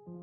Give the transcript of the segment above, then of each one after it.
Been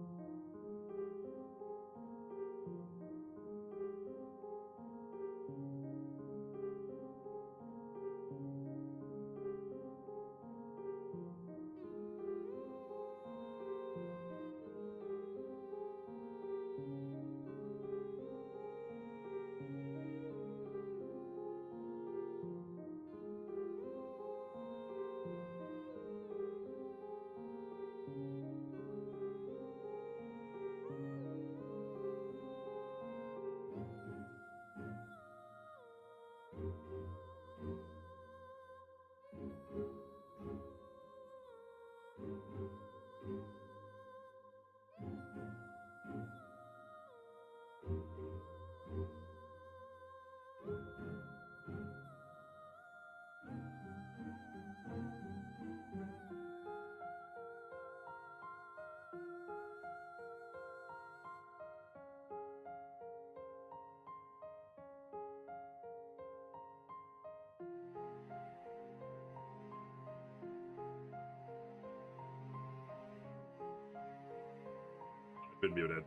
muted.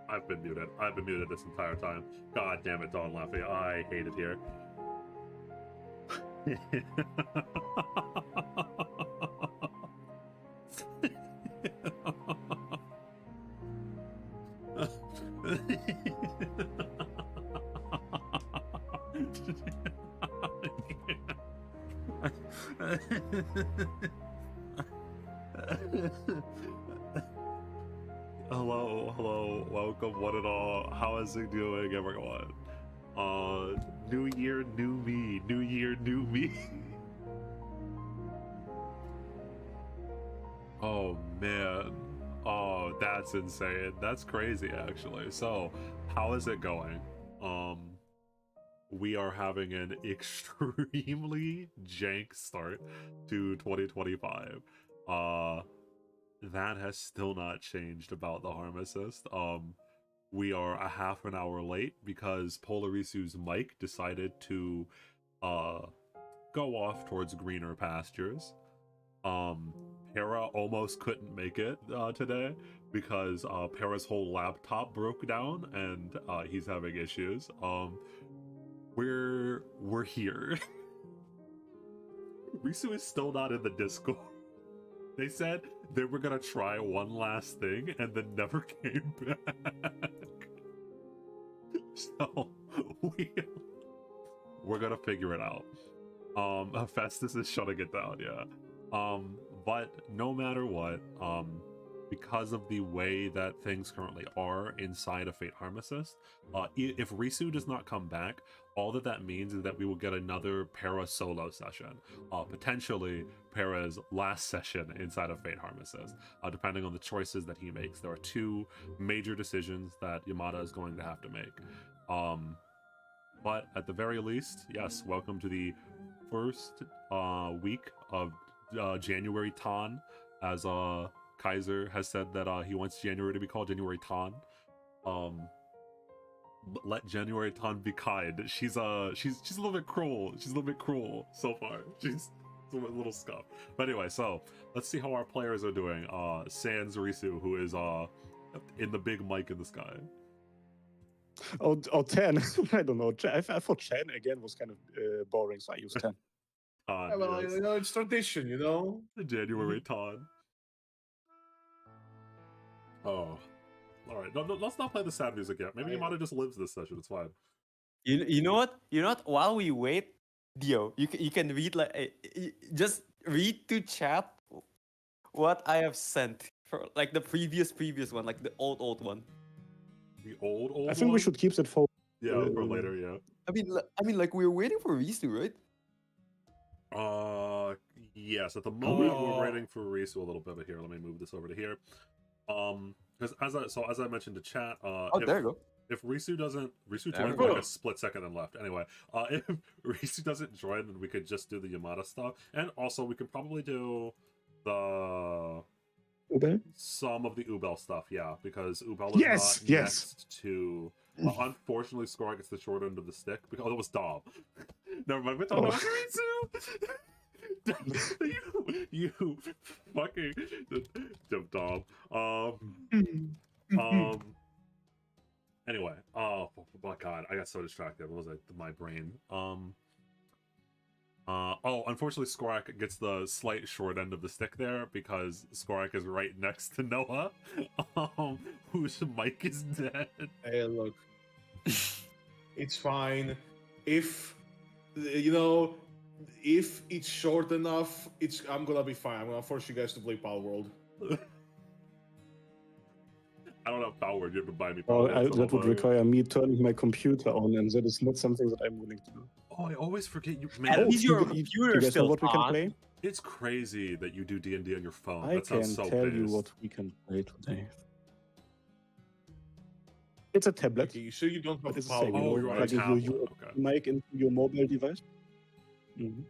I've been muted. I've been muted this entire time. God damn it, Don Laffy. I hate it here. Hello, welcome one and all. How is it doing, everyone? New year, new me. New year, new me. Oh man. Oh, that's insane. That's crazy, actually. So, how is it going? We are having an extremely jank start to 2025. That has still not changed about the Harmacists. We are a half an hour late because Polarisu's mic decided to go off towards greener pastures. Para almost couldn't make it today because Para's whole laptop broke down and he's having issues. We're here. Risu is still not in the Discord. They said they were gonna try one last thing and then never came back. So we're gonna figure it out. Festus is shutting it down, yeah. But no matter what, because of the way that things currently are inside of Fate Harmacist, if Risu does not come back, all that means is that we will get another Para solo session, potentially Para's last session inside of Fate Harmacist, depending on the choices that he makes. There are two major decisions that Yamada is going to have to make. But at the very least, yes, welcome to the first week of January Tan, as Kaiser has said that he wants January to be called January Tan. Let January Tan be kind. She's a little bit cruel. She's a little bit cruel so far. She's a little scuff. But anyway, so let's see how our players are doing. Sans Risu, who is in the big mic in the sky. Oh, 10. I don't know. I thought Chen again was kind of boring, so I used 10. Yeah, well, yes. you know, it's tradition, you know? January Tan. Oh. Alright, no, let's not play the sad music yet. Maybe Yamada just lives this session, it's fine. You know what? You know what? While we wait, Dio, you can read just read to chat what I have sent for like the previous one, like the old one. The old I think one? we should keep that for for later, yeah. I mean, like we're waiting for Risu, right? Yes. At the moment, we're waiting for Risu a little bit. But here, let me move this over to here. Because as I mentioned to chat, There you go. If Risu joined we like a split second and left. Anyway, if Risu doesn't join, then we could just do the Yamada stuff, and also we could probably do the Ubel? some of the Ubel stuff, yeah, because Ubel is not next to. Unfortunately, Skorak gets the short end of the stick because it was Dom. Never mind, we're talking about Risu. you fucking Dom. I got so distracted. What was it? My brain. Unfortunately, Skorak gets the slight short end of the stick there because Skorak is right next to Noah, whose mic is dead. Hey, look, it's fine. If you know, if it's short enough, I'm gonna be fine. I'm gonna force you guys to play Pal World. I don't have power. You have to buy me Well, power. that would require me turning my computer on, and that is not something that I'm willing to do. Oh, I always forget you. At Man, least your you computer guys know still what we can on. play? it's crazy that you do D&D on your phone. I That can sounds so tell you based. what we can play today. It's a tablet. Okay, you sure you don't But have it's the Pal same, Oh, World? you're on a right? plugging your tablet. Okay. mic into your mobile device. Mhm.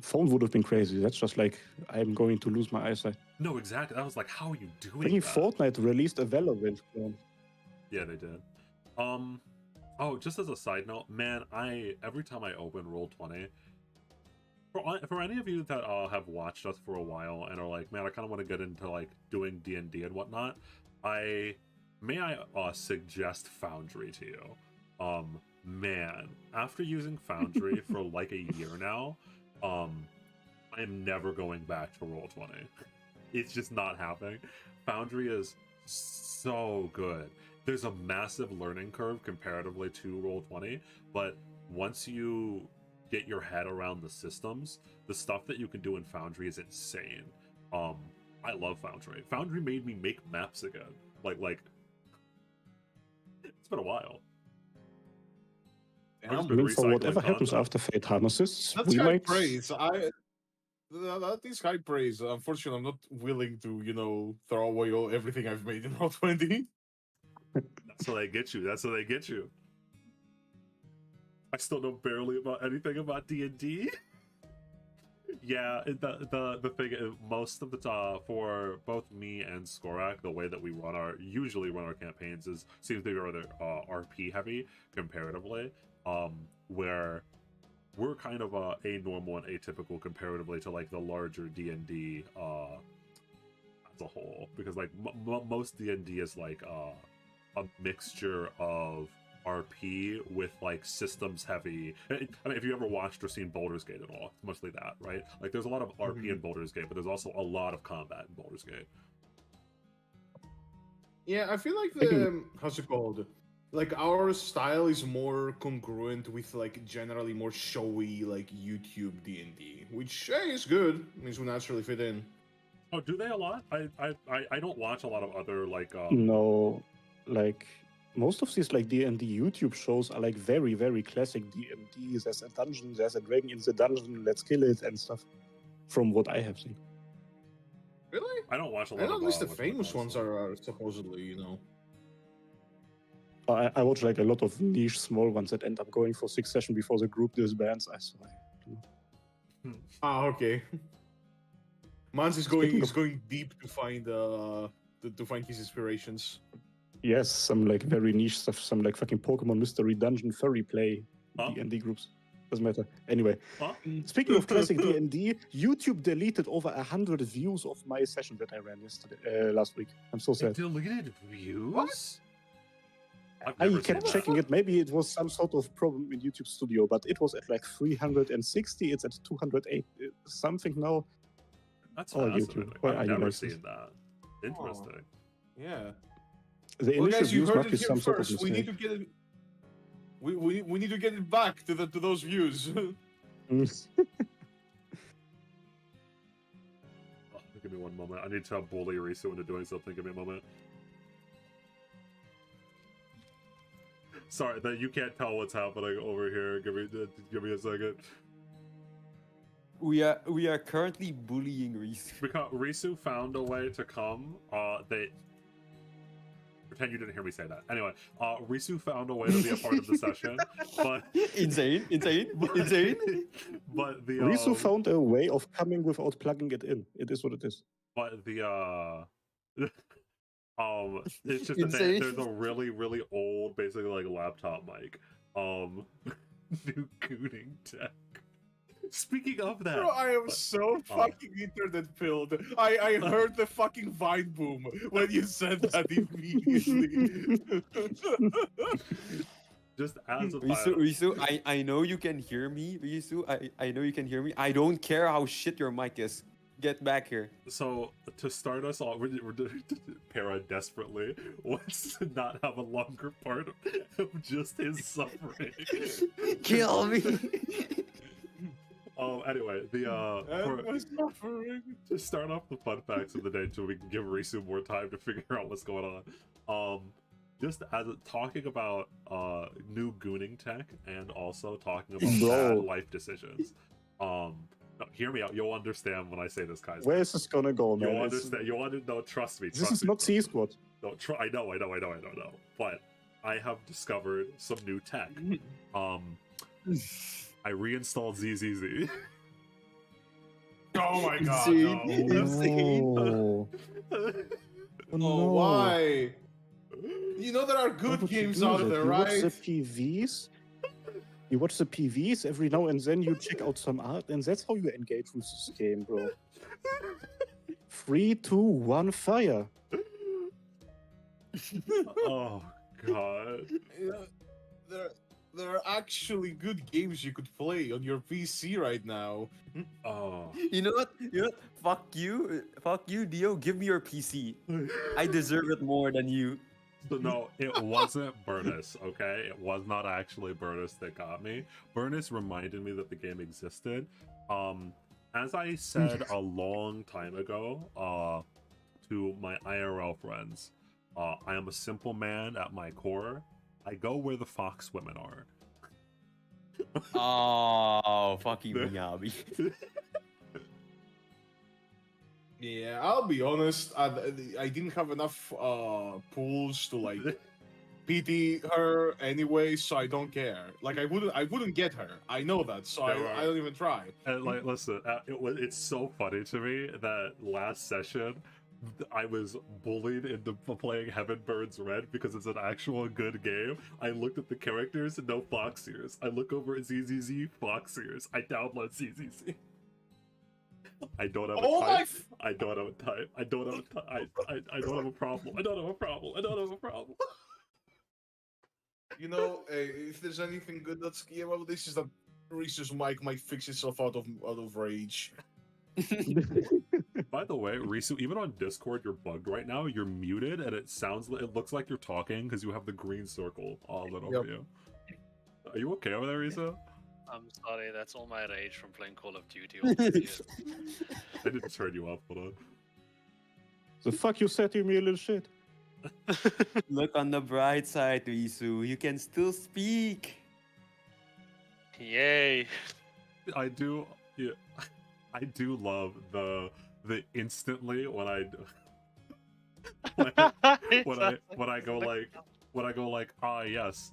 Phone would have been crazy. That's just like I'm going to lose my eyesight. No, exactly. I was like, how are you I doing think that? Fortnite released a Valorant clone. Yeah, they did. Just as a side note, man, every time I open Roll20, for any of you that have watched us for a while and are like, man, I kind of want to get into like doing D&D and whatnot, I suggest Foundry to you. Man, after using Foundry for like a year now, I am never going back to Roll20. It's just not happening. Foundry is so good. There's a massive learning curve comparatively to Roll20, but once you get your head around the systems, the stuff that you can do in Foundry is insane. I love Foundry. Foundry made me make maps again. Like it's been a while. I've just Damn, been I mean, for recycling whatever happens content. after Fate Harmacists, that's we high might. praise. That is high praise. Unfortunately, I'm not willing to, throw away everything I've made in Roll20. That's how they get you. That's how they get you. I still know barely about anything about D&D. Yeah, the thing is, most of the for both me and Skorak, the way that we usually run our campaigns seems to be rather RP heavy comparatively. Where we're kind of a normal and atypical comparatively to like the larger D&D as a whole, because like most D&D is like a mixture of RP with like systems heavy. I mean, if you ever watched or seen Baldur's Gate at all, it's mostly that, right? Like there's a lot of RP in Baldur's Gate, but there's also a lot of combat in Baldur's Gate. Yeah, I feel like how's it called? Like our style is more congruent with like generally more showy like YouTube D&D, which is good. Means we naturally fit in. Oh, do they a lot? I don't watch a lot of other like No, like most of these like D&D YouTube shows are like very, very classic D&D. There's a dungeon, there's a dragon in the dungeon, let's kill it and stuff. From what I have seen. Really? I don't watch a lot I know of at least the what's it famous called, ones so- are supposedly. I watch like a lot of niche small ones that end up going for 6 sessions before the group disbands. I swear. Ah, okay. Mans is going deep to find to find his inspirations. Yes, some like very niche stuff, some like fucking Pokemon Mystery Dungeon furry play Huh? D&D groups. Doesn't matter. Anyway, Huh? speaking of classic D&D, YouTube deleted over 100 views of my session that I ran last week. I'm so It sad. deleted views? What? I've I never kept seen checking that. it. Maybe it was some sort of problem in YouTube Studio, but it was at like 360. It's at 208 something now. That's Oh, fascinating. YouTube. Why are I've you never like this? seen that. Interesting. Yeah. The Well, initial guys, you views heard must it be here some sort of first. We need mistake. to get it. We need to get it back to those views. Oh, give me one moment. I need to bully Risu into doing something. Give me a moment. Sorry that you can't tell what's happening over here. Give me a second. We are currently bullying Reese. Because Risu found a way to come. They pretend you didn't hear me say that. Anyway, Risu found a way to be a part of the session, but insane. But the Risu found a way of coming without plugging it in. It is what it is. But the it's just that Insane. there's a really, really old, basically like laptop mic. New cooning tech. Speaking of that, Bro, I am so fucking internet pilled. I heard the fucking Vine boom when you said that immediately. just as a Risu, I know you can hear me, Risu. I know you can hear me. I don't care how shit your mic is. Get back here. So to start us off, we're Para desperately wants to not have a longer part of just his suffering. Kill me. Anyway, to start off the fun facts of the day, so we can give Risu more time to figure out what's going on. Just as talking about new gooning tech and also talking about bad life decisions. No, hear me out. You'll understand when I say this, guys. Where is this gonna go, man? You'll understand. You'll no, trust me. This is not C Squad. No, I know. But I have discovered some new tech. I reinstalled ZZZ. Oh my god! No. Oh, why? You know there are good games out there, right? You watch the PVs. You watch the PVs every now and then. You check out some art, and that's how you engage with this game, bro. 3, 2, 1, fire! Oh god! There are actually good games you could play on your PC right now. Oh. You know what? Fuck you, Dio. Give me your PC. I deserve it more than you. So no, it wasn't Burnus, okay? It was not actually Burnus that got me. Burnus reminded me that the game existed. As I said a long time ago, to my IRL friends, I am a simple man at my core. I go where the fox women are. Oh, fucking Miyabi. Yeah, I'll be honest. I didn't have enough pools to like pity her anyway, so I don't care. Like I wouldn't get her. I know that, so I don't even try. And like, listen, it's so funny to me that last session I was bullied into playing Heaven Burns Red because it's an actual good game. I looked at the characters, no fox ears. I look over at ZZZ, fox ears. I download ZZZ. I don't have a type. I don't have a type. I don't have a type. I don't have a problem. I don't have a problem. I don't have a problem. You know, if there's anything good that's about this is that Reese's mic might fix itself out of rage. By the way, Risu, even on Discord, you're bugged right now. You're muted, and it looks like you're talking because you have the green circle all over you. Are you okay over there, Risu? I'm sorry, that's all my rage from playing Call of Duty all these years. I didn't turn you off, hold on. The fuck you said to me, you little shit. Look on the bright side, Risu. You can still speak. Yay! I do love the instantly when I go like yes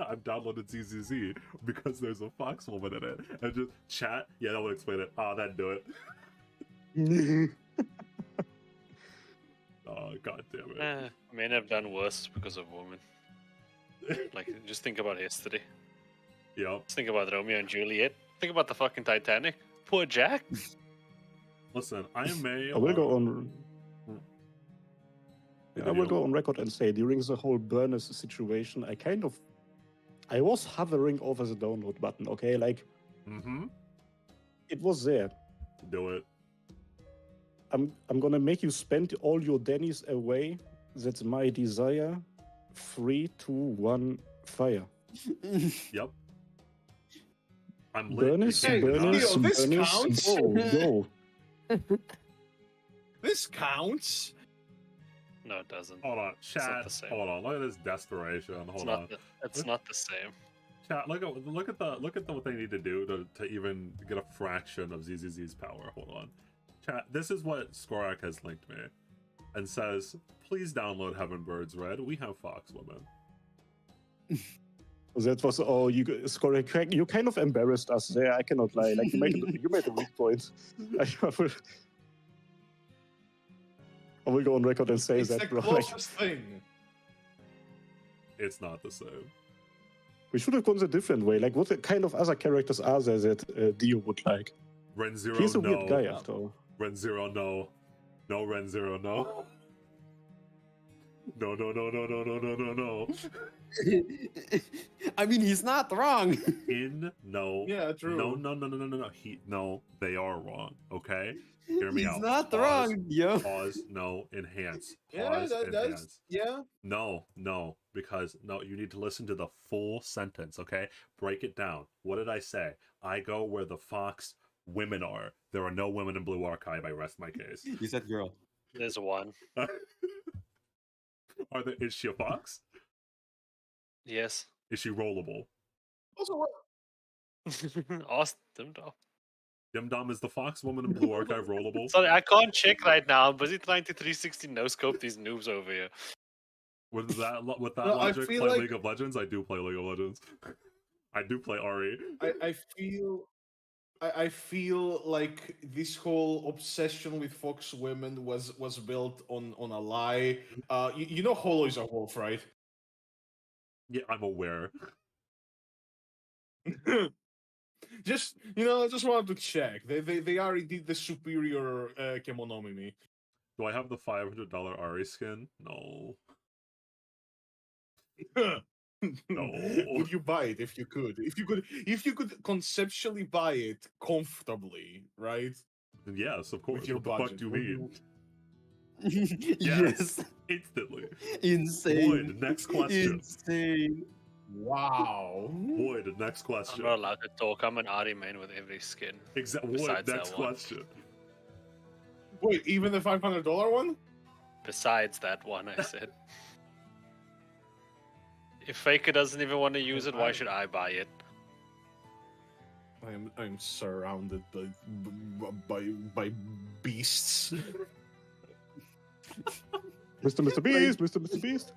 I've downloaded ZZZ because there's a fox woman in it and just chat that would explain it. That'd do it. Oh god damn it. Men have done worse because of women. Like just think about history. Yep. Just think about Romeo and Juliet. Think about the fucking Titanic. Poor Jack. Listen, I will go on. I will go on record and say during the whole Burnus situation, I was hovering over the download button. Okay, like, it was there. Do it. I'm gonna make you spend all your Denny's away. That's my desire. 3, 2, 1, fire. Yep. I'm Burnus. This counts. Go. This counts. No, it doesn't. Hold on, chat. Hold on. Look at this desperation. It's not the same. Chat. Look at what they need to do to even get a fraction of ZZZ's power. Hold on. Chat. This is what Skorak has linked me, and says, "Please download Heaven Birds Red. We have fox women." That was Skorak. You kind of embarrassed us there. I cannot lie. Like you made a weak point. I will go on record and say it's that, the bro. Closest thing. It's not the same. We should have gone the different way. Like, what kind of other characters are there that Dio would like? Renzero, He's a weird guy, after all. Renzero, no. No, Renzero, no. No, no, no, no, no, no, no, no, no. I mean, he's not wrong. No. Yeah, true. No, no, no, no, no, no, no. No, they are wrong. Okay? Hear me He's out. not Pause, wrong, yo. Pause, no, enhance. Yeah, Pause, that's enhance. yeah. No, because no, you need to listen to the full sentence, okay? Break it down. What did I say? I go where the fox women are. There are no women in Blue Archive. I rest my case. You said girl. There's one. Is she a fox? Yes. Is she rollable? Also, what? Ask them though. Dim Dom, is the fox woman in Blue Archive rollable? Sorry, I can't check right now. I'm busy trying to 360 no scope these noobs over here. With that No, I logic, feel play like- League of Legends? I do play League of Legends. I do play RE. I feel like this whole obsession with fox women was built on a lie. You know Holo is a wolf, right? Yeah, I'm aware. Just just wanted to check. They are indeed the superior Kemonomimi. Do I have the $500 RE skin? No. Would you buy it if you could? If you could conceptually buy it comfortably, right? Yes, of course. With your What the fuck budget, do you would mean? Yes. Instantly. Insane. Void, next question. Insane. Wow. Void, next I'm question. not allowed to talk. I'm an Ari main with every skin. Void, besides that next one. question. Wait, even the $500 one? Besides that one, I said. If Faker doesn't even want to use it, why should I buy it? I'm surrounded by beasts. Mr. Beast, Mr. Beast.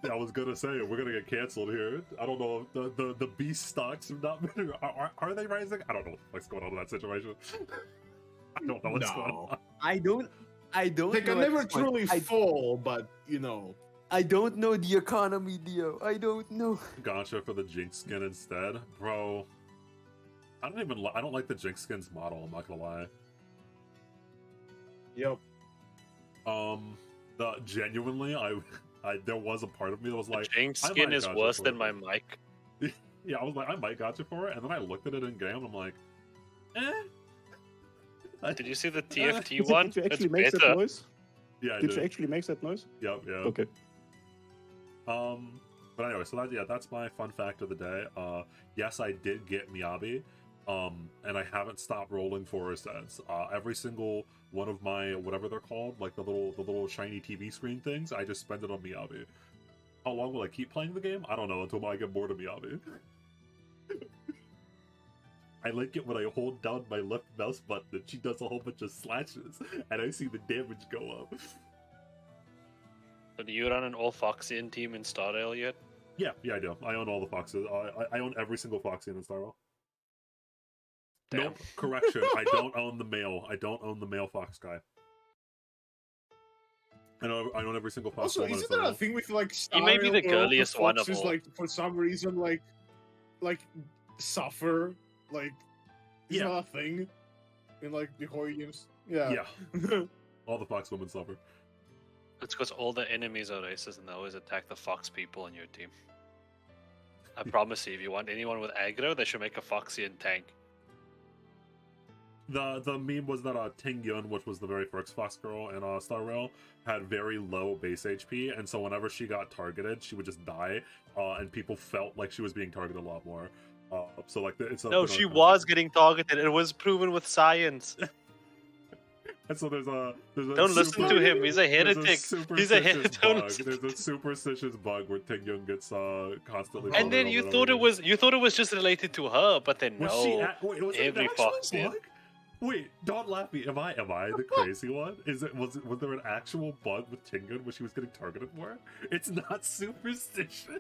Yeah, I was gonna say we're gonna get canceled here. I don't know if the beast stocks have not been. Are they rising? I don't know what's going on in that situation. I don't know what's going on. I don't. They know can at never this point. truly fall, but I don't know the economy, Dio. I don't know. Gotcha for the Jinx skin instead, bro. I don't like the Jinx skins model. I'm not gonna lie. Yep. Genuinely, there was a part of me that was The like, Jinx I skin might is gotcha worse for than it. my mic. Yeah, I was like, I might gotcha for it, and then I looked at it in game, and I'm like, Did you see the TFT Did one? you It's actually make that better. noise? yeah, I Did you did. actually make that noise? Yep, yeah. Okay. But anyway, so that's my fun fact of the day. Yes, I did get Miyabi, and I haven't stopped rolling for her since. Every single one of my whatever they're called, like the little shiny TV screen things, I just spend it on Miyabi. How long will I keep playing the game? I don't know until I get bored of Miyabi. I like it when I hold down my left mouse button and she does a whole bunch of slashes, and I see the damage go up. So do you run an all Foxian team in Star Rail yet? Yeah, I do. I own all the foxes. I own every single Foxian in Star Rail. Damn. Nope, correction. I don't own the male. I don't own the male fox guy. I own every single fox. Also, woman in isn't Star there a Rail. thing with like He may be the Star Rail where girliest one of foxes, all. like for some reason like suffer like is Yeah. that a thing in like the horror games? Yeah. Yeah, all the fox women suffer. It's because all the enemies are racist and they always attack the fox people on your team. I promise you, if you want anyone with aggro, they should make a Foxian tank. The meme was that Ting Yun, which was the very first fox girl in Star Rail, had very low base HP, and so whenever she got targeted, she would just die, and people felt like she was being targeted a lot more. So like it's No, she was getting targeted. It was proven with science. And so there's a Don't listen to him. He's a heretic. He's a superstitious don't bug. listen There's a superstitious bug where Ting Yun gets constantly. And then you thought it was just related to her, but then Was no. she wait, was it every an actual fox did. bug? Wait, don't laugh at me. Am I the crazy one? Was there an actual bug with Ting Yun where she was getting targeted more? It's not superstition.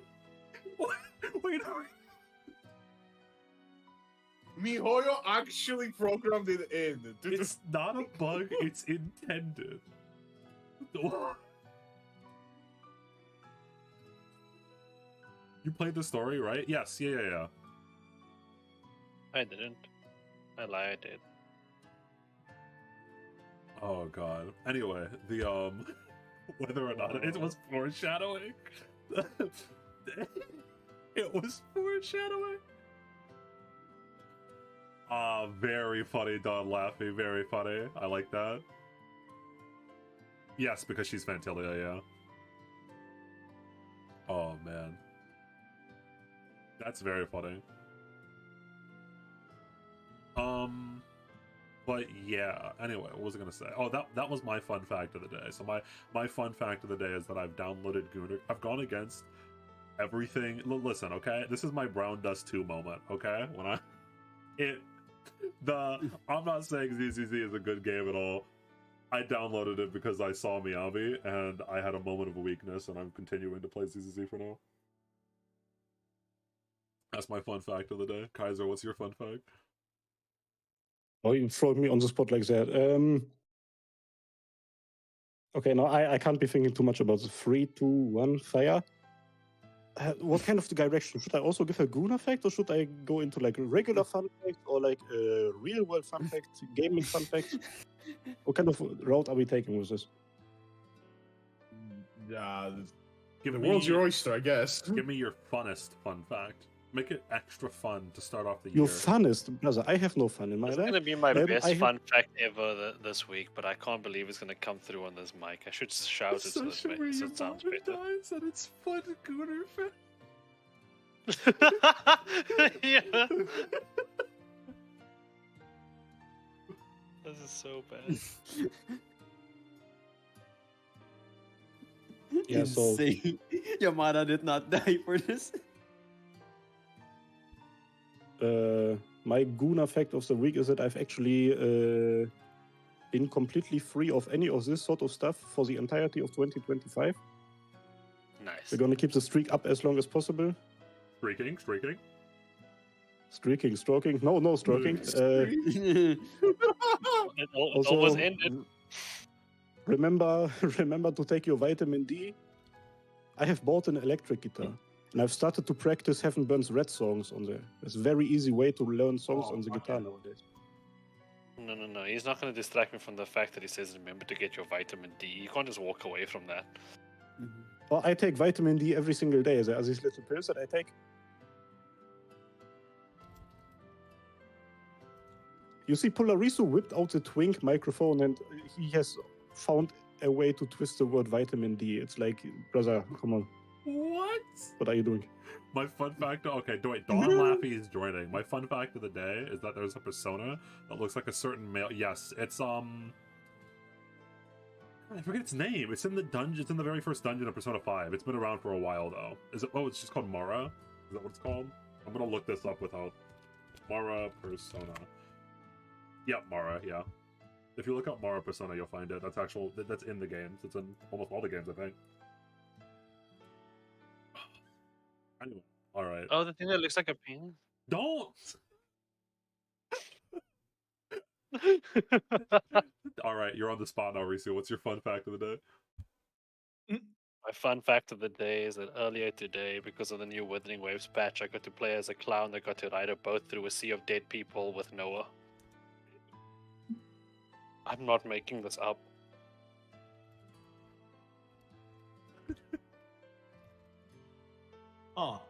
What? Wait. MiHoYo actually programmed it in. It's not a bug. It's intended. You played the story, right? Yes. Yeah. I didn't. I lie, I did. Oh god. Anyway, Whether or not it was foreshadowing. It was foreshadowing. Very funny, Don Laffy. Very funny. I like that. Yes, because she's Fantilia, yeah. Oh, man. That's very funny. But yeah, anyway, what was I gonna say? Oh, that was my fun fact of the day. So my fun fact of the day is that I've downloaded Gunnar. I've gone against everything. Listen, okay? This is my Brown Dust 2 moment, okay? When I'm not saying ZZZ is a good game at all. I downloaded it because I saw Miyabi, and I had a moment of weakness, and I'm continuing to play ZZZ for now. That's my fun fact of the day. Kaiser, what's your fun fact? Oh, you throw me on the spot like that. Okay, no, I can't be thinking too much about the 3, 2, 1 fire. What kind of direction? Should I also give a Goon effect, or should I go into like a regular fun fact, or like a real world fun fact, gaming fun fact? What kind of route are we taking with this? Yeah, Give the me, world's your oyster, I guess. Give me your funnest fun fact. Make it extra fun to start off the Your year. funnest, brother. I have no fun in my It's life. gonna be my I best have- fun fact ever this week, but I can't believe it's gonna come through on this mic. I should shout it so Sasha, where it your sounds mom better. dies and it's fun Gunnar fact. Yeah. This is so bad. Yeah, so Insane. Yamada did not die for this. my Goon effect of the week is that I've actually been completely free of any of this sort of stuff for the entirety of 2025. Nice. We're gonna keep the streak up as long as possible. Streaking. Streaking, stroking. No stroking. It Also, almost ended. Remember to take your vitamin D. I have bought an electric guitar, and I've started to practice Heaven Burns Red songs on there. It's a very easy way to learn songs on the guitar nowadays. No. He's not going to distract me from the fact that he says, remember to get your vitamin D. You can't just walk away from that. Well, I take vitamin D every single day. There are these little pills that I take. You see, Polarisu whipped out the Twink microphone, and he has found a way to twist the word vitamin D. It's like, brother, come on. What? What are you doing? My fun fact. Okay, wait. Don Laffy is joining. My fun fact of the day is that there's a persona that looks like a certain male. Yes, it's I forget its name. It's in the dungeon. It's in the very first dungeon of Persona 5. It's been around for a while though. Is it? Oh, it's just called Mara. Is that what it's called? I'm gonna look this up without Mara Persona. Yep, Mara. Yeah. If you look up Mara Persona, you'll find it. That's in the games. It's in almost all the games, I think. Anyway, all right. Oh, the thing that looks like a pin? Don't. All right, you're on the spot now, Risu. What's your fun fact of the day? My fun fact of the day is that earlier today, because of the new Withering Waves patch, I got to play as a clown that got to ride a boat through a sea of dead people with Noah. I'm not making this up. Oh.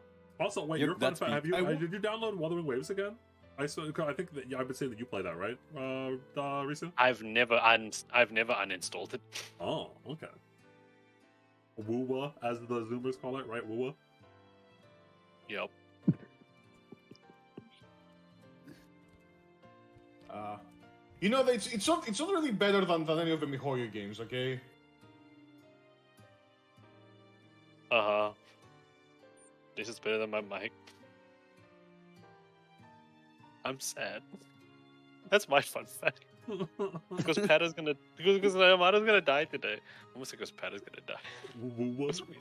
Also, wait, Yep, your fun that's fact. me. Did you download Wuthering Waves again? I think that I've been saying that you play that, right, Risu? I've never uninstalled it. Oh, okay. Woowa, as the Zoomers call it, right? Woowa. Yep. You know, it's not really better than any of the MiHoYo games, okay? Uh-huh. This is better than my mic. I'm sad. That's my fun fact. Because Pata's gonna Yamada's gonna die today. Almost because Pata's gonna die. Woowa. That's weird.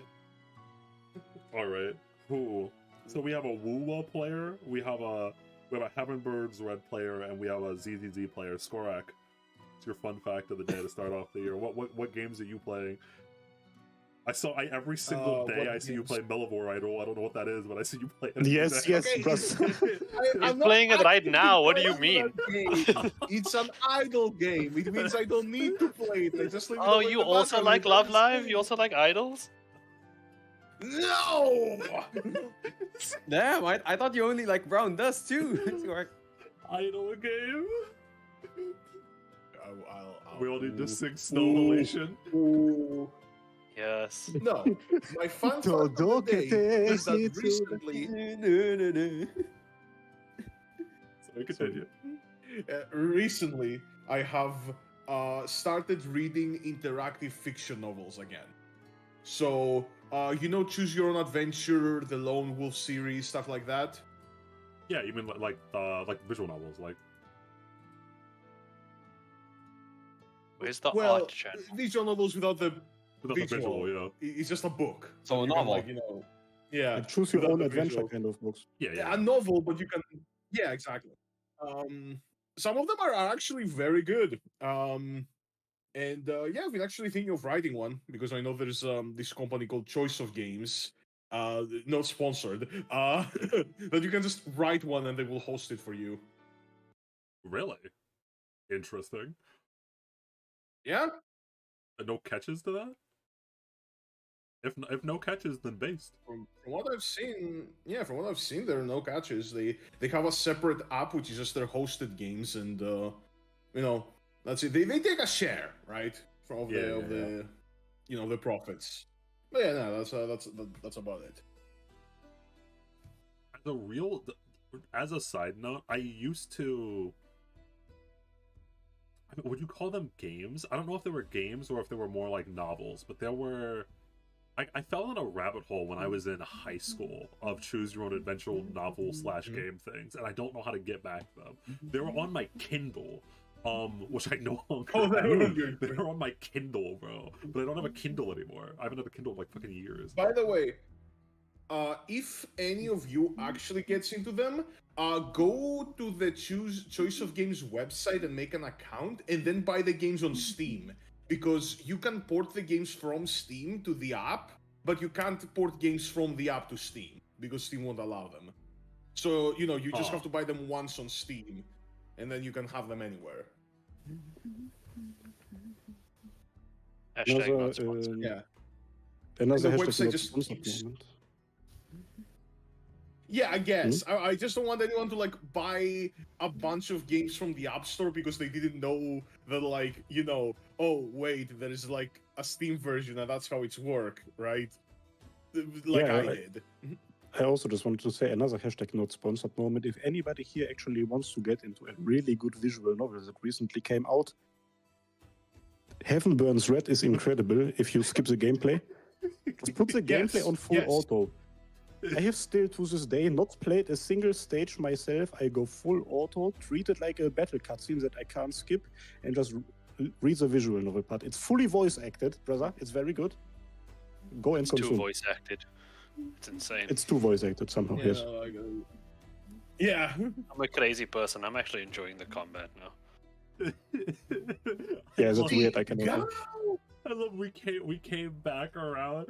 All right. Cool. So we have a Woowa player. We have a Heavenbird's Red player, and we have a ZZZ player. Skorak. It's your fun fact of the day to start off the year. What games are you playing? every single day what I see you games? play Mellivore Idol. I don't know what that is, but I see you play it. every Yes, day. yes, Okay, Russ. He's playing it right actively now, what do you playing that game. It's an idle game. It means I don't need to play it. I just leave it Oh, over in you the also background like and Love it's Live? game. You also like Idols? No! Damn, I thought you only like brown dust too. Idol game. I'll, We all need to sing Ooh. Snow Relation. Ooh. Yes. No, my fun fact of the day is that recently, So we continue. recently I have started reading interactive fiction novels again. So, Choose Your Own Adventure, the Lone Wolf series, stuff like that. Yeah, you mean like visual novels, like Where's the Well, art channel? visual novels without the without visual. the visual, yeah. It's just a book. So a you can, novel. like, yeah. Like choose your without own the adventure visual. kind of books. Yeah. A novel, but you can. Yeah, exactly. Some of them are actually very good. I've been actually thinking of writing one because I know there's this company called Choice of Games, not sponsored, that you can just write one and they will host it for you. Really interesting. Yeah. And no catches to that. If no catches, then based. From what I've seen, there are no catches. They have a separate app which is just their hosted games, and that's it. They take a share, right, from the the profits. But yeah, no, that's about it. As a side note, I used to. I mean, would you call them games? I don't know if they were games or if they were more like novels, but there were. I fell in a rabbit hole when I was in high school of choose your own adventure novel / game things, and I don't know how to get back them. They were on my Kindle, which I no longer have. They were on my Kindle, bro. But I don't have a Kindle anymore. I haven't had a Kindle in like fucking years. By the way, if any of you actually gets into them, go to the Choice of Games website and make an account, and then buy the games on Steam. Because you can port the games from Steam to the app, but you can't port games from the app to Steam, because Steam won't allow them. So, you just have to buy them once on Steam, and then you can have them anywhere. Hashtag not sponsored. Yeah. Another And the hashtag website not just sponsored keeps- moment. Yeah, I guess. I just don't want anyone to buy a bunch of games from the App Store because they didn't know that oh wait, there is a Steam version and that's how it's work, right? I did. I also just wanted to say another hashtag not sponsored moment. If anybody here actually wants to get into a really good visual novel that recently came out, Heaven Burns Red is incredible if you skip the gameplay. Just put the gameplay on full auto. I have still to this day not played a single stage myself. I go full auto, treat it like a battle cutscene that I can't skip, and just read the visual novel part. It's fully voice acted, brother. It's very good. Go and It's consume. too voice acted. It's insane. It's too voice acted somehow. Yes. Yeah. I'm a crazy person. I'm actually enjoying the combat now. Yeah, that's weird. I can. I love we came back around.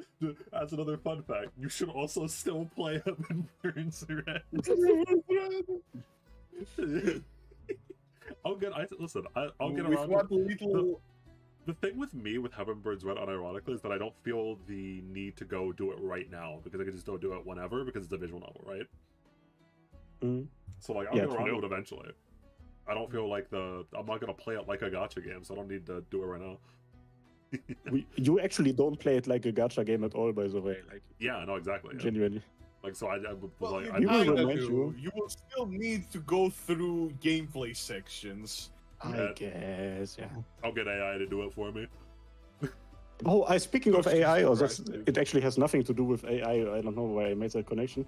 As another fun fact, you should also still play Heaven Burns Red. I'll get around. What little... The thing with me with Heaven Burns Red, unironically, is that I don't feel the need to go do it right now because I can just go do it whenever because it's a visual novel, right? Mm-hmm. So I'll get around to it eventually. I don't feel like I'm not gonna play it like a gacha game, so I don't need to do it right now. You actually don't play it like a gacha game at all, by the way. Yeah, no, exactly. Yeah. Genuinely. So I you will still need to go through gameplay sections. I guess, yeah. I'll get AI to do it for me. Oh, speaking of AI, Christ. it actually has nothing to do with AI. I don't know why I made that connection.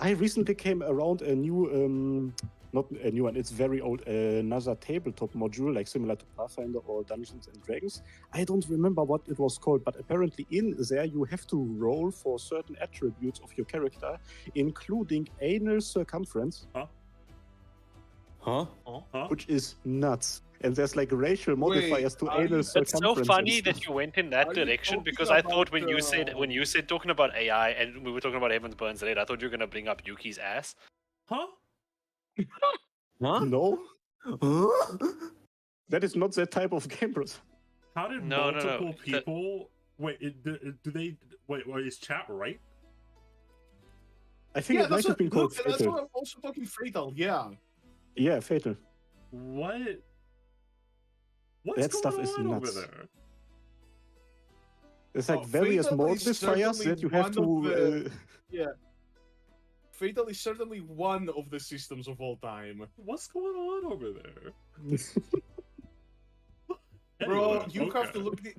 I recently came around a new, not a new one, it's very old, another tabletop module, similar to Pathfinder or Dungeons and Dragons. I don't remember what it was called, but apparently in there you have to roll for certain attributes of your character, including anal circumference. Huh? Huh? Huh? which is nuts. And there's like racial modifiers to are you- anal It's so circumference. and funny stuff. that you went in that Are you direction talking because I thought about, when you said talking about AI and we were talking about Evans Burns Red, I thought you were gonna bring up Yuki's ass. Huh? Huh? No, Huh? that is not that type of game, bro. How did No, no, no. multiple people? Wait, do they? Wait, is chat right? I think it might have been called that's Fatal. what I'm also talking Fatal. Yeah. Yeah, Fatal. What? What's That going stuff is on over nuts. there? There's like Oh, various Fatal is modifiers certainly that you have one of to. Yeah. Fatal is certainly one of the systems of all time. What's going on over there? Bro, Anyway, you have to okay.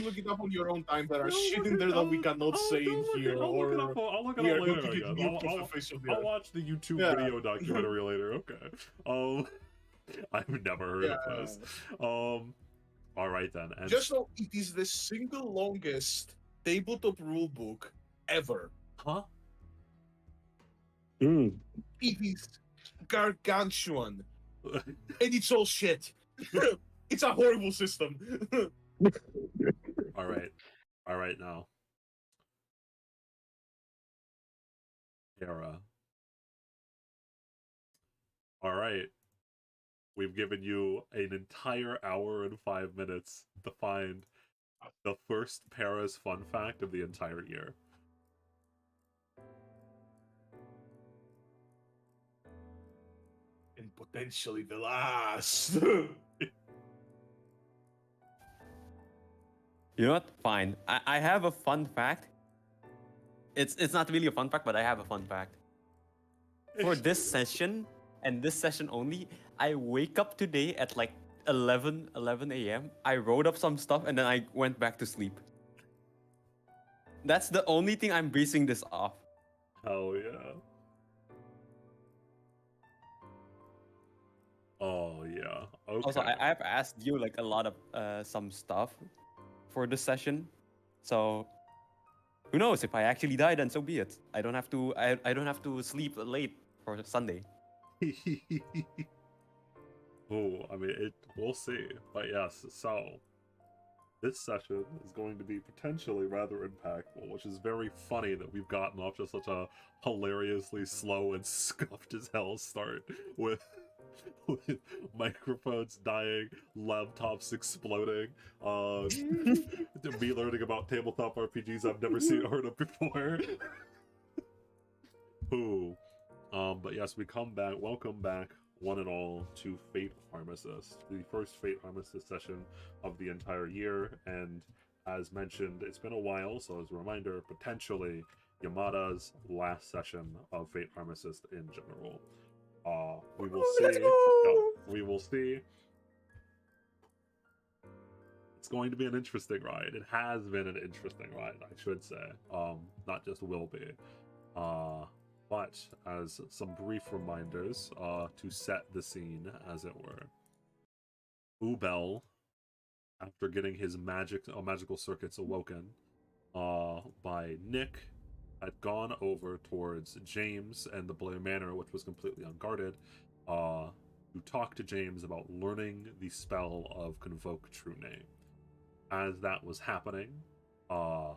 look it up on your own time. There are I'll shit look in it- there that we I'll- cannot say in I'll look here, it- I'll look it up. or I'll look we it are up going later. to get I nuked guess. off the face of the I'll earth. watch the YouTube Yeah. video documentary later. Okay. I've never heard of this. All right then. And Just know it is the single longest tabletop rulebook ever. huh? Hmm. It is gargantuan, and it's all shit. It's a horrible system. All right now. Era. All right. We've given you an entire hour and 5 minutes to find the first Paris fun fact of the entire year. And potentially the last. You know what? Fine. I have a fun fact. It's not really a fun fact, but I have a fun fact. For this session and this session only, I wake up today at like 11 a.m. I wrote up some stuff and then I went back to sleep. That's the only thing I'm basing this off. Hell yeah. Oh yeah. Okay. Also, I've asked you like a lot of some stuff for this session, so who knows? If I actually die, then so be it. I don't have to. I don't have to sleep late for Sunday. Oh, I mean, we'll see. But yes, so this session is going to be potentially rather impactful, which is very funny that we've gotten off to such a hilariously slow and scuffed as hell start with microphones dying, laptops exploding, me learning about tabletop RPGs I've never seen or heard of before. Ooh. But yes, we come back. Welcome back, one and all, to Fate Harmacists, the first Fate Harmacists session of the entire year. And as mentioned, it's been a while, so as a reminder, potentially Yamada's last session of Fate Harmacists in general. We will see. No, we will see. It's going to be an interesting ride. It has been an interesting ride, I should say. Not just will be. But as some brief reminders, to set the scene, as it were. Ubel, after getting his magical circuits awoken by Nick, had gone over towards James and the Blair Manor, which was completely unguarded, to talk to James about learning the spell of Convoke True Name. As that was happening, a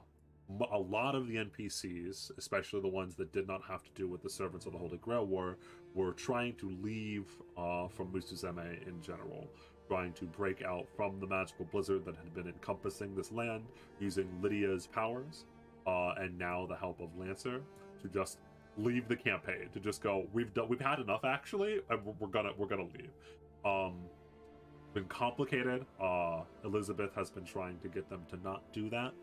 lot of the NPCs, especially the ones that did not have to do with the Servants of the Holy Grail War, were trying to leave from Musuzeme in general, trying to break out from the magical blizzard that had been encompassing this land using Lydia's powers, and now the help of Lancer, to just leave the campaign, to just go, we've had enough actually, and we're gonna leave. Been complicated. Elizabeth has been trying to get them to not do that.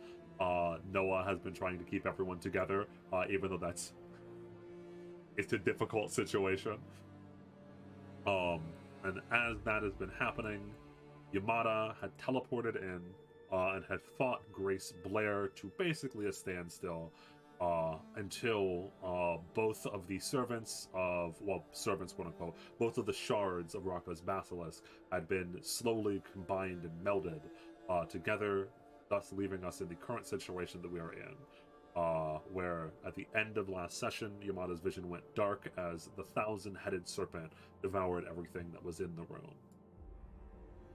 Noah has been trying to keep everyone together, even though it's a difficult situation. And as that has been happening, Yamada had teleported in and had fought Grace Blair to basically a standstill until both of the servants quote unquote, both of the shards of Rocco's Basilisk had been slowly combined and melded together, thus leaving us in the current situation that we are in. where at the end of last session, Yamada's vision went dark as the 1,000-headed serpent devoured everything that was in the room.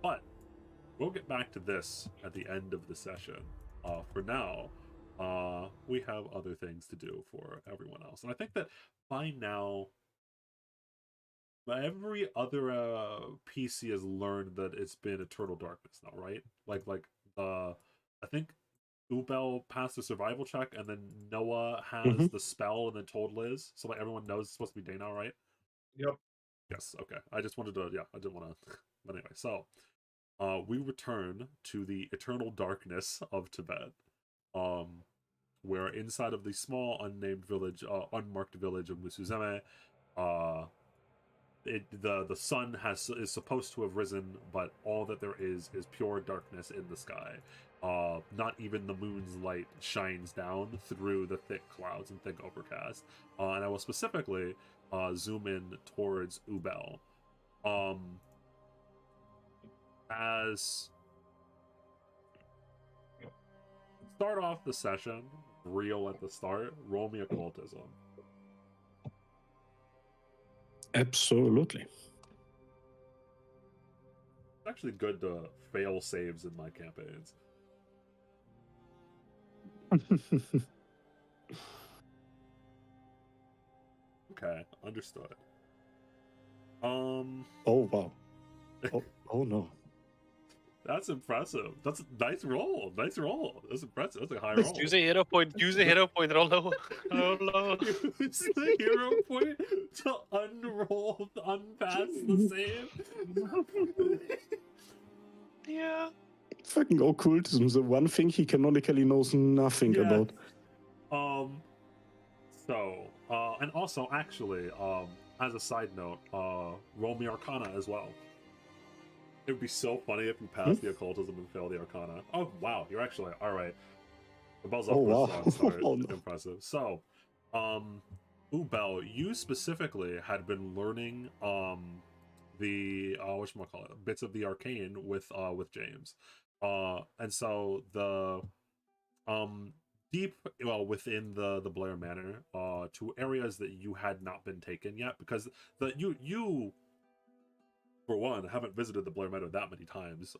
But we'll get back to this at the end of the session. For now, we have other things to do for everyone else. And I think that by now, every other PC has learned that it's been Eternal Darkness now, right? I think Ubel passed the survival check, and then Noah has the spell, and then told Liz. So like everyone knows it's supposed to be day now, right? Yep. Yes. Okay. I just wanted to. Yeah, I didn't want to. But anyway, so we return to the eternal darkness of Tibet, where inside of the small unnamed village, unmarked village of Musuzeme, the sun is supposed to have risen, but all that there is pure darkness in the sky. Not even the moon's light shines down through the thick clouds and thick overcast. And I will specifically zoom in towards Ubel. As start off the session real at the start, roll me occultism. Absolutely. It's actually good to fail saves in my campaigns. Okay, understood. Oh wow. Oh no. That's impressive. That's a nice roll. Nice roll. That's impressive. That's a high roll. Use a hero point. Use a hero point. Roll low. Roll low. Use the hero point to unpass the save. Yeah. Fucking occultism, the one thing he canonically knows nothing Yeah. about. And also, actually, as a side note, roll me Arcana as well. It would be so funny if you passed the occultism and failed the Arcana. Oh, wow, you're actually, alright. The bell's off to a strong start. Oh, no. Impressive. So, Ubel, you specifically had been learning the whatchamacallit, bits of the arcane with James. And so the deep within the Blair Manor, to areas that you had not been taken yet, because you for one haven't visited the Blair Manor that many times.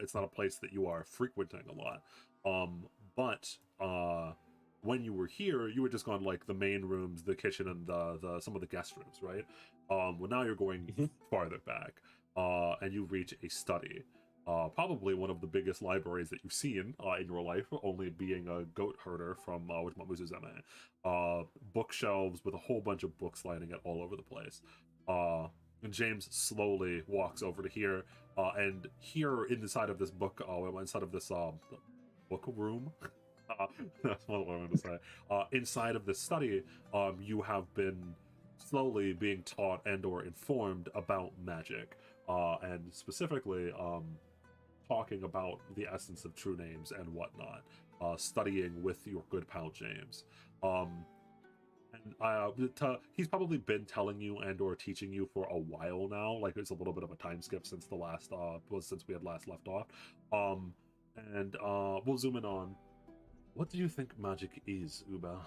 It's not a place that you are frequenting a lot. But when you were here, you were just gone like the main rooms, the kitchen, and the some of the guest rooms, right? Well, now you're going farther back, and you reach a study. Probably one of the biggest libraries that you've seen in your life, only being a goat herder from Musuzeme. Bookshelves with a whole bunch of books lining it all over the place. And James slowly walks over to here, and here inside of this book, inside of this book room, that's what I wanted to say. Inside of this study, you have been slowly being taught and/or informed about magic, and specifically talking about the essence of true names and whatnot, studying with your good pal James. He's probably been telling you and/or teaching you for a while now. Like it's a little bit of a time skip since the last since we had last left off. We'll zoom in on. What do you think magic is, Uba?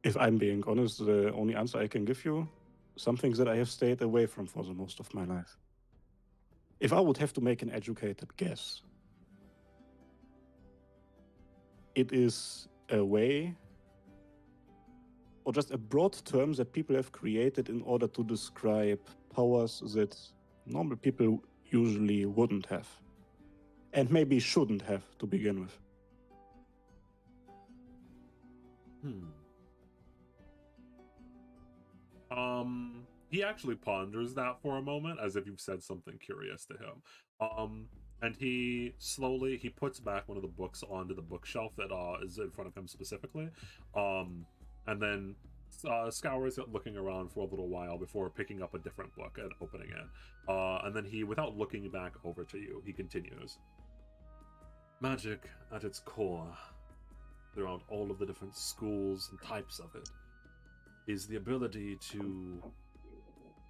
If I'm being honest, the only answer I can give you, something that I have stayed away from for the most of my life. If I would have to make an educated guess, it is a way, or just a broad term that people have created in order to describe powers that normal people usually wouldn't have, and maybe shouldn't have to begin with. He actually ponders that for a moment, as if you've said something curious to him. And he slowly puts back one of the books onto the bookshelf that is in front of him specifically, and then scours it, looking around for a little while before picking up a different book and opening it. And then he, without looking back over to you, he continues. Magic, at its core, throughout all of the different schools and types of it, is the ability to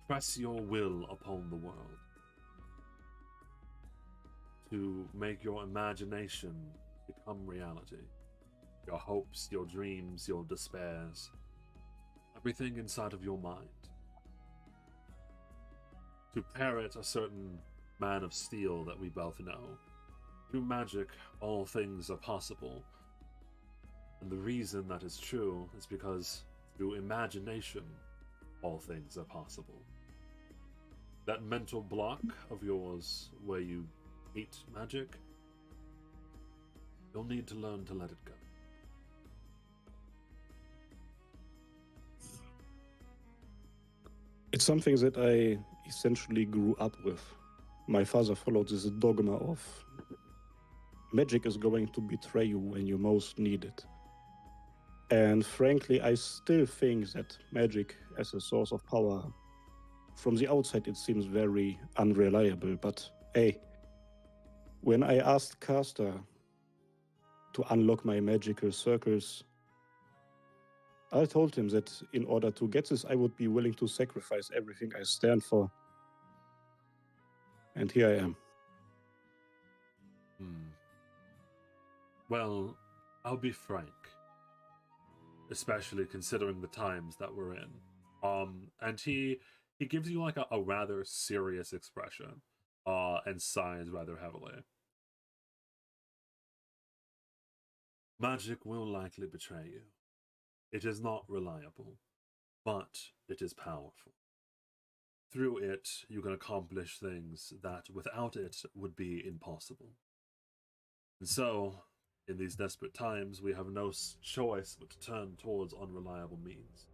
press your will upon the world. to make your imagination become reality. Your hopes, your dreams, your despairs, everything inside of your mind. To parrot a certain man of steel that we both know. Through magic, all things are possible. And the reason that is true is because through imagination, all things are possible. That mental block of yours where you hate magic, you'll need to learn to let it go. It's something that I essentially grew up with. My father followed this dogma of magic is going to betray you when you most need it. And frankly, I still think that magic as a source of power, from the outside, it seems very unreliable. But hey, when I asked Caster to unlock my magical circles, I told him that in order to get this, I would be willing to sacrifice everything I stand for. And here I am. Well, I'll be frank, especially considering the times that we're in. And he gives you like a rather serious expression, and sighs rather heavily. Magic will likely betray you. It is not reliable, but it is powerful. Through it, you can accomplish things that without it would be impossible. And so, in these desperate times, we have no choice but to turn towards unreliable means.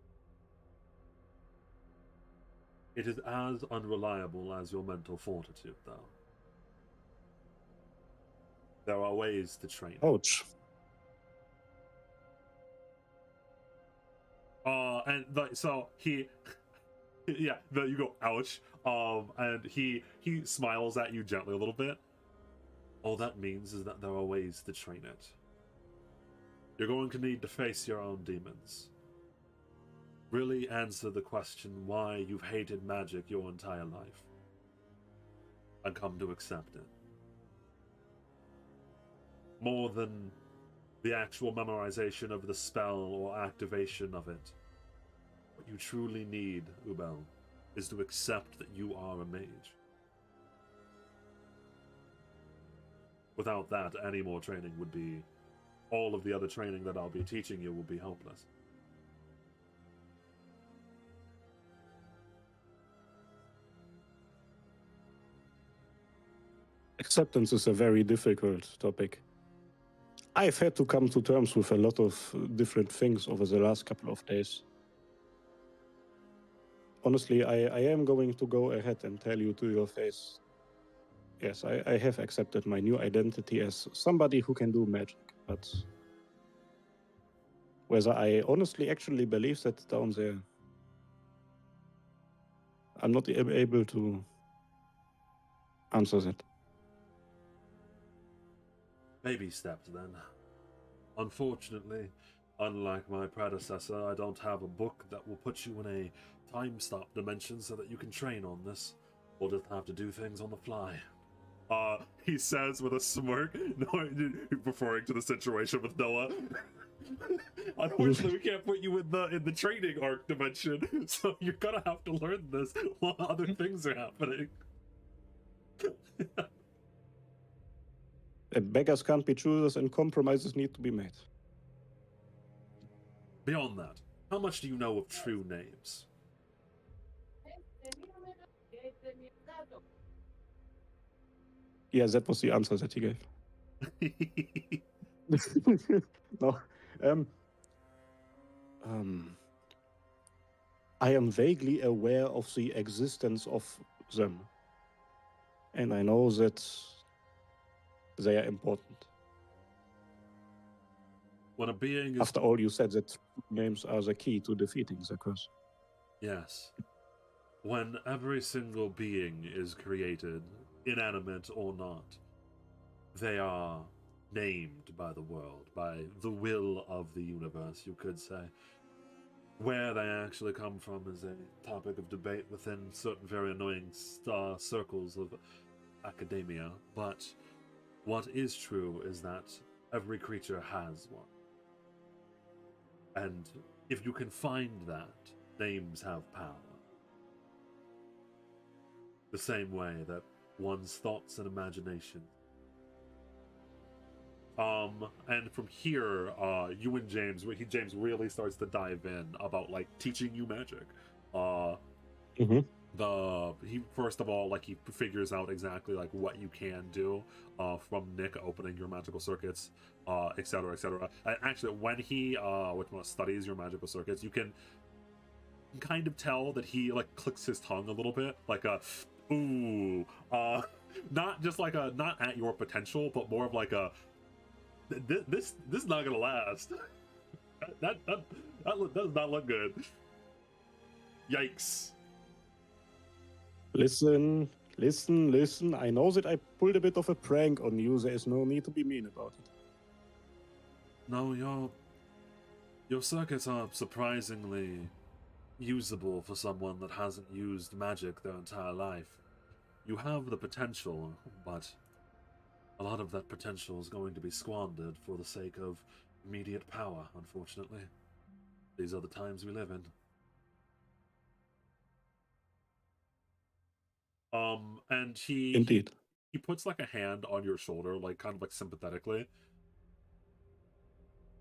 It is as unreliable as your mental fortitude, though. There are ways to train it. Ouch. So he, yeah, you go, ouch. And he smiles at you gently a little bit. All that means is that there are ways to train it. You're going to need to face your own demons. Really answer the question why you've hated magic your entire life. And come to accept it. More than the actual memorization of the spell or activation of it. What you truly need, Ubel, is to accept that you are a mage. Without that, any more training would be... all of the other training that I'll be teaching you will be hopeless. Acceptance is a very difficult topic. I've had to come to terms with a lot of different things over the last couple of days. Honestly, I am going to go ahead and tell you to your face, yes, I have accepted my new identity as somebody who can do magic, but whether I honestly actually believe that down there, I'm not able to answer that. Baby steps, then. Unfortunately, unlike my predecessor, I don't have a book that will put you in a time-stop dimension so that you can train on this. We'll just have to do things on the fly. He says with a smirk, referring to the situation with Noah. Unfortunately, we can't put you in the training arc dimension, so you're gonna have to learn this while other things are happening. And beggars can't be choosers, and compromises need to be made. Beyond that, how much do you know of true names? Yeah, that was the answer that he gave. No. I am vaguely aware of the existence of them. And I know that they are important. When a being is... After all, you said that names are the key to defeating the curse. Yes. When every single being is created, inanimate or not, they are named by the world, by the will of the universe, you could say. Where they actually come from is a topic of debate within certain very annoying circles of academia, but What is true is that every creature has one. And if you can find that, names have power. The same way that one's thoughts and imagination. And from here, you and James really starts to dive in about like teaching you magic. He first of all, like, he figures out exactly like what you can do from Nick opening your magical circuits, etc., etc. And actually, when he studies your magical circuits, you can kind of tell that he like clicks his tongue a little bit, like a ooh, not just like a not at your potential, but more of like a this is not gonna last. that does not look good. Yikes. Listen. I know that I pulled a bit of a prank on you. There is no need to be mean about it. No, your circuits are surprisingly usable for someone that hasn't used magic their entire life. You have the potential, but a lot of that potential is going to be squandered for the sake of immediate power, unfortunately. These are the times we live in. And Indeed. he puts like a hand on your shoulder, like kind of like sympathetically.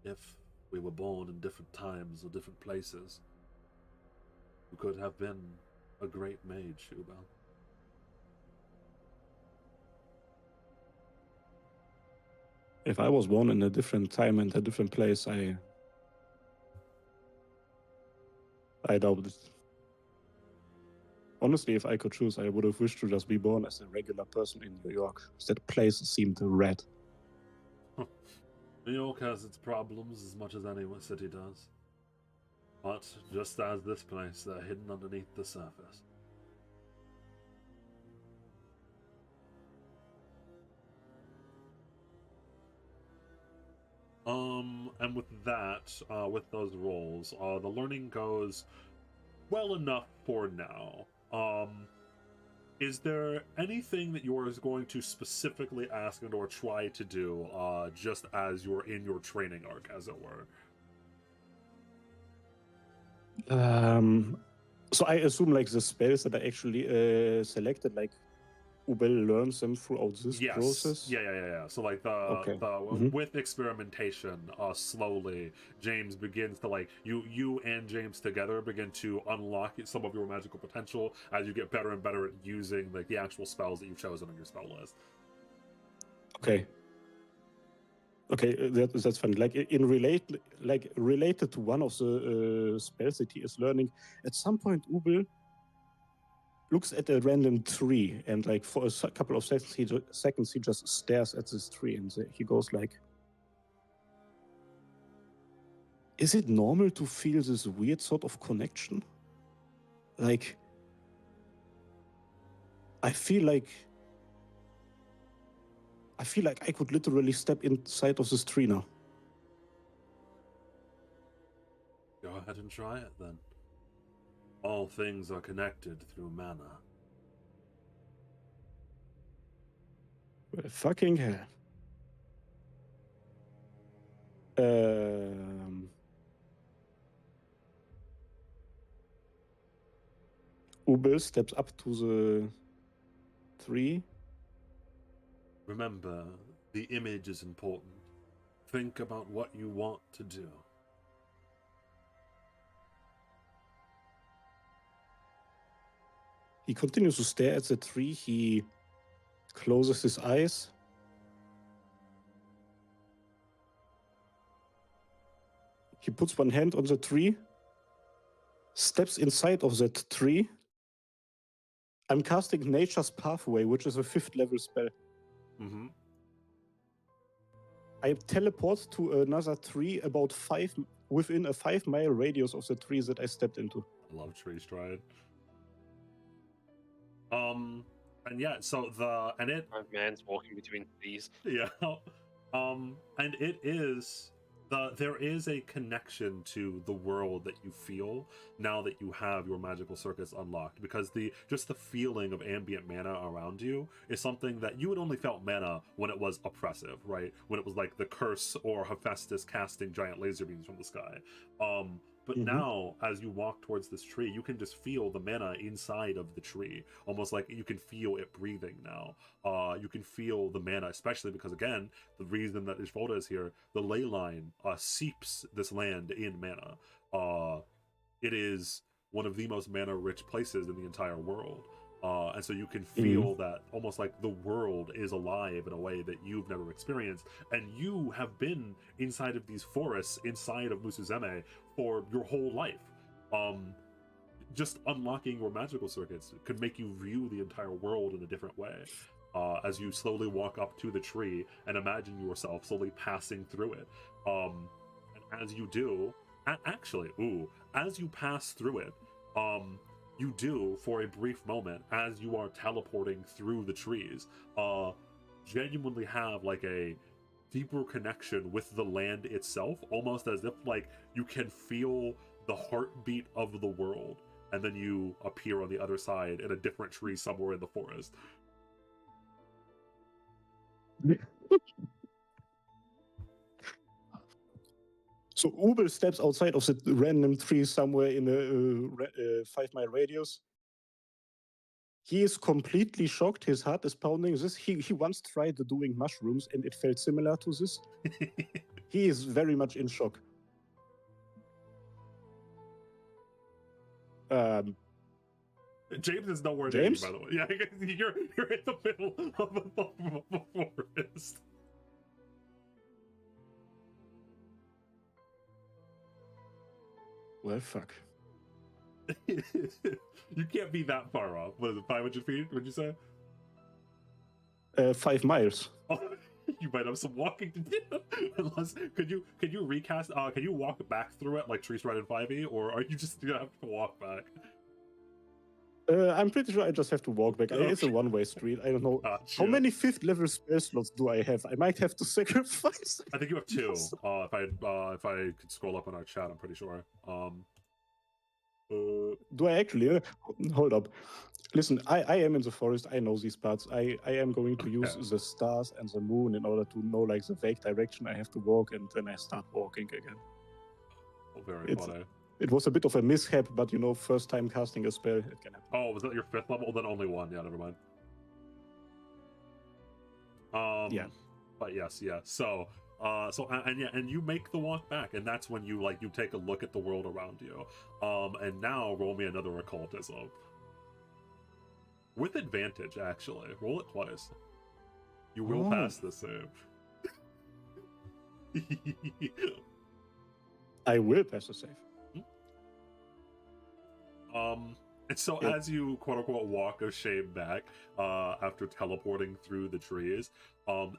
If we were born in different times or different places, you could have been a great mage, Ubel. If I was born in a different time and a different place, I doubt it. Honestly, if I could choose, I would have wished to just be born as a regular person in New York. That place seemed red. New York has its problems as much as any city does. But just as this place, they're hidden underneath the surface. And with that, with those rolls, the learning goes well enough for now. Is there anything that you're going to specifically ask and or try to do, just as you're in your training arc, as it were? So I assume like the spells that I actually selected, like Ubel learns them throughout this process. Yeah. So like with experimentation, slowly James begins to like you and James together begin to unlock some of your magical potential as you get better and better at using like the actual spells that you've chosen on your spell list. Okay, that's fun. Like related to one of the spells that he is learning, at some point Ubel looks at a random tree, and like for a couple of seconds he just stares at this tree, and he goes like, is it normal to feel this weird sort of connection? Like, I feel like I could literally step inside of this tree now. Go ahead and try it then. All things are connected through mana. Well, fucking hell. Ubel steps up to the tree. Remember, the image is important. Think about what you want to do. He continues to stare at the tree. He closes his eyes. He puts one hand on the tree, steps inside of that tree. I'm casting Nature's Pathway, which is a 5th level spell. Mm-hmm. I teleport to another tree within a 5-mile radius of the tree that I stepped into. I love tree stride. And yeah, so My man's walking between trees. yeah, and it is there is a connection to the world that you feel now that you have your magical circuits unlocked, because the feeling of ambient mana around you is something that you had only felt mana when it was oppressive, right? When it was like the curse or Hephaestus casting giant laser beams from the sky. But now, as you walk towards this tree, you can just feel the mana inside of the tree, almost like you can feel it breathing now. You can feel the mana, especially because, again, the reason that Ishvolda is here, the ley line seeps this land in mana. It is one of the most mana-rich places in the entire world. And so you can feel that almost like the world is alive in a way that you've never experienced. And you have been inside of these forests, inside of Musuzeme, for your whole life. Just unlocking your magical circuits could make you view the entire world in a different way. As you slowly walk up to the tree and imagine yourself slowly passing through it. And as you do, as you pass through it, you do, for a brief moment, as you are teleporting through the trees, genuinely have like a deeper connection with the land itself, almost as if like you can feel the heartbeat of the world, and then you appear on the other side in a different tree somewhere in the forest. So Ubel steps outside of the random tree somewhere in a 5-mile radius. He is completely shocked. His heart is pounding. He once tried doing mushrooms, and it felt similar to this. He is very much in shock. James is nowhere James? near you, by the way. Yeah, you're in the middle of a forest. Well, fuck. You can't be that far off. What is it, 500 feet, would you say? 5 miles. Oh, you might have some walking to do. Unless, could you recast, can you walk back through it like Tree Stride in 5e, or are you just gonna have to walk back? I'm pretty sure I just have to walk back. Okay. It's a one-way street. I don't know. Gotcha. How many 5th level spell slots do I have? I might have to sacrifice. I think you have 2. If I could scroll up on our chat, I'm pretty sure. Do I actually? Hold up. Listen, I am in the forest. I know these parts. I am going to use the stars and the moon in order to know like the vague direction I have to walk, and then I start walking again. Oh, very funny. It was a bit of a mishap, but you know, first time casting a spell, it can happen. Oh, was that your 5th level? Then only 1. Yeah, never mind. Yeah. But yes, yeah. So and you make the walk back, and that's when you take a look at the world around you. And now roll me another occultism. With advantage, actually. Roll it twice. You will pass the save. I will pass the save. And so as you quote-unquote walk of shame back after teleporting through the trees,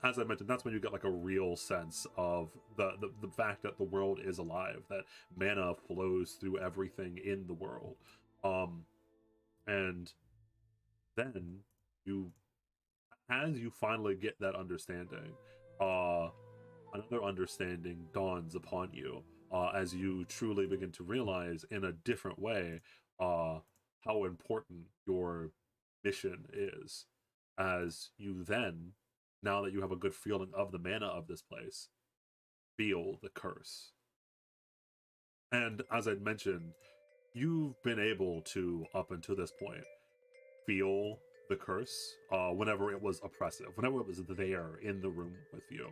as I mentioned, that's when you get like a real sense of the fact that the world is alive, that mana flows through everything in the world. And then as you finally get that understanding, another understanding dawns upon you as you truly begin to realize in a different way how important your mission is, as you then, now that you have a good feeling of the mana of this place, feel the curse. And as I'd mentioned, you've been able to, up until this point, feel the curse whenever it was oppressive, whenever it was there in the room with you.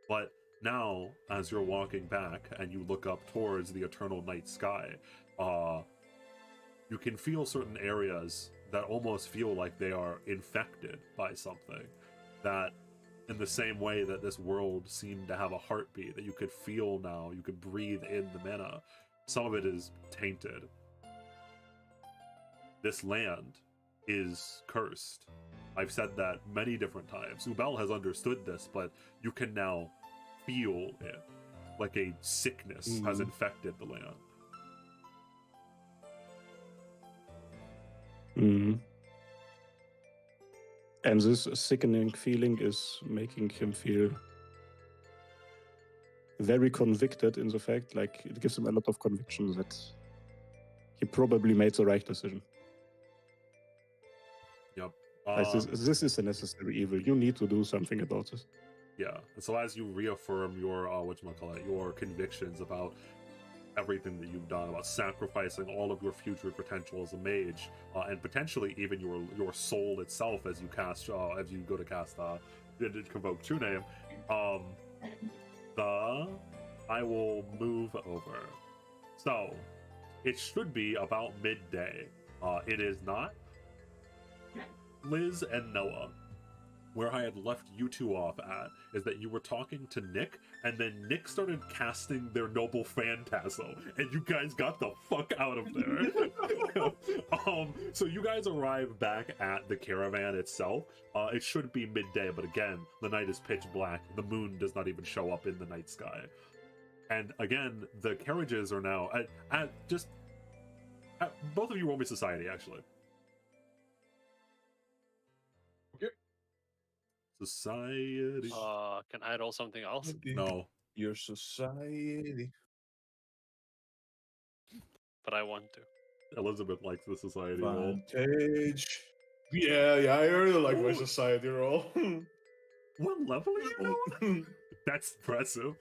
But now, as you're walking back and you look up towards the eternal night sky, you can feel certain areas that almost feel like they are infected by something. That in the same way that this world seemed to have a heartbeat that you could feel now, you could breathe in the mana, some of it is tainted. This land is cursed. I've said that many different times. Ubel has understood this, but you can now feel it. Like a sickness has infected the land. And this sickening feeling is making him feel very convicted in the fact, like it gives him a lot of conviction that he probably made the right decision. Yep. Like this is a necessary evil. You need to do something about this. Yeah. And so as you reaffirm your your convictions about everything that you've done, about sacrificing all of your future potential as a mage, and potentially even your soul itself as you cast as you go to cast convoke true name, I will move over. So it should be about midday. It is not. Liz and Noah, where I had left you two off at is that you were talking to Nick, and then Nick started casting their noble phantasm, and you guys got the fuck out of there. So you guys arrive back at the caravan itself. It should be midday, but again, the night is pitch black. The moon does not even show up in the night sky. And again, the carriages are now both of you roll me society, actually. Society. Can I roll something else? No. Your society. But I want to. Elizabeth likes the society roll. Vantage. Yeah, I really like my Ooh. society roll. What level are you on? That's impressive.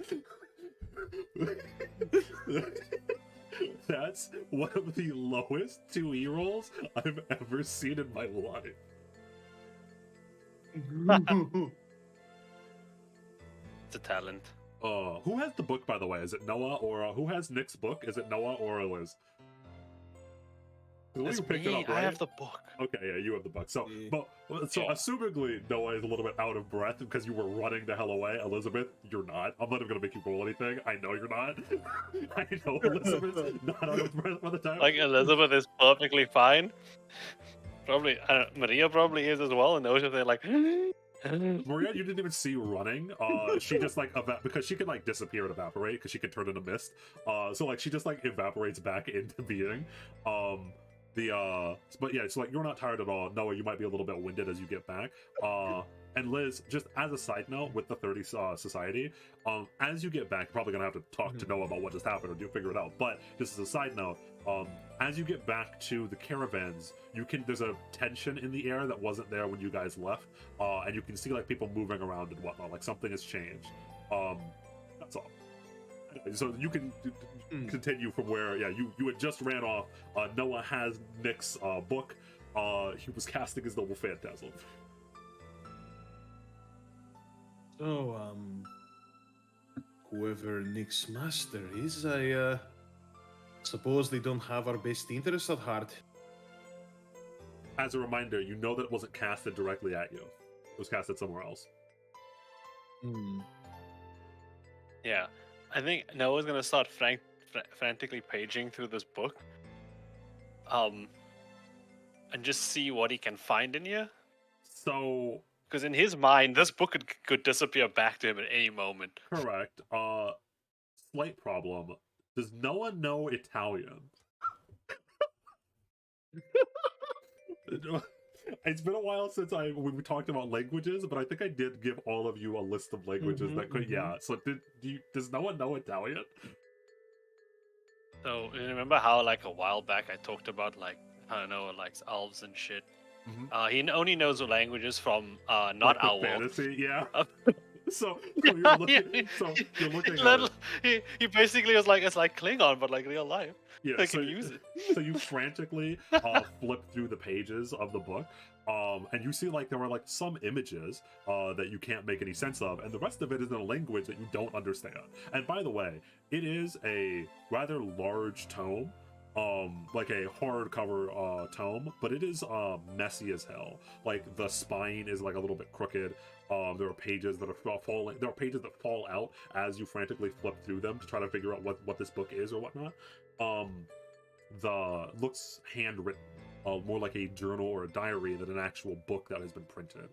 That's one of the lowest 2E rolls I've ever seen in my life. It's a talent. Who has the book, by the way? Is it Noah or who has Nick's book? Is it Noah or Liz? It's You picked me. it up, right? I have the book. Okay, yeah, you have the book. So, Yeah. so assumingly Noah is a little bit out of breath because you were running the hell away. Elizabeth, you're not. I'm not even gonna make you roll anything. I know you're not. I know Elizabeth's not out of breath by the time. Like Elizabeth is perfectly fine. Probably Maria probably is as well, and those are like. Maria, you didn't even see running. She just like because she can like disappear and evaporate because she can turn into mist. So like she just like evaporates back into being. But yeah, it's like you're not tired at all. Noah, you might be a little bit winded as you get back. And Liz, just as a side note, with the 30 Society, as you get back, you're probably gonna have to talk to Noah about what just happened or figure it out. But just as a side note, as you get back to the caravans, there's a tension in the air that wasn't there when you guys left, and you can see like people moving around and whatnot. Like something has changed. That's all. So you can continue from where you had just ran off. Noah has Nick's book. He was casting his noble phantasm. So, whoever Nick's master is, I suppose they don't have our best interests at heart. As a reminder, you know that it wasn't casted directly at you. It was casted somewhere else. Yeah, I think Noah's gonna start frantically paging through this book, and just see what he can find in here. So, because in his mind, this book could disappear back to him at any moment. Correct. Slight problem. Does Noah know Italian? It's been a while since we talked about languages, but I think I did give all of you a list of languages that could. Yeah. So does Noah know Italian? So you remember how like a while back I talked about like I don't know like elves and shit. He only knows the languages from not like our world. Fantasy, yeah. So you're looking at it. He basically was like, it's like Klingon, but like real life. Yeah, I can use it. So you frantically flip through the pages of the book, and you see like there are like some images that you can't make any sense of, and the rest of it is in a language that you don't understand. And by the way, it is a rather large tome, like a hardcover tome, but it is messy as hell. Like the spine is like a little bit crooked. There are pages that are falling. There are pages that fall out as you frantically flip through them to try to figure out what this book is or whatnot. The looks handwritten, more like a journal or a diary than an actual book that has been printed.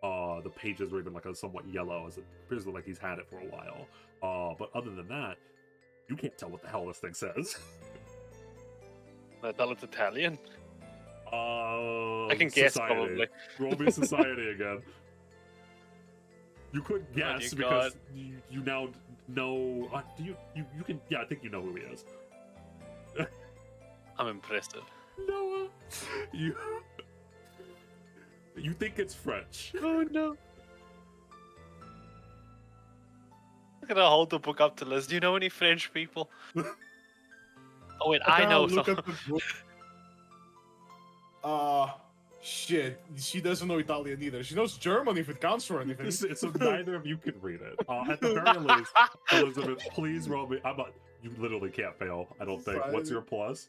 The pages are even like a somewhat yellow, as it appears like he's had it for a while. But other than that, you can't tell what the hell this thing says. I tell it's Italian. I can guess probably. Roll me society again. You could guess because you now No, do you can? Yeah, I think you know who he is. I'm impressed. Noah, you you think it's French? Oh no! I'm gonna hold the book up to Liz. Do you know any French people? Oh wait, I know Look some. at the book. Shit. She doesn't know Italian either. She knows German if it counts for anything. So neither of you can read it. At the very least, Elizabeth, please roll me. You literally can't fail. I don't think. What's your plus?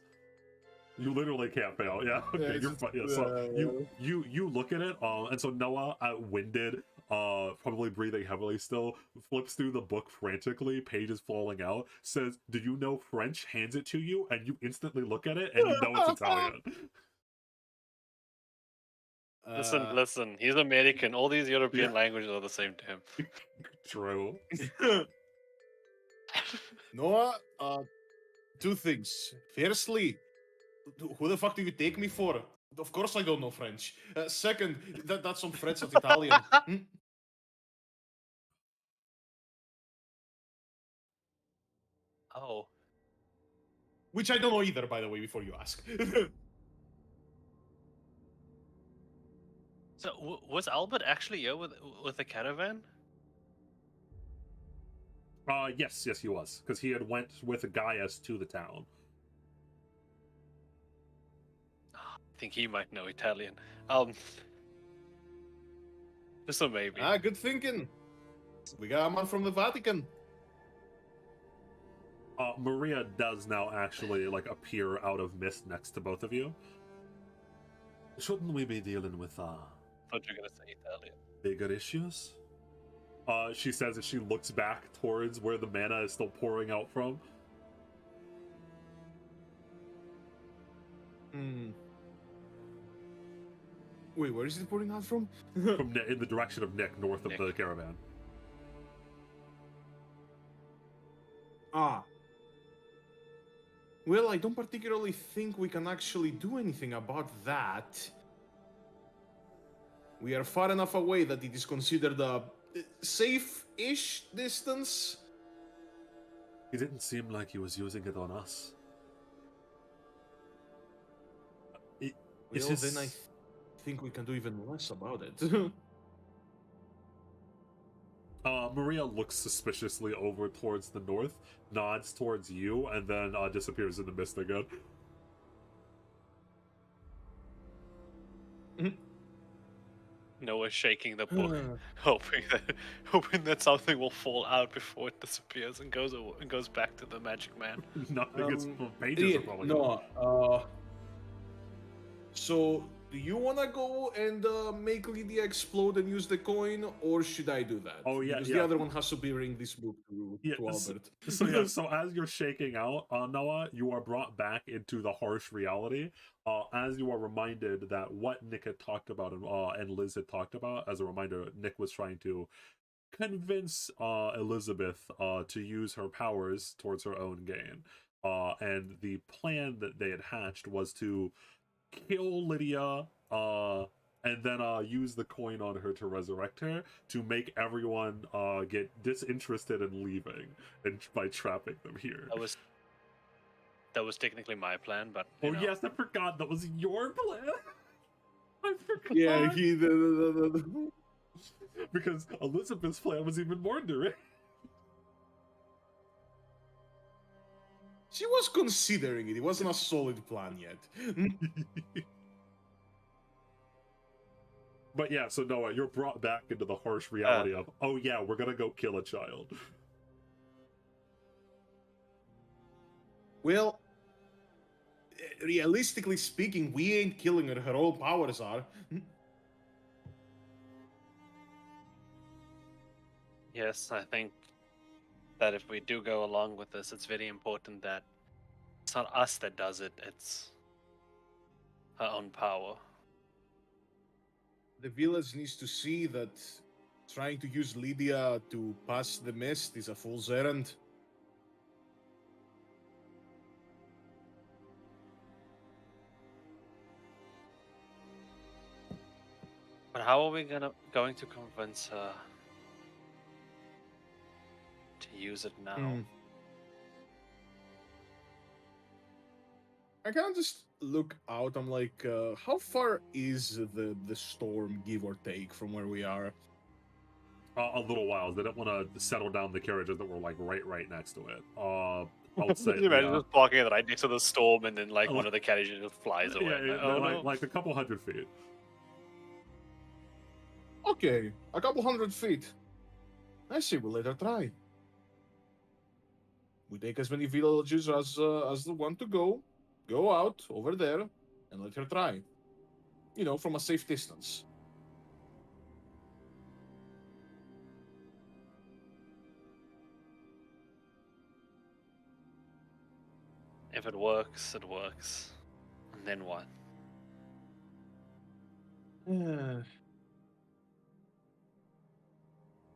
You literally can't fail. Yeah. Okay. You're fine. Yeah. So you look at it. And so Noah, winded, probably breathing heavily still, flips through the book frantically. Pages falling out. Says, "Do you know French?" Hands it to you, and you instantly look at it, and you know it's Italian. Listen. He's American. All these European languages are the same to him. True. Noah, two things. Firstly, who the fuck do you take me for? Of course I don't know French. Second, that's some French at Italian. Hmm? Oh, Which I don't know either, by the way, before you ask. so was Albert actually here with the caravan? Yes, he was, because he had went with Gaius to the town. I think he might know Italian. Just a maybe. Good thinking. We got a man from the Vatican. Maria does now actually appear out of mist next to both of you. Shouldn't we be dealing with Thought you were gonna say Italian. bigger issues? She says as she looks back towards where the mana is still pouring out from. Wait, where is it pouring out from? From in the direction of Nick, north of Nick. the caravan. Well, I don't particularly think we can actually do anything about that. We are far enough away that it is considered a safe-ish distance. He didn't seem like he was using it on us. Well, then I think we can do even less about it. Maria looks suspiciously over towards the north, nods towards you, and then disappears in the mist again. Noah shaking the book, hoping that something will fall out before it disappears and goes back to the magic man. Nothing. It's pages are falling out. So, do you want to go and make Lydia explode and use the coin, or should I do that? Oh, yeah, Because yeah. the other one has to bring this book to Albert. So as you're shaking out, Noah, you are brought back into the harsh reality. As you are reminded that what Nick had talked about and Liz had talked about, as a reminder, Nick was trying to convince Elizabeth to use her powers towards her own gain. And the plan that they had hatched was to kill Lydia, and then use the coin on her to resurrect her to make everyone get disinterested in leaving, and by trapping them here. That was technically my plan, but Oh yes, I forgot that was your plan. I forgot. Yeah, because Elizabeth's plan was even more direct. She was considering it. It wasn't a solid plan yet. But yeah, so Noah, you're brought back into the harsh reality of, oh yeah, we're gonna go kill a child. Well, realistically speaking, we ain't killing her. Her own powers are. yes, I think that if we do go along with this, it's very important that it's not us that does it, it's her own power. The village needs to see that trying to use Lydia to pass the mist is a fool's errand. But how are we going to convince her to use it now. Hmm. I kind of just look out. I'm like, how far is the storm, give or take, from where we are? A little while. They don't want to settle down the carriages that were like right next to it. I would say Can you imagine yeah, just parking it right next to the storm, and then like Oh, one of the carriages just flies away. yeah, Like, oh no! like a couple hundred feet. Okay, a couple 100 feet. I say we'll let her try. We take as many villages as the one to go. Go out over there and let her try. You know, from a safe distance. If it works, it works. And then what?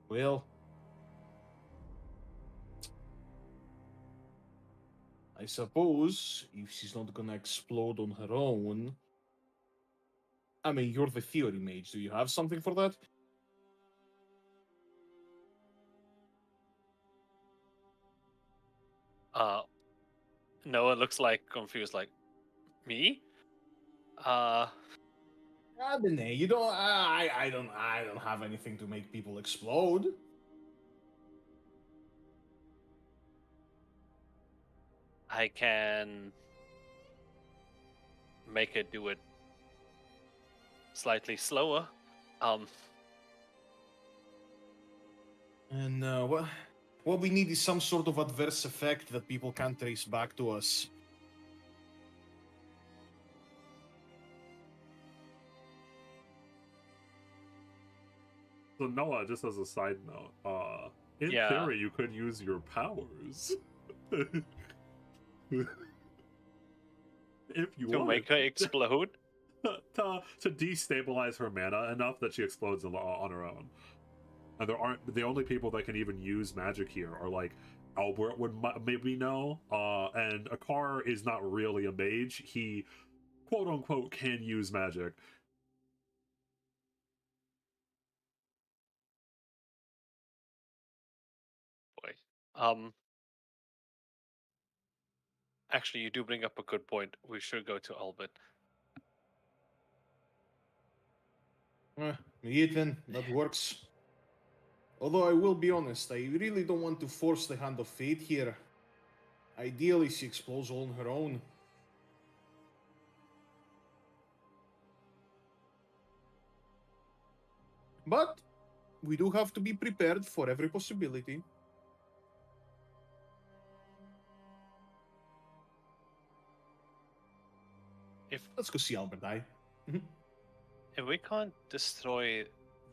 Well, I suppose if she's not gonna explode on her own. I mean, you're the theory mage. Do you have something for that? Noah looks like confused, like me. I don't know. You don't. I don't have anything to make people explode. I can make it do it slightly slower. And what we need is some sort of adverse effect that people can't trace back to us. So Noah, just as a side note, in Yeah. theory, you could use your powers if you to wanted make her explode. to destabilize her mana enough that she explodes on her own. And there aren't the only people that can even use magic here are like Albert would maybe know, and Akar is not really a mage. He quote unquote can use magic. Boy. Actually, you do bring up a good point. We should go to Albert. Ethan, that works. Although I will be honest, I really don't want to force the hand of fate here. Ideally, she explodes all on her own. But we do have to be prepared for every possibility. Let's go see Albert die. If we can't destroy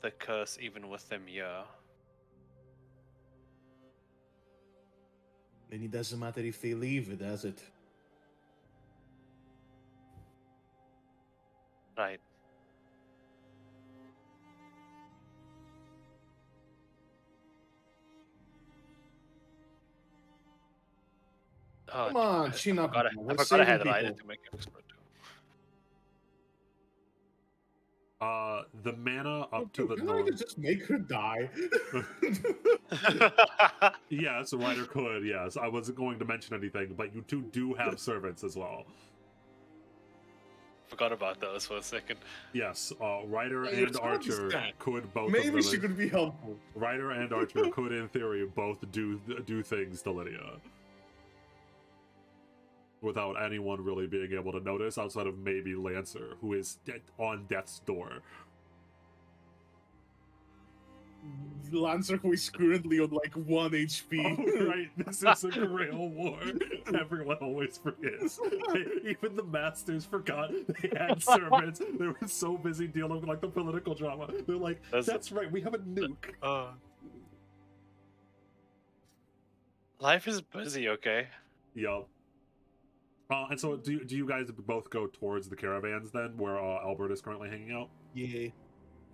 the curse even with them here, Then it doesn't matter if they leave, does it? right? Oh, Come on, I chin up. forgot, Now. I We're forgot I had saving Ryder people. to make him explode too. The mana up to the Can I north. just make her die? Yes, Ryder could. Yes, I wasn't going to mention anything, but you two do have servants as well. Forgot about those for a second. Yes, Ryder Hey, and it's not just Archer that. could both. Maybe of she them, could be helpful. Ryder and Archer could, in theory, both do things to Lydia without anyone really being able to notice, outside of maybe Lancer, who is on death's door. Lancer, who is currently on like 1 HP. Oh, right, this is a Grail War. Everyone always forgets. Even the masters forgot they had servants. They were so busy dealing with like the political drama. They're like, that's right, we have a nuke. Life is busy, okay? Yup. And so do you guys both go towards the caravans then, where Albert is currently hanging out? Yeah.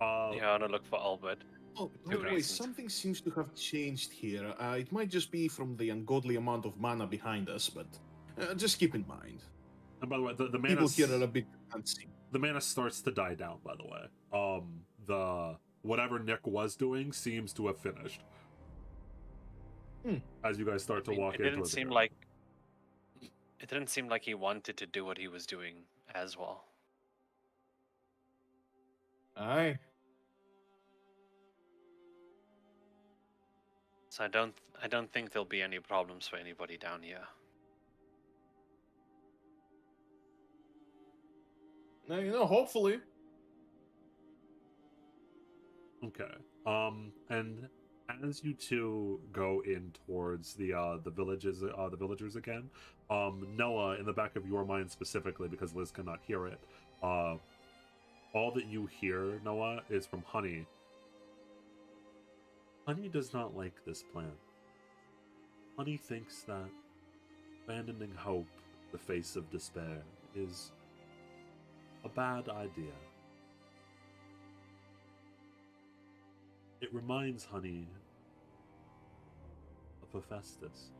Yeah, I want to look for Albert. Oh, by Two the way, reasons. something seems to have changed here. It might just be from the ungodly amount of mana behind us, but just keep in mind. And by the way, the mana People here are a bit fancy. the mana starts to die down. By the way, the whatever Nick was doing seems to have finished. as you guys start to I mean, walk it into didn't the seem caravan. like it didn't seem like he wanted to do what he was doing as well. Aye. So I don't think there'll be any problems for anybody down here. Now, you know, hopefully. Okay. And as you two go in towards the villagers again, Noah, in the back of your mind specifically, because Liz cannot hear it, all that you hear, Noah, is from Honey. Honey does not like this plan. Honey thinks that abandoning hope in the face of despair is a bad idea. It reminds Honey of Hephaestus.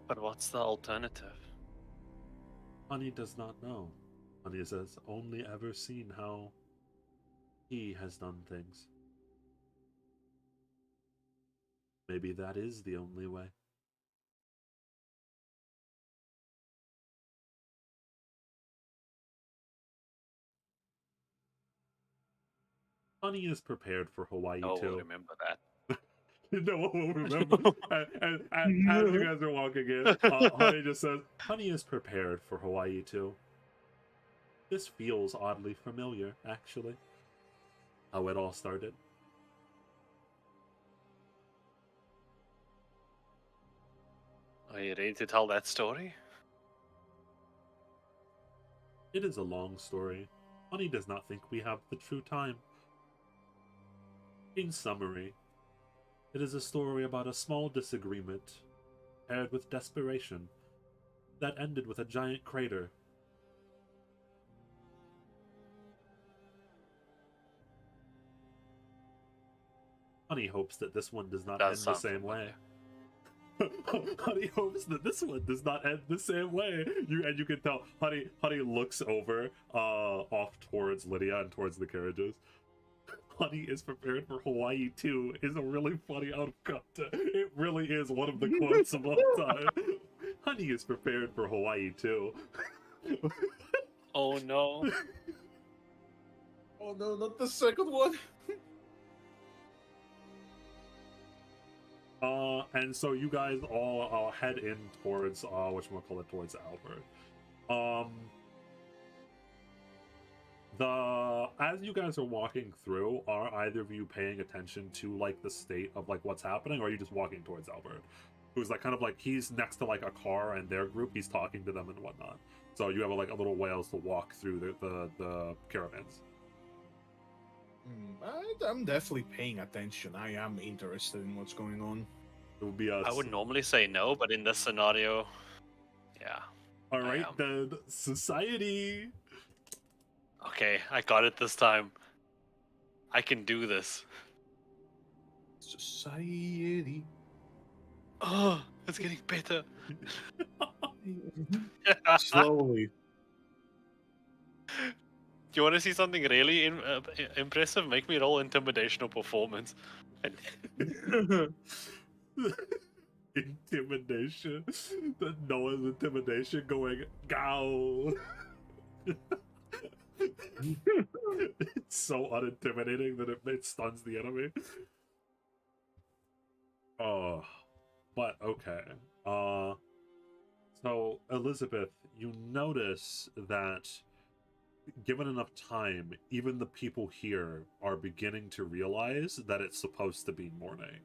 But what's the alternative? Honey does not know. Honey has only ever seen how he has done things. Maybe that is the only way. Honey is prepared for Hawaii No one will too. remember that. No one will remember. And as you guys are walking in, Honey just says, Honey is prepared for Hawaii too. This feels oddly familiar, actually. How it all started. Are you ready to tell that story? It is a long story. Honey does not think we have the true time. In summary, it is a story about a small disagreement paired with desperation that ended with a giant crater. Honey hopes that this one does not end the same way. Honey hopes that this one does not end the same way. You can tell Honey looks over off towards Lydia and towards the carriages. Honey is prepared for Hawaii too is a really funny out of context. It really is one of the quotes of all time. Honey is prepared for Hawaii too. Oh no. Oh no, not the second one. And so you guys all head in towards whatchamacallit, towards Albert. As you guys are walking through, are either of you paying attention to like the state of like what's happening, or are you just walking towards Albert, who's like kind of like he's next to like a car and their group, he's talking to them and whatnot. So you have like a little ways to walk through the caravans. I'm definitely paying attention. I am interested in what's going on. It would be I would normally say no, but in this scenario, yeah. All right, am. then society. Okay, I got it this time. I can do this. Society. Oh, it's getting better. Slowly. Do you want to see something really impressive? Make me roll intimidational performance. Intimidation. The Noah's intimidation going gow. It's so unintimidating that it stuns the enemy. Oh, but okay. So Elizabeth, you notice that given enough time, even the people here are beginning to realize that it's supposed to be morning.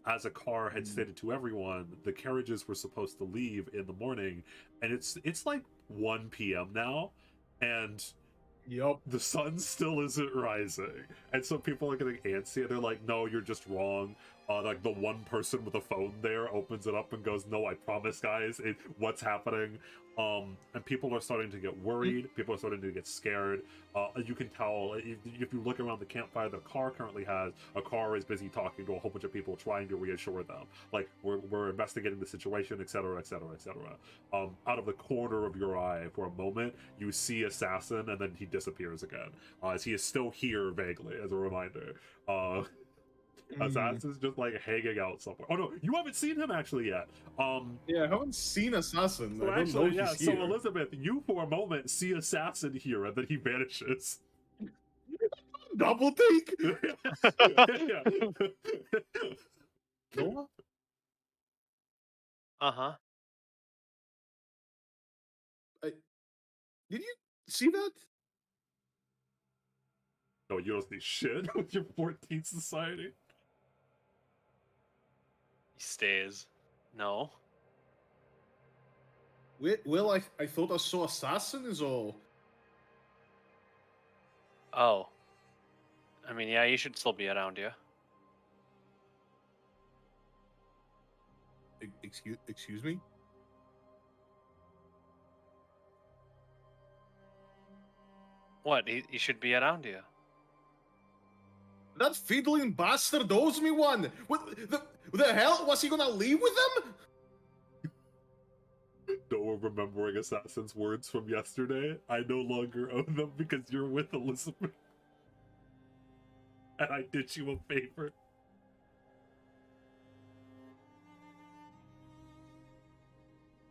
As a car had stated to everyone, the carriages were supposed to leave in the morning, and it's like 1 p.m. now, and Yup. the sun still isn't rising. And so people are getting antsy, and they're like, no, you're just wrong. Like the one person with a phone there opens it up and goes, "No, I promise, guys, what's happening?" And people are starting to get worried. People are starting to get scared. You can tell if you look around the campfire the car currently has. A car is busy talking to a whole bunch of people, trying to reassure them, like we're investigating the situation, etc., etc., etc. Out of the corner of your eye, for a moment, you see Assassin, and then he disappears again, as he is still here vaguely, as a reminder. Assassin's just like hanging out somewhere. Oh no, you haven't seen him actually yet. Yeah, I haven't seen Assassin. So I don't actually, know yeah. he's So here. Elizabeth, you for a moment see Assassin here, and then he vanishes. Double take. Yeah. Noah? Uh-huh. Did you see that? No, you don't see shit with your 14th society. He stays. No. Well, I thought I saw Assassin is all. Oh. I mean, yeah, you should still be around here. Excuse me? What? He should be around here. That fiddling bastard owes me one! What the hell? Was he gonna leave with them? Noah remembering Assassin's words from yesterday. I no longer owe them because you're with Elizabeth. And I did you a favor.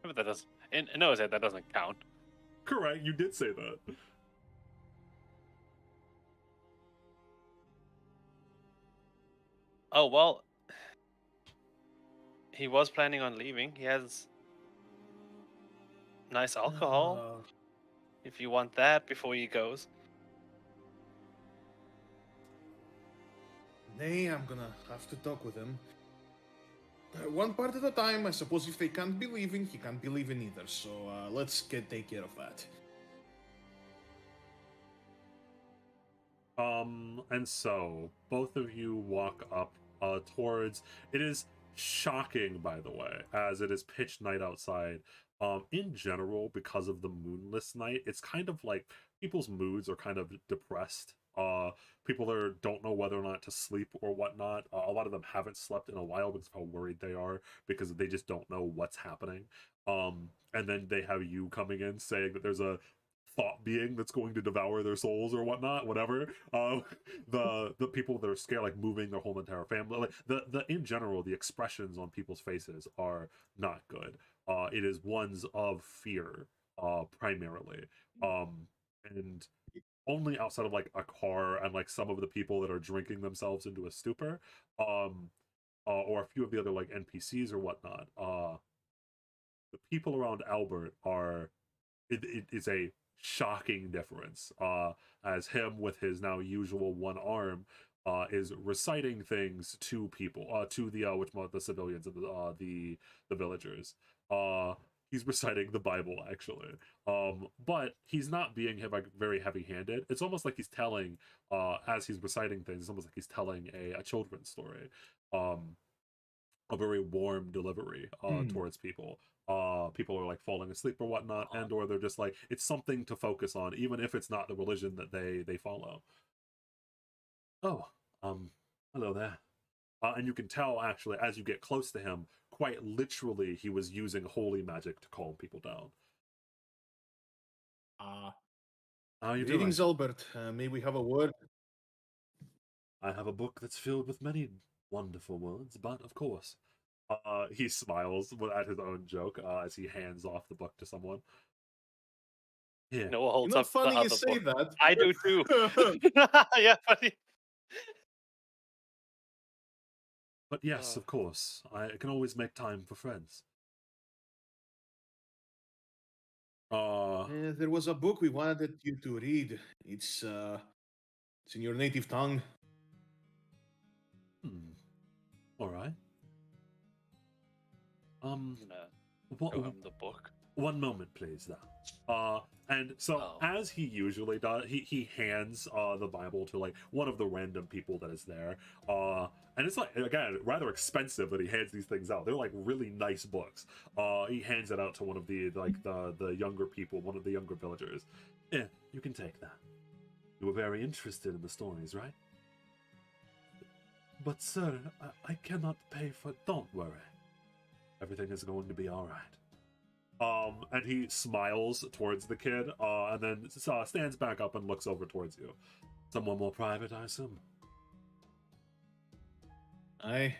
But that doesn't. In Noah's head, that doesn't count. Correct, you did say that. Oh well. He was planning on leaving. He has nice alcohol. If you want that before he goes. Nay, I'm gonna have to talk with him. One part at a time. I suppose if they can't be leaving, he can't be leaving either. So let's take care of that. And so both of you walk up towards. It is shocking, by the way, as it is pitch night outside. In general, because of the moonless night, it's kind of like people's moods are kind of depressed. People don't know whether or not to sleep or whatnot. A lot of them haven't slept in a while because of how worried they are, because they just don't know what's happening. And then they have you coming in saying that there's a thought being that's going to devour their souls or whatnot, whatever. The people that are scared, like moving their whole entire family, like the in general, the expressions on people's faces are not good. It is ones of fear, primarily. And only outside of like a car and like some of the people that are drinking themselves into a stupor, or a few of the other like NPCs or whatnot. The people around Albert are. It is a shocking difference, as him with his now usual one arm is reciting things to people, to the civilians and the villagers. He's reciting the Bible, actually, but he's not being like very heavy-handed. It's almost like he's telling, as he's reciting things, it's almost like he's telling a children's story, a very warm delivery towards people. People are like falling asleep or whatnot, and or they're just like, it's something to focus on, even if it's not the religion that they follow. Oh, hello there. And you can tell, actually, as you get close to him, quite literally, he was using holy magic to calm people down. How are you doing? Greetings, Albert. May we have a word? I have a book that's filled with many wonderful words, but of course. He smiles at his own joke as he hands off the book to someone. Here. Noah holds Not up the funny you other say book. that. I do too. Yeah, funny. But yes, of course, I can always make time for friends. There was a book we wanted you to read. It's in your native tongue. All right. I'm gonna What show him the book. One moment, please, now. And so Oh. as he usually does, he hands the Bible to like one of the random people that is there. And it's like, again, rather expensive that he hands these things out. They're like really nice books. He hands it out to one of the the younger people, one of the younger villagers. Yeah, you can take that. You were very interested in the stories, right? But sir, I cannot pay for. Don't worry. Everything is going to be all right. And he smiles towards the kid, and then stands back up and looks over towards you. Someone more private, I assume. Aye.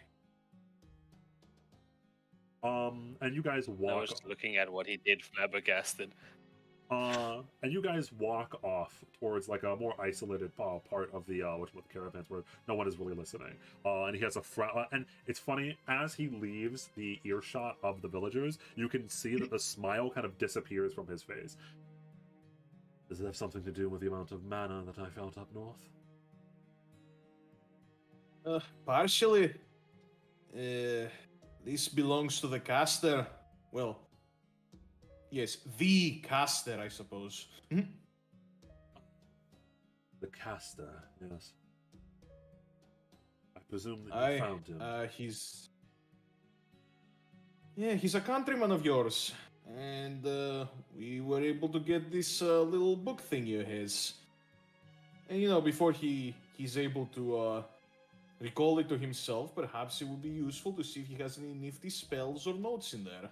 And you guys I walk. was looking at what he did, flabbergasted. And you guys walk off towards like a more isolated part of the caravans where no one is really listening. And he has a and it's funny, as he leaves the earshot of the villagers, you can see that the smile kind of disappears from his face. Does it have something to do with the amount of mana that I felt up north? Partially. This belongs to the caster. Well, yes, the caster, I suppose. The caster, yes. I presume that you found him. He's... Yeah, he's a countryman of yours. And we were able to get this little book thingy of his. And you know, before he's able to recall it to himself, perhaps it would be useful to see if he has any nifty spells or notes in there.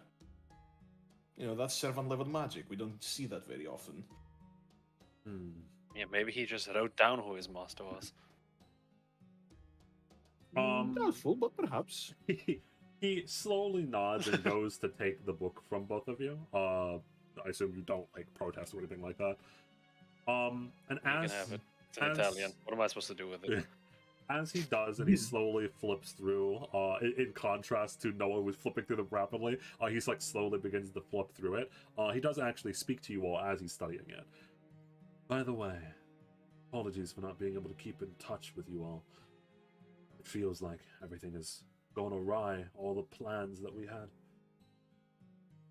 You know, that's servant level magic. We don't see that very often. Yeah, maybe he just wrote down who his master was. Doubtful, but perhaps. He slowly nods and goes to take the book from both of you. I assume you don't like protest or anything like that. And You as can have it. It's in Italian. What am I supposed to do with it? as he does, and he slowly flips through, in contrast to Noah, who was flipping through them rapidly, he's like slowly begins to flip through it. He does actually speak to you all as he's studying it. By the way, apologies for not being able to keep in touch with you all. It feels like everything has gone awry, all the plans that we had.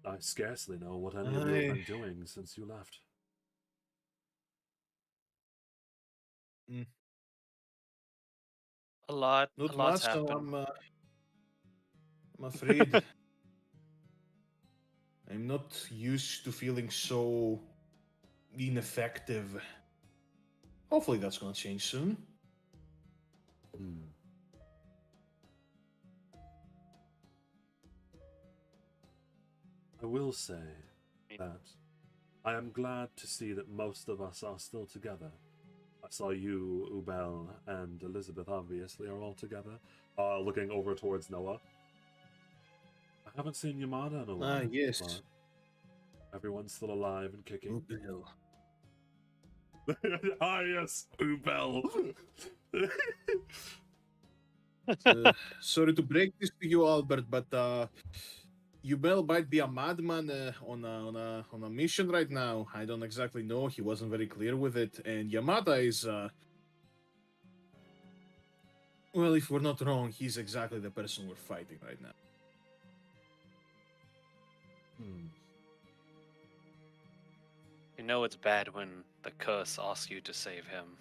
I scarcely know what any of you have been doing since you left. A lot. Not A lot's much, so happened. I'm afraid I'm not used to feeling so ineffective. Hopefully that's gonna change soon. I will say that I am glad to see that most of us are still together. I saw you, Ubel, and Elizabeth obviously are all together, looking over towards Noah. I haven't seen Yamada in a while. Yes. But everyone's still alive and kicking. Ubel. Yes, Ubel. Sorry to break this to you, Albert, but Ubel might be a madman on a mission right now. I don't exactly know. He wasn't very clear with it. And Yamada is, well, if we're not wrong, he's exactly the person we're fighting right now. You know it's bad when the curse asks you to save him.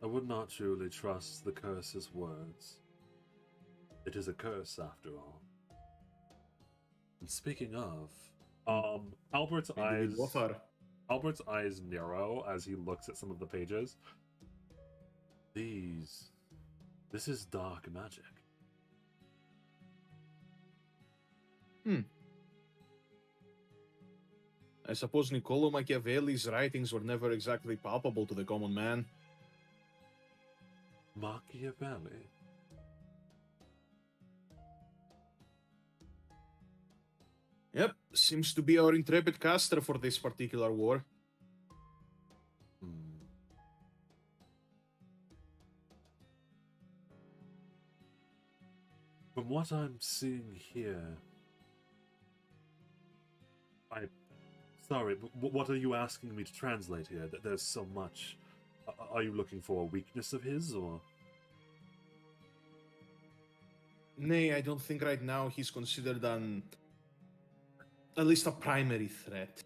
I would not truly trust the curse's words. It is a curse, after all. And speaking of, Albert's eyes narrow as he looks at some of the pages. This is dark magic. I suppose Niccolo Machiavelli's writings were never exactly palpable to the common man. Machiavelli? Yep, seems to be our intrepid caster for this particular war. From what I'm seeing here... Sorry, but what are you asking me to translate here? That there's so much... Are you looking for a weakness of his, or...? Nay, I don't think right now he's considered at least a primary threat.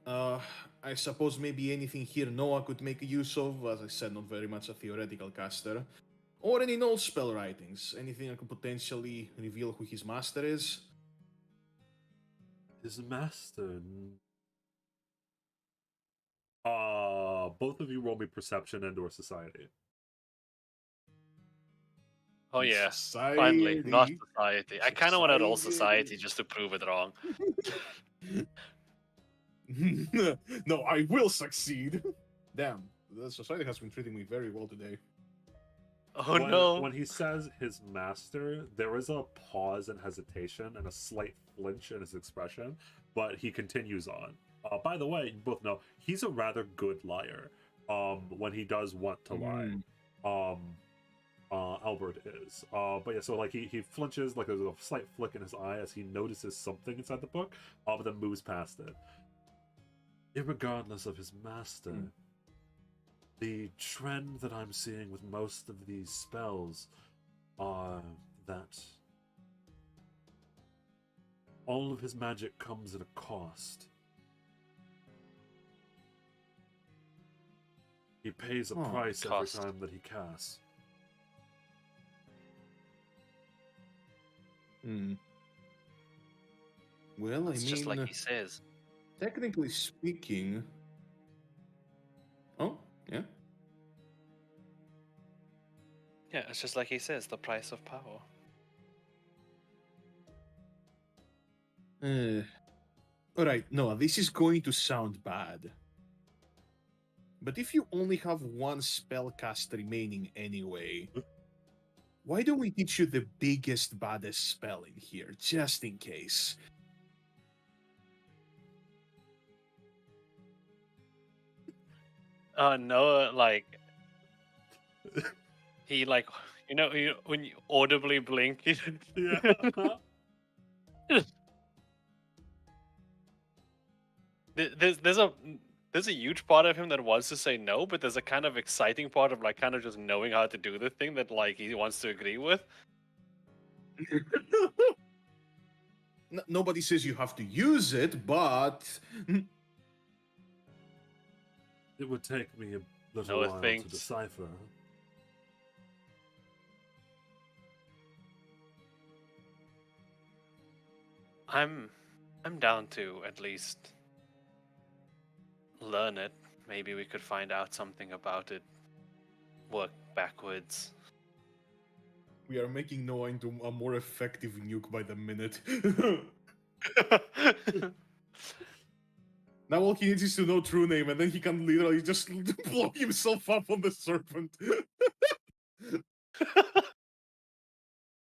I suppose maybe anything here Noah could make use of. As I said, not very much a theoretical caster. Or any null spell writings. Anything that could potentially reveal who his master is. His master. Both of you roll me perception and/or society. Oh yeah, Society. finally, not society. I kind of want to roll society just to prove it wrong. No, I will succeed. Damn, the society has been treating me very well today. Oh no! When he says his master, there is a pause and hesitation and a slight flinch in his expression, but he continues on. By the way, you both know he's a rather good liar. When he does want to lie. Albert is. But yeah, so like he flinches, like there's a slight flick in his eye as he notices something inside the book, but then moves past it. Irregardless of his master, the trend that I'm seeing with most of these spells are that all of his magic comes at a cost. He pays a price every time that he casts. Well, It's just like he says. Technically speaking... Oh, yeah? Yeah, it's just like he says, the price of power. Alright, Noah, this is going to sound bad. But if you only have one spellcast remaining anyway, why don't we teach you the biggest, baddest spell in here, just in case? Noah, like... he, like... You know, when you audibly blink... Yeah. There's a huge part of him that wants to say no, but there's a kind of exciting part of like kind of just knowing how to do the thing that like he wants to agree with. Nobody says you have to use it, but It would take me a little while to decipher. I'm down to at least learn it. Maybe we could find out something about it. Work backwards. we are making Noah into a more effective nuke by the minute. Now all he needs is to know true name, and then he can literally just blow himself up on the serpent.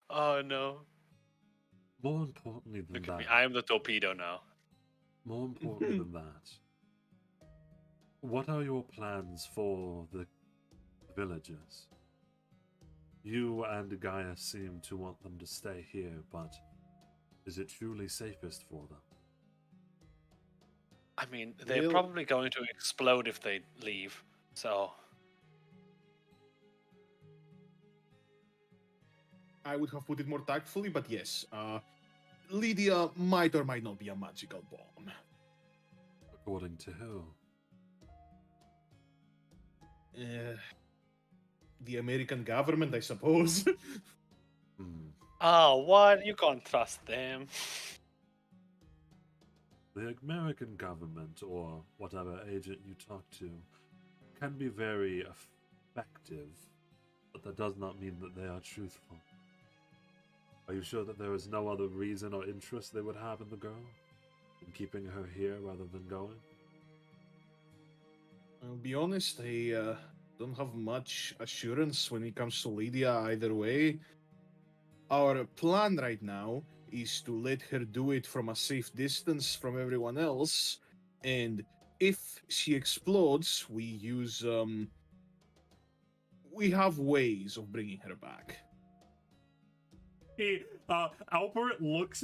Oh no. More importantly than Look at me. that, I am the torpedo now. more importantly than that, what are your plans for the villagers? You and Gaia seem to want them to stay here, but is it truly safest for them? I mean, they're probably going to explode if they leave, so... I would have put it more tactfully, but yes. Lydia might or might not be a magical bomb. According to who? The American government, I suppose. Oh, what? You can't trust them. The American government, or whatever agent you talk to, can be very effective, but that does not mean that they are truthful. Are you sure that there is no other reason or interest they would have in the girl? In keeping her here rather than going? I'll be honest, I don't have much assurance when it comes to Lydia either way. Our plan right now is to let her do it from a safe distance from everyone else, and if she explodes, we use we have ways of bringing her back. Hey, Albert looks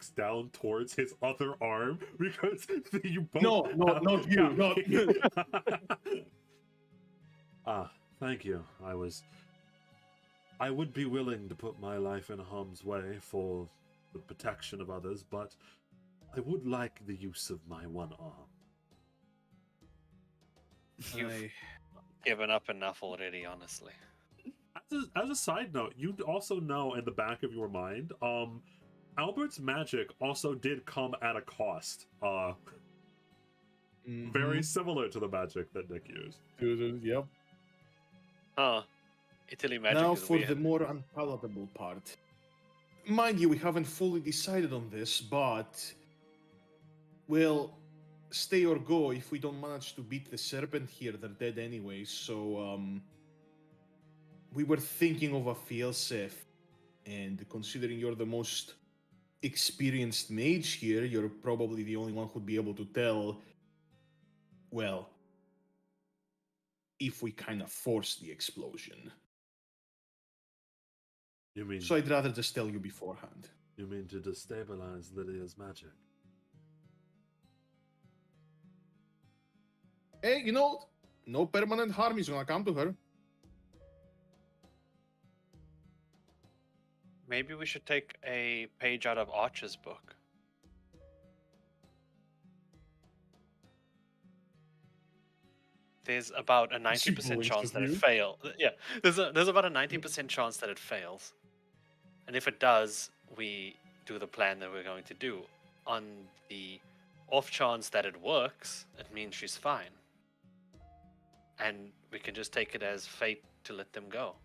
down towards his other arm because you both. No, not you, not you. Thank you. I was I would be willing to put my life in harm's way for the protection of others, but I would like the use of my one arm. You've given up enough already, honestly. As a side note, you also know in the back of your mind, Albert's magic also did come at a cost. Very similar to the magic that Nick used. Yep. Huh. Italy magic Now is for weird. the more unpalatable part. Mind you, we haven't fully decided on this, but well, stay or go. If we don't manage to beat the serpent here, they're dead anyway. So we were thinking of a failsafe, and considering you're the most experienced mage here, you're probably the only one who'd be able to tell. Well, if we kind of force the explosion. You mean So I'd rather just tell you beforehand. you mean to destabilize Lydia's magic? Hey, you know, no permanent harm is gonna come to her. Maybe we should take a page out of Archer's book. There's about a 90% chance that it fails. Yeah, there's about a 90% chance that it fails. And if it does, we do the plan that we're going to do. On the off chance that it works, it means she's fine. And we can just take it as fate to let them go.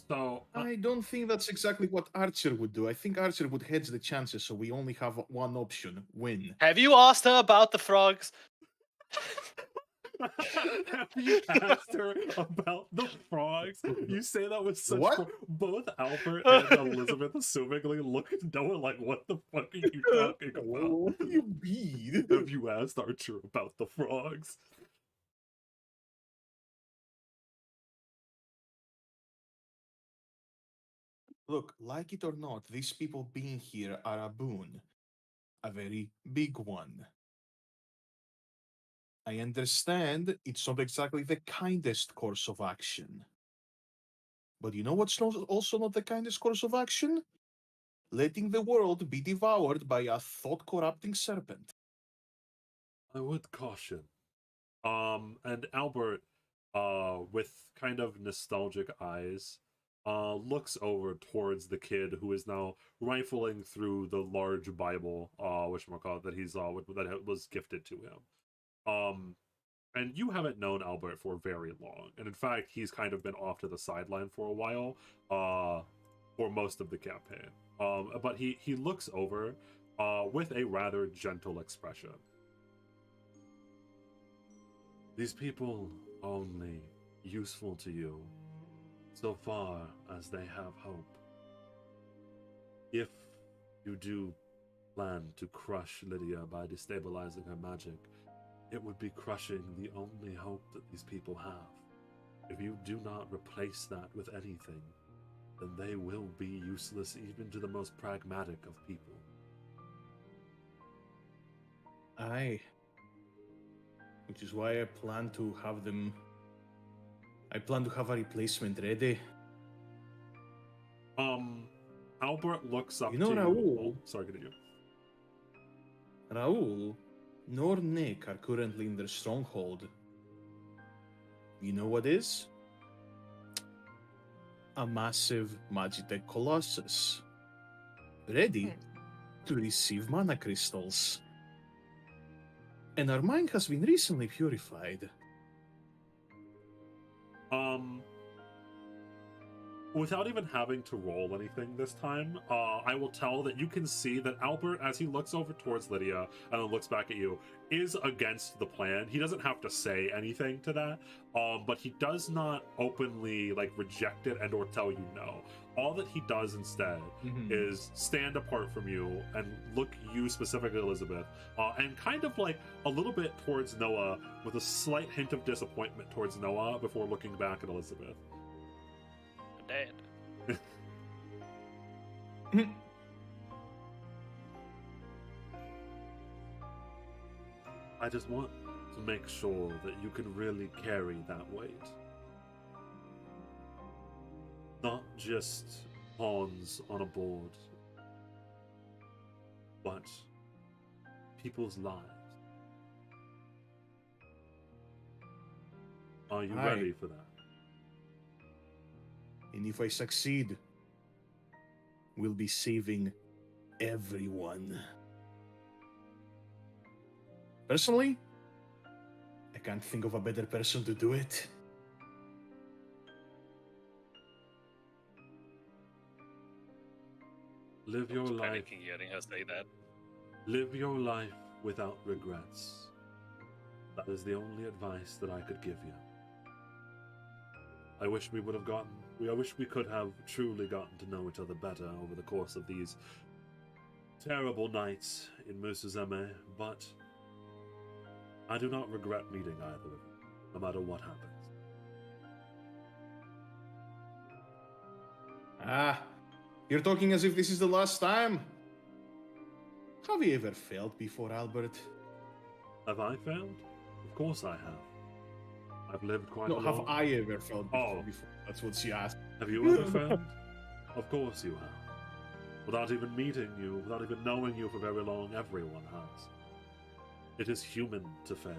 So I don't think that's exactly what Archer would do. I think Archer would hedge the chances, so we only have one option: win. Have you asked her about the frogs? have you asked her about the frogs? You say that with such What? both Albert and Elizabeth assumingly look at Noah like, what the fuck are you talking about? What do you mean? Have you asked Archer about the frogs? Look, like it or not, these people being here are a boon. A very big one. I understand it's not exactly the kindest course of action. But you know what's also not the kindest course of action? Letting the world be devoured by a thought-corrupting serpent. I would caution. And Albert, with kind of nostalgic eyes, looks over towards the kid who is now rifling through the large Bible, whatchamacallit, that he's that was gifted to him. And you haven't known Albert for very long, and in fact, he's kind of been off to the sideline for a while, for most of the campaign. But he looks over, with a rather gentle expression. These people are only useful to you so far as they have hope. If you do plan to crush Lydia by destabilizing her magic, it would be crushing the only hope that these people have. If you do not replace that with anything, then they will be useless even to the most pragmatic of people. Aye. Which is why I plan to have them... I plan to have a replacement ready. Albert looks up You know, to Raoul? you. Oh, sorry, continue. Raoul nor Nick are currently in their stronghold. You know what is? A massive Magitech Colossus. Ready to receive mana crystals. And our mind has been recently purified. Without even having to roll anything this time, I will tell that you can see that Albert, as he looks over towards Lydia and then looks back at you, is against the plan. He doesn't have to say anything to that, but he does not openly reject it and or tell you no. All that he does instead is stand apart from you and look you specifically, Elizabeth, and kind of a little bit towards Noah with a slight hint of disappointment towards Noah before looking back at Elizabeth. Dead. I just want to make sure that you can really carry that weight. just pawns on a board, but people's lives. Are you Aye. ready for that? And if I succeed, we'll be saving everyone. Personally, I can't think of a better person to do it. Live your I was life. panicking hearing her say that. Live your life without regrets. That is the only advice that I could give you. I wish we would have gotten. I wish we could have truly gotten to know each other better over the course of these terrible nights in Musuzeme, but I do not regret meeting either of you, no matter what happens. Ah, you're talking as if this is the last time. Have you ever failed before, Albert? Have I failed? Of course I have. I've lived quite No, a have long... I ever failed Oh. before? That's what she asked. Have you ever failed? Of course you have. Without even meeting you, without even knowing you for very long, everyone has. It is human to fail.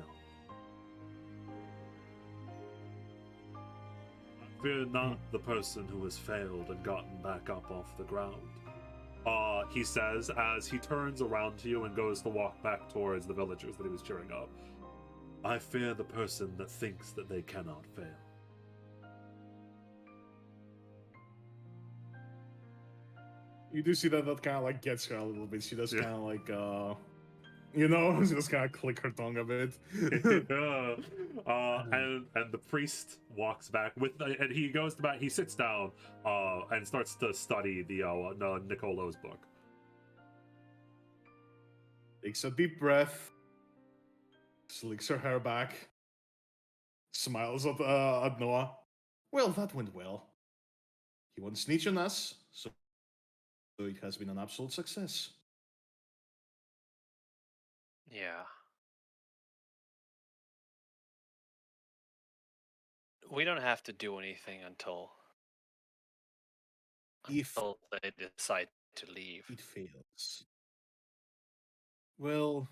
Fear not the person who has failed and gotten back up off the ground. He says as he turns around to you and goes to walk back towards the villagers that he was cheering up. I fear the person that thinks that they cannot fail. You do see that kind of like gets her a little bit. She does Yeah. kind of like, she does kind of click her tongue a bit. And the priest walks back and he goes to back. He sits down and starts to study the Nicolo's book. Takes a deep breath, slicks her hair back, smiles at Noah. Well, that went well. He won't snitch on us, so it has been an absolute success. Yeah. We don't have to do anything until If they decide to leave. it fails. Well,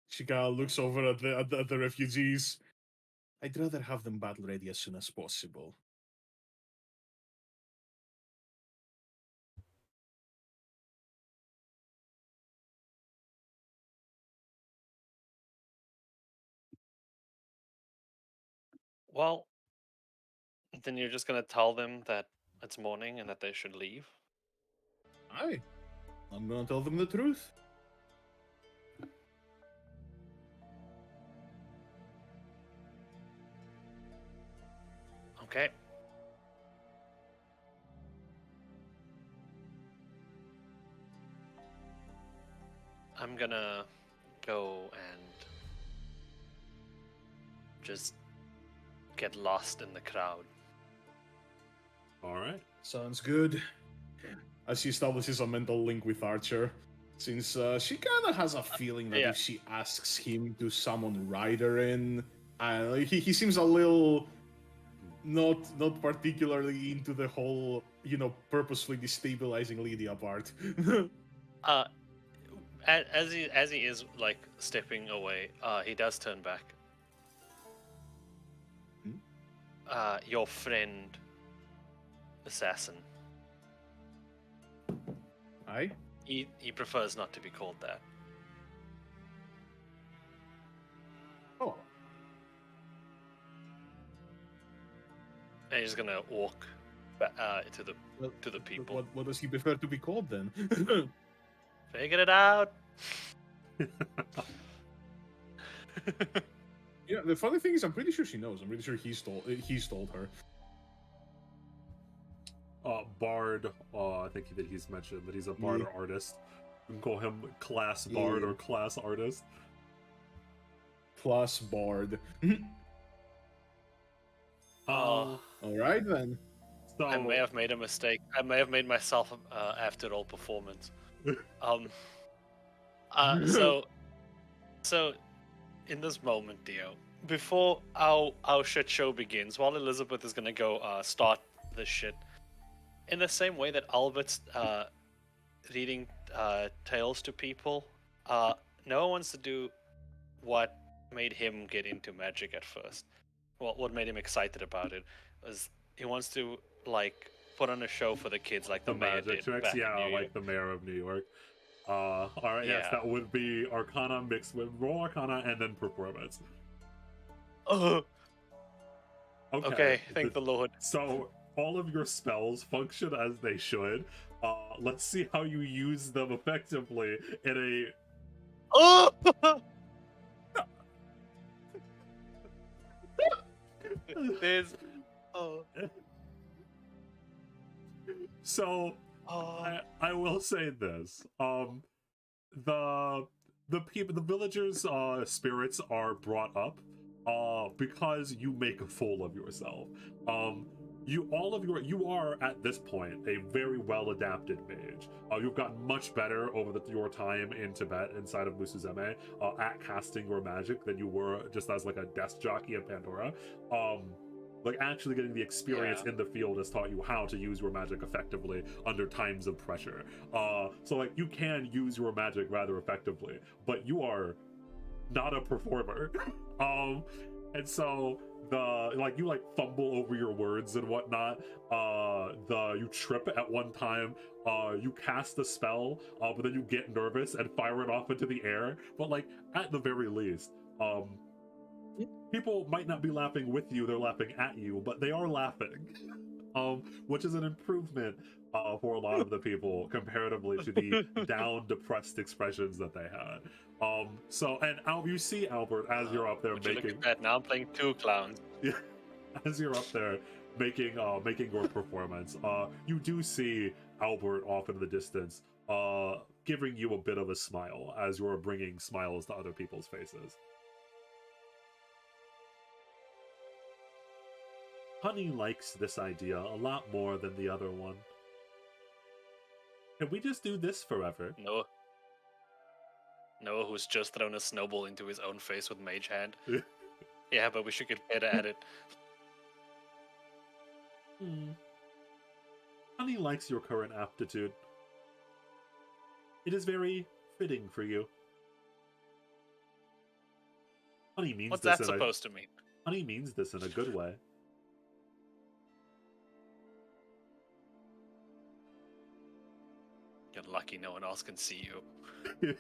she kind of looks over at the refugees. I'd rather have them battle ready as soon as possible. Well, then you're just gonna tell them that it's morning and that they should leave? Aye, I'm gonna tell them the truth. Okay. I'm gonna go and just get lost in the crowd. All right. Sounds good. As she establishes a mental link with Archer, since she kind of has a feeling that Yeah. if she asks him to summon Ryder in, he seems a little not particularly into the whole, purposefully destabilizing Lydia part. As he is like stepping away, he does turn back. Your friend, assassin. Aye? He prefers not to be called that. Oh. And he's gonna walk back to the Well, people. What does he prefer to be called then? Figure it out. Yeah, the funny thing is, I'm pretty sure she knows. I'm pretty sure he's told her. Bard. I think that he's mentioned that he's a bard or artist. You can call him class bard or class artist. Plus Bard. Oh. All right then. So I may have made a mistake. I may have made myself after all performance. So in this moment, Dio, before our shit show begins, while Elizabeth is gonna go start this shit, in the same way that Albert's reading tales to people, no one wants to do what made him get into magic at first. Well, what made him excited about it was he wants to like put on a show for the kids, like the mayor magic did tricks, back in New York. like the mayor of New York. All right, yes, Yeah. that would be Arcana mixed with roll Arcana and then performance. Oh, Okay, okay. Thank the Lord. So all of your spells function as they should. Let's see how you use them effectively in a. Oh! There's. Oh. So Oh. I will say this. The villagers' spirits are brought up because you make a fool of yourself. You are at this point a very well adapted mage. You've gotten much better over your time in Tibet inside of Musuzeme at casting your magic than you were just as like a desk jockey in Pandora. Like actually getting the experience in the field has taught you how to use your magic effectively under times of pressure. So like you can use your magic rather effectively, but you are not a performer. And so you fumble over your words and whatnot. You trip at one time. You cast a spell, but then you get nervous and fire it off into the air. But like at the very least, people might not be laughing with you, they're laughing at you, but they are laughing. Which is an improvement for a lot of the people comparatively to the down, depressed expressions that they had. You see Albert as you're up there Would you making. look at that? Now I'm playing two clowns. Yeah, as you're up there making your performance, you do see Albert off in the distance, giving you a bit of a smile as you're bringing smiles to other people's faces. Honey likes this idea a lot more than the other one. Can we just do this forever? Noah, who's just thrown a snowball into his own face with Mage Hand. Yeah, but we should get better at it. Honey likes your current aptitude. It is very fitting for you. Honey means What's this that supposed to mean? Honey means this in a good way. You're lucky no one else can see you.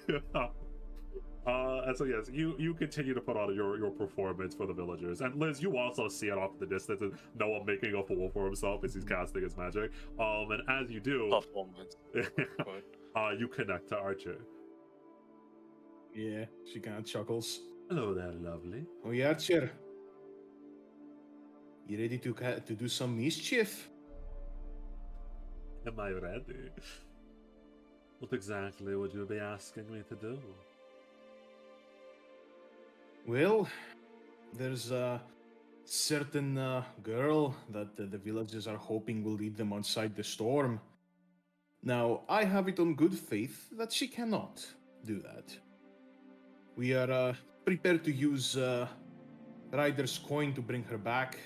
And so yes, you continue to put on your performance for the villagers, and Liz, you also see it off in the distance, and Noah making a fool for himself as he's casting his magic. And as you do, Performance. You connect to Archer. Yeah, she kind of chuckles. Hello there, lovely. Oh, yeah, Archer. You ready to do some mischief? Am I ready? What exactly would you be asking me to do? Well, there's a certain girl that the villagers are hoping will lead them outside the storm. Now, I have it on good faith that she cannot do that. We are prepared to use Ryder's coin to bring her back.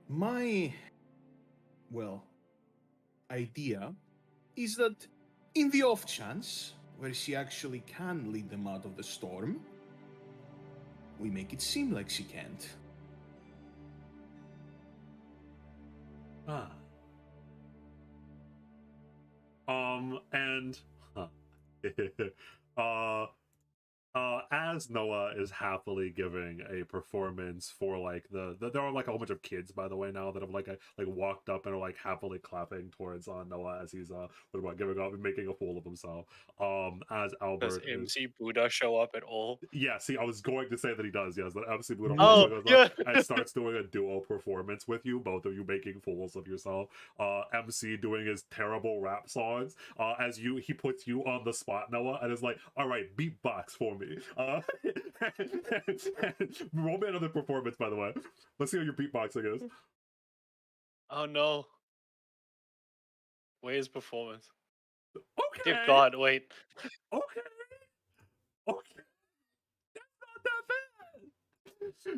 My, idea is that in the off chance where she actually can lead them out of the storm, we make it seem like she can't. As Noah is happily giving a performance for like there are like a whole bunch of kids, by the way, now that have like walked up and are like happily clapping towards Noah as he's giving up and making a fool of himself. As Albert Does MC Buddha show up at all? Yeah, see, I was going to say that he does, yes. That MC Buddha Oh, goes yeah. up and starts doing a duo performance with you, both of you making fools of yourself. MC doing his terrible rap songs. He puts you on the spot, Noah, and is like, all right, beatbox for me. Roll me another performance, by the way. Let's see how your beatboxing is. Oh no. Where's performance? Okay. Dear God, wait. Okay. That's not that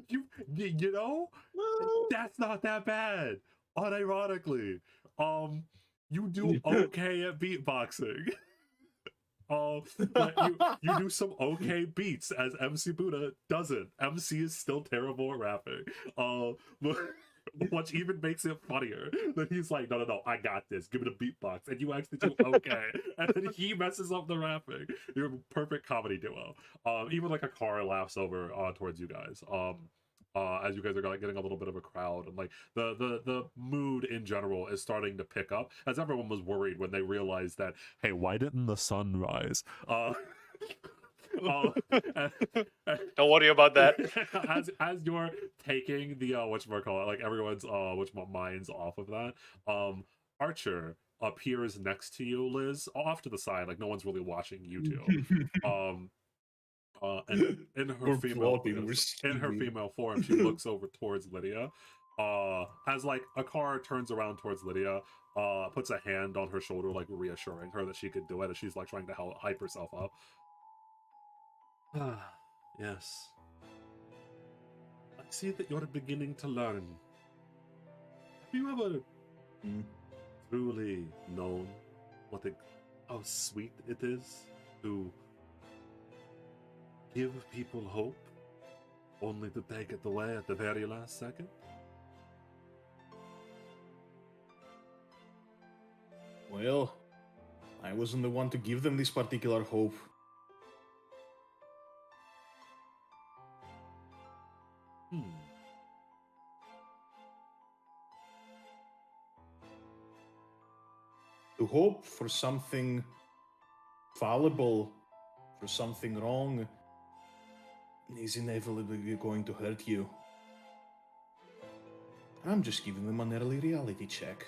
you know, that's not that bad. Unironically, you do okay at beatboxing. Like you do some okay beats as MC Buddha doesn't. MC is still terrible at rapping. Which even makes it funnier that he's like, no, I got this. Give it a beatbox, and you actually do okay, and then he messes up the rapping. You're a perfect comedy duo. Even like a car laughs over towards you guys. As you guys are like getting a little bit of a crowd, and like the mood in general is starting to pick up, as everyone was worried when they realized that, hey, why didn't the sun rise? Don't worry about that. as you're taking the whatchamacallit, like everyone's minds off of that, Archer appears next to you, Liz, off to the side, like no one's really watching you two. And in her female form, she looks over towards Lydia. As like a car turns around towards Lydia, puts a hand on her shoulder, like reassuring her that she could do it, as she's like trying to hype herself up. Yes. I see that you're beginning to learn. Have you ever truly known how sweet it is to give people hope, only to take it away at the very last second? Well, I wasn't the one to give them this particular hope. To hope for something fallible, for something wrong, is inevitably going to hurt you. I'm just giving them an early reality check.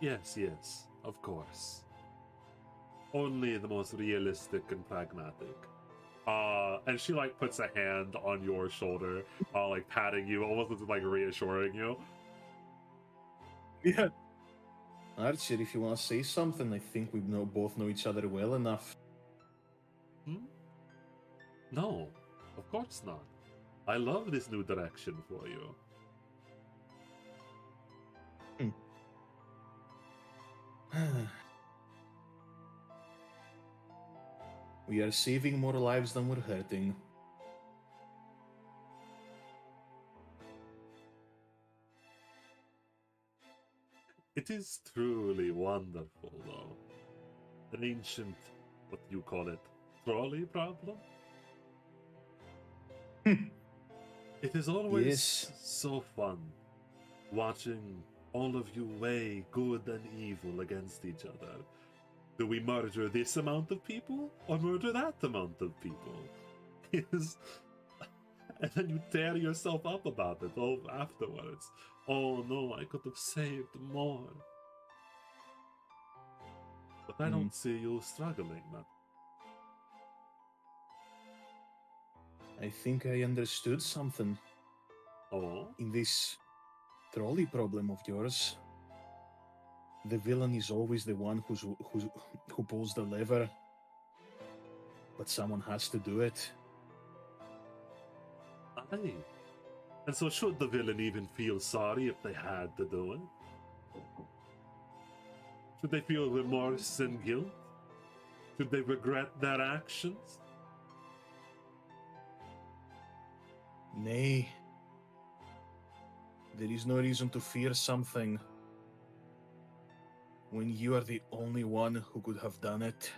Yes, of course. Only the most realistic and pragmatic. And she like puts a hand on your shoulder, like patting you, almost like reassuring you. Yeah. Archer, if you want to say something, I think we both know each other well enough. No, of course not. I love this new direction for you. We are saving more lives than we're hurting. It is truly wonderful, though. An ancient, what you call it, trolley problem? It is always so fun watching all of you weigh good and evil against each other. Do we murder this amount of people or murder that amount of people? And then you tear yourself up about it all afterwards. Oh no, I could have saved more. But I don't see you struggling, man. I think I understood something. Oh? In this trolley problem of yours, the villain is always the one who pulls the lever, but someone has to do it. Aye. And so should the villain even feel sorry if they had to do it? Should they feel remorse and guilt? Should they regret their actions? Nay. There is no reason to fear something when you are the only one who could have done it.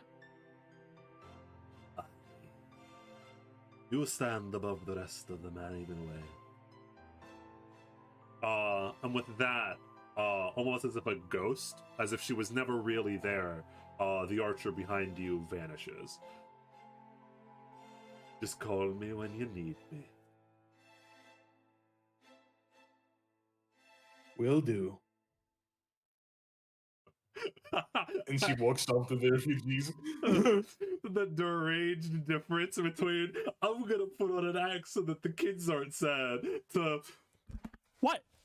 You stand above the rest of them anyway. And with that, almost as if a ghost, as if she was never really there, the archer behind you vanishes. Just call me when you need me. Will do. And she walks off to the refugees. The deranged difference between I'm gonna put on an act so that the kids aren't sad to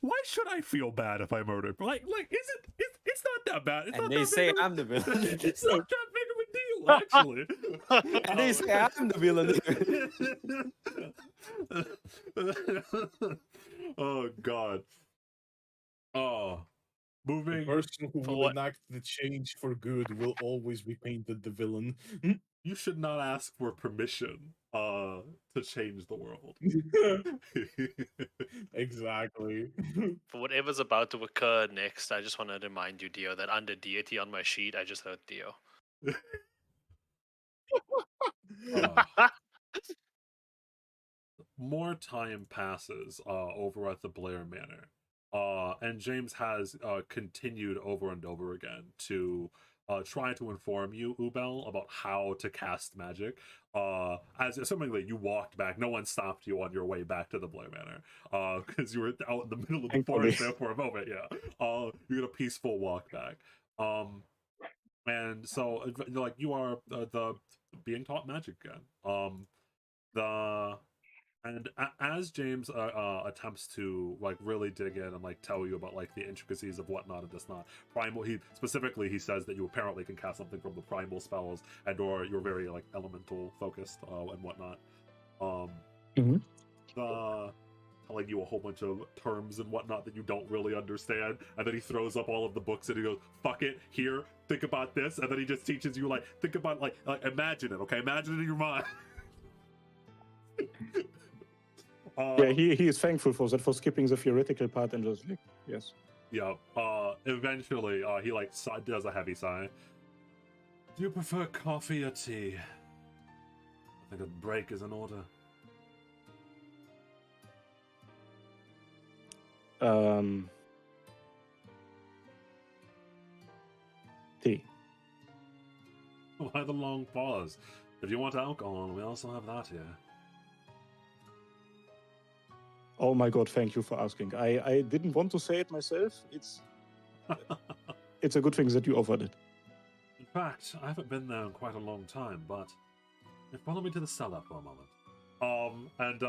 why should I feel bad if I murder? Like it's not that bad. It's And not they that say big of a- I'm the villain. It's not that big of a deal. Actually. And they say I'm the villain. Oh God. Oh, The moving. person who For will what? enact the change for good will always be painted the villain. You should not ask for permission to change the world. Exactly. For whatever's about to occur next, I just want to remind you, Dio, that under deity on my sheet, I just heard Dio. Uh, more time passes over at the Blair Manor. And James has continued over and over again to try to inform you, Ubel, about how to cast magic. As assuming that you walked back, no one stopped you on your way back to the Blair Manor, because you were out in the middle of the Thankfully. forest there for a moment. Yeah, you had a peaceful walk back. And so like you are the being taught magic again. The and as James attempts to like really dig in and like tell you about like the intricacies of whatnot and this not primal, he specifically he says that you apparently can cast something from the primal spells and or you're very like elemental focused and whatnot. Mhm. Telling you a whole bunch of terms and whatnot that you don't really understand, and then he throws up all of the books and he goes, "Fuck it, here, think about this," and then he just teaches you like think about like imagine it, okay, imagine it in your mind. Yeah, he is thankful for that, for skipping the theoretical part and just like, yes. Yeah. Eventually, he like does a heavy sigh. Do you prefer coffee or tea? I think a break is in order. Tea. Why the long pause? If you want alcohol, we also have that here. Oh my god, thank you for asking. I didn't want to say it myself. It's a good thing that you offered it. In fact, I haven't been there in quite a long time, but follow me to the cellar for a moment. And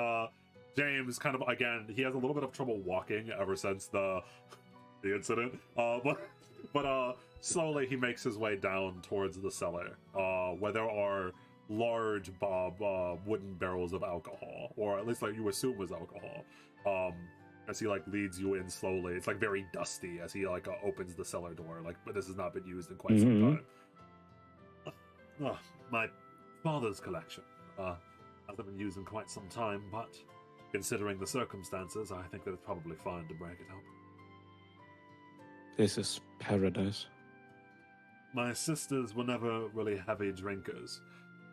James kind of again, he has a little bit of trouble walking ever since the incident. But slowly he makes his way down towards the cellar, where there are large wooden barrels of alcohol, or at least like you assume was alcohol. As he like leads you in slowly, it's like very dusty as he like opens the cellar door. Like, but this has not been used in quite some time. My father's collection hasn't been used in quite some time, but considering the circumstances, I think that it's probably fine to break it up. This is paradise. My sisters were never really heavy drinkers,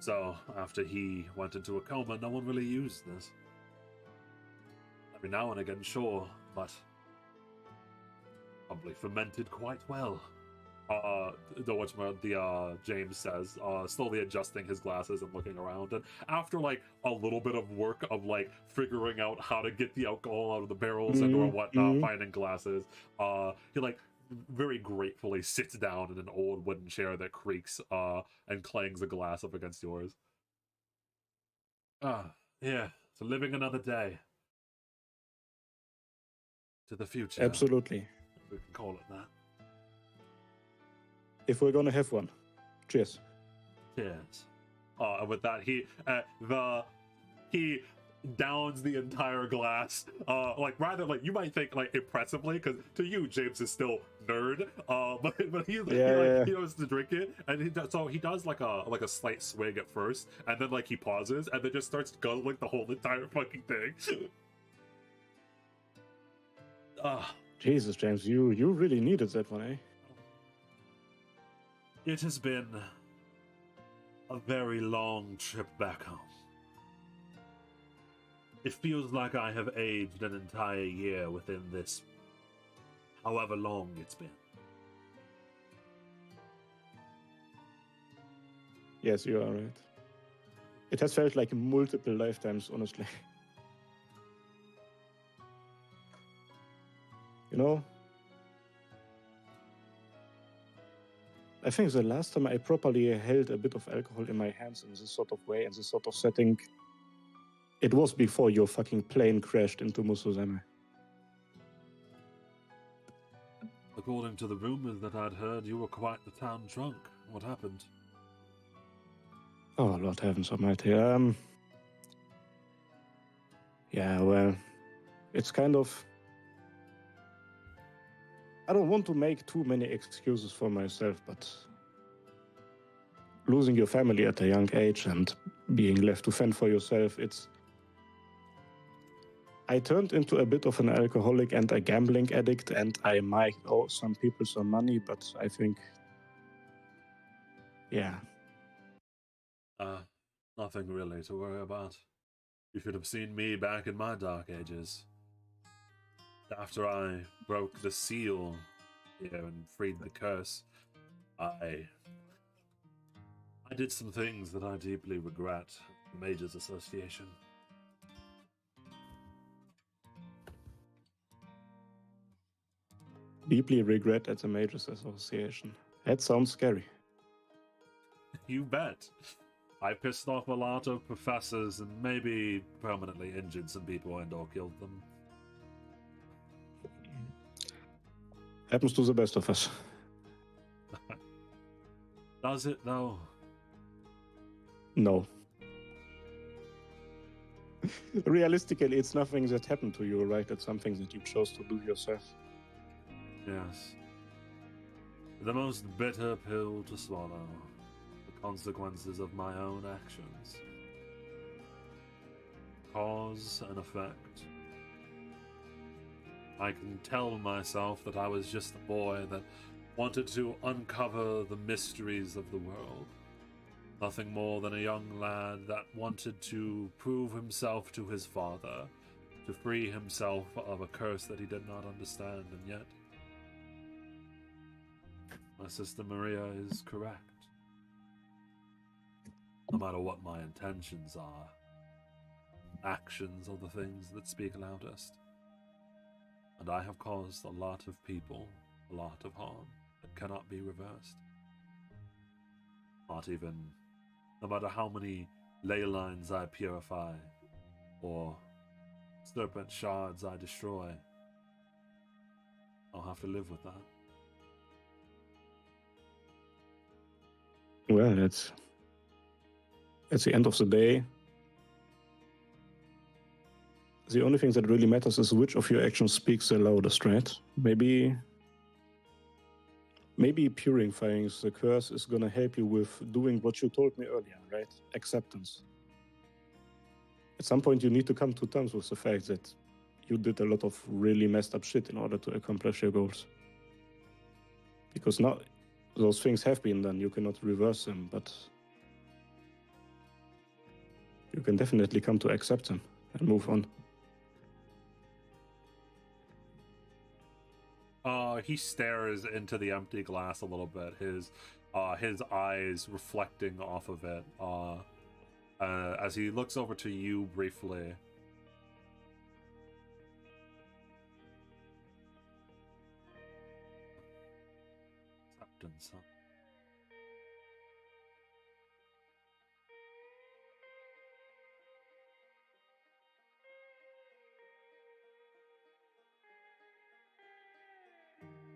so after he went into a coma, no one really used this. Every now and again, sure, but probably fermented quite well. James says, slowly adjusting his glasses and looking around, and after like a little bit of work of like figuring out how to get the alcohol out of the barrels and or whatnot, finding glasses, he like very gratefully sits down in an old wooden chair that creaks and clangs a glass up against yours. Yeah, so living another day. To the future. Absolutely. We can call it that. If we're gonna have one. Cheers. Cheers. And with that, he downs the entire glass. Like rather like you might think like impressively, because to you James is still nerd. But he knows to drink it, and he does like a slight swig at first, and then like he pauses, and then just starts guzzling the whole entire fucking thing. Jesus, James, you really needed that one, eh? It has been a very long trip back home. It feels like I have aged an entire year within this, however long it's been. Yes, you are right. It has felt like multiple lifetimes, honestly. You know, I think the last time I properly held a bit of alcohol in my hands in this sort of way, in this sort of setting, it was before your fucking plane crashed into Musuzame. According to the rumors that I'd heard, you were quite the town drunk. What happened? Oh, Lord heavens almighty. Yeah, well, it's kind of... I don't want to make too many excuses for myself, but losing your family at a young age and being left to fend for yourself, it's... I turned into a bit of an alcoholic and a gambling addict, and I might owe some people some money, but I think... Yeah. Nothing really to worry about. You should have seen me back in my dark ages. After I broke the seal here and freed the curse, I did some things that I deeply regret. The Mages Association. Deeply regret at the Mages Association. That sounds scary. You bet. I pissed off a lot of professors and maybe permanently injured some people and or killed them. Happens to the best of us. Does it though? No. Realistically, it's nothing that happened to you, right? It's something that you chose to do yourself. Yes. The most bitter pill to swallow. The consequences of my own actions. Cause and effect. I can tell myself that I was just a boy that wanted to uncover the mysteries of the world. Nothing more than a young lad that wanted to prove himself to his father, to free himself of a curse that he did not understand, and yet my sister Maria is correct. No matter what my intentions are, actions are the things that speak loudest. And I have caused a lot of people a lot of harm that cannot be reversed. Not even, no matter how many ley lines I purify, or serpent shards I destroy, I'll have to live with that. Well, at the end of the day, the only thing that really matters is which of your actions speaks the loudest, right? Maybe purifying the curse is gonna help you with doing what you told me earlier, right? Acceptance. At some point, you need to come to terms with the fact that you did a lot of really messed up shit in order to accomplish your goals. Because now those things have been done, you cannot reverse them, but you can definitely come to accept them and move on. He stares into the empty glass a little bit, his eyes reflecting off of it, as he looks over to you briefly. Acceptance, huh?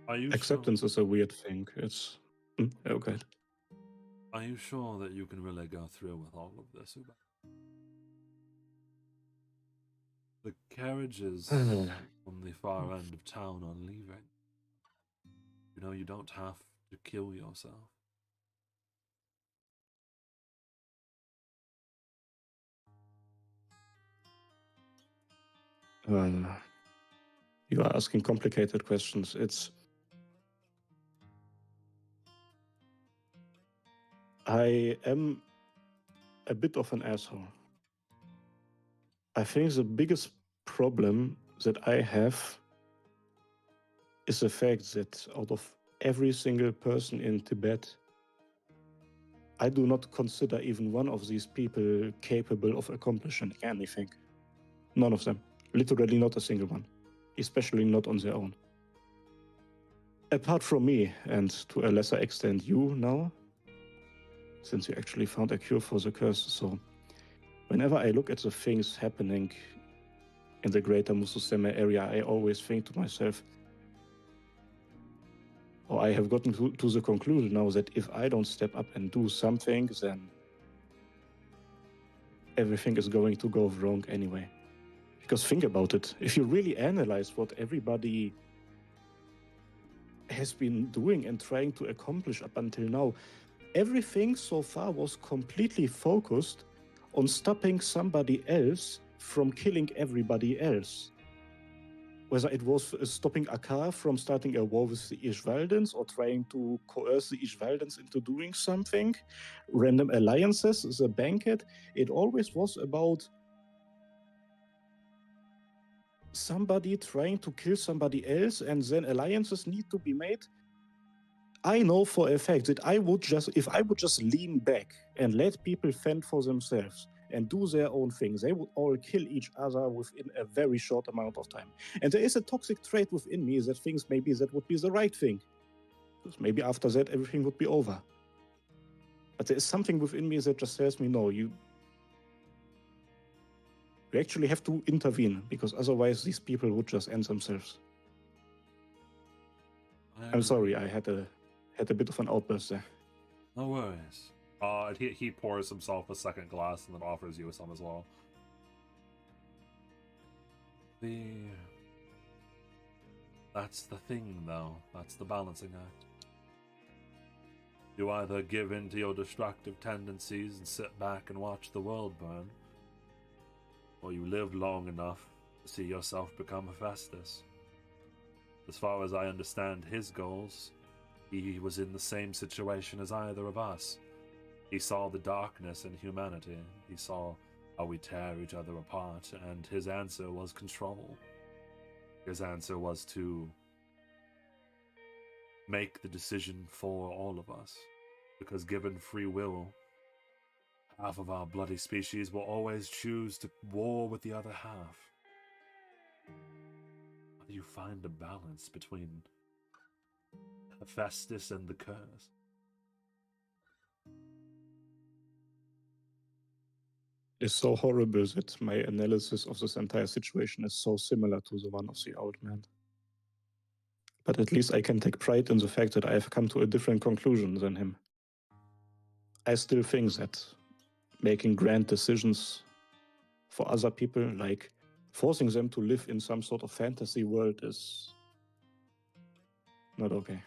Are you Acceptance sure? is a weird thing. It's okay. Are you sure that you can really go through with all of this, Uba? The carriages from the far end of town are leaving. You know, you don't have to kill yourself. You are asking complicated questions. I am a bit of an asshole. I think the biggest problem that I have is the fact that out of every single person in Tibet, I do not consider even one of these people capable of accomplishing anything. None of them. Literally not a single one. Especially not on their own. Apart from me, and to a lesser extent you now, since you actually found a cure for the curse. So whenever I look at the things happening in the greater Mususeme area, I always think to myself, or I have gotten to the conclusion now that if I don't step up and do something, then everything is going to go wrong anyway. Because think about it, if you really analyze what everybody has been doing and trying to accomplish up until now, everything so far was completely focused on stopping somebody else from killing everybody else. Whether it was stopping Akar from starting a war with the Ishvaldans or trying to coerce the Ishvaldans into doing something, random alliances, the banquet, it always was about somebody trying to kill somebody else, and then alliances need to be made. I know for a fact that if I would just lean back and let people fend for themselves and do their own thing, they would all kill each other within a very short amount of time. And there is a toxic trait within me that thinks maybe that would be the right thing. Because maybe after that everything would be over. But there is something within me that just tells me, no, you actually have to intervene, because otherwise these people would just end themselves. I'm sorry, I had a bit of an outburst there. No worries. He pours himself a second glass and then offers you some as well. That's the thing, though. That's the balancing act. You either give in to your destructive tendencies and sit back and watch the world burn, or you live long enough to see yourself become Hephaestus. As far as I understand his goals, he was in the same situation as either of us. He saw the darkness in humanity. He saw how we tear each other apart, and his answer was control. His answer was to make the decision for all of us, because given free will, half of our bloody species will always choose to war with the other half. How do you find a balance between Hephaestus and the curse? It's so horrible that my analysis of this entire situation is so similar to the one of the old man. But at least I can take pride in the fact that I have come to a different conclusion than him. I still think that making grand decisions for other people, like forcing them to live in some sort of fantasy world, is not okay.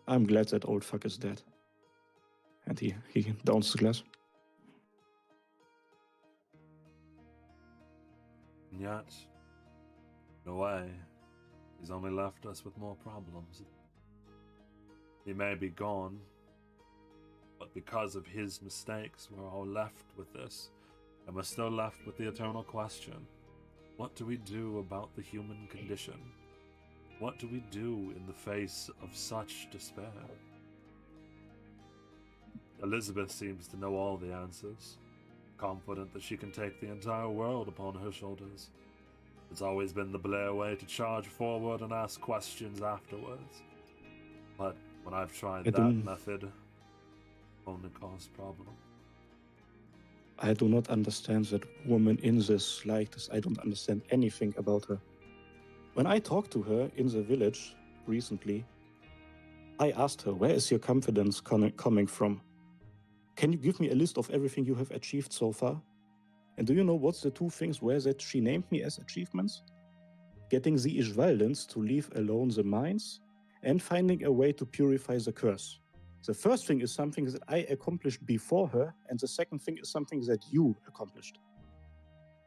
I'm glad that old fuck is dead. And he downs the glass. And yet, in a way, he's only left us with more problems. He may be gone, but because of his mistakes, we're all left with this. And we're still left with the eternal question. What do we do about the human condition? What do we do in the face of such despair? Elizabeth seems to know all the answers, confident that she can take the entire world upon her shoulders. It's always been the Blair way to charge forward and ask questions afterwards. But when I've tried that method, only caused problems. I do not understand that woman in this slightest. I don't understand anything about her. When I talked to her in the village recently, I asked her, where is your confidence coming from? Can you give me a list of everything you have achieved so far? And do you know what's the two things where that she named me as achievements? Getting the Ishvaldans to leave alone the mines and finding a way to purify the curse. The first thing is something that I accomplished before her, and the second thing is something that you accomplished.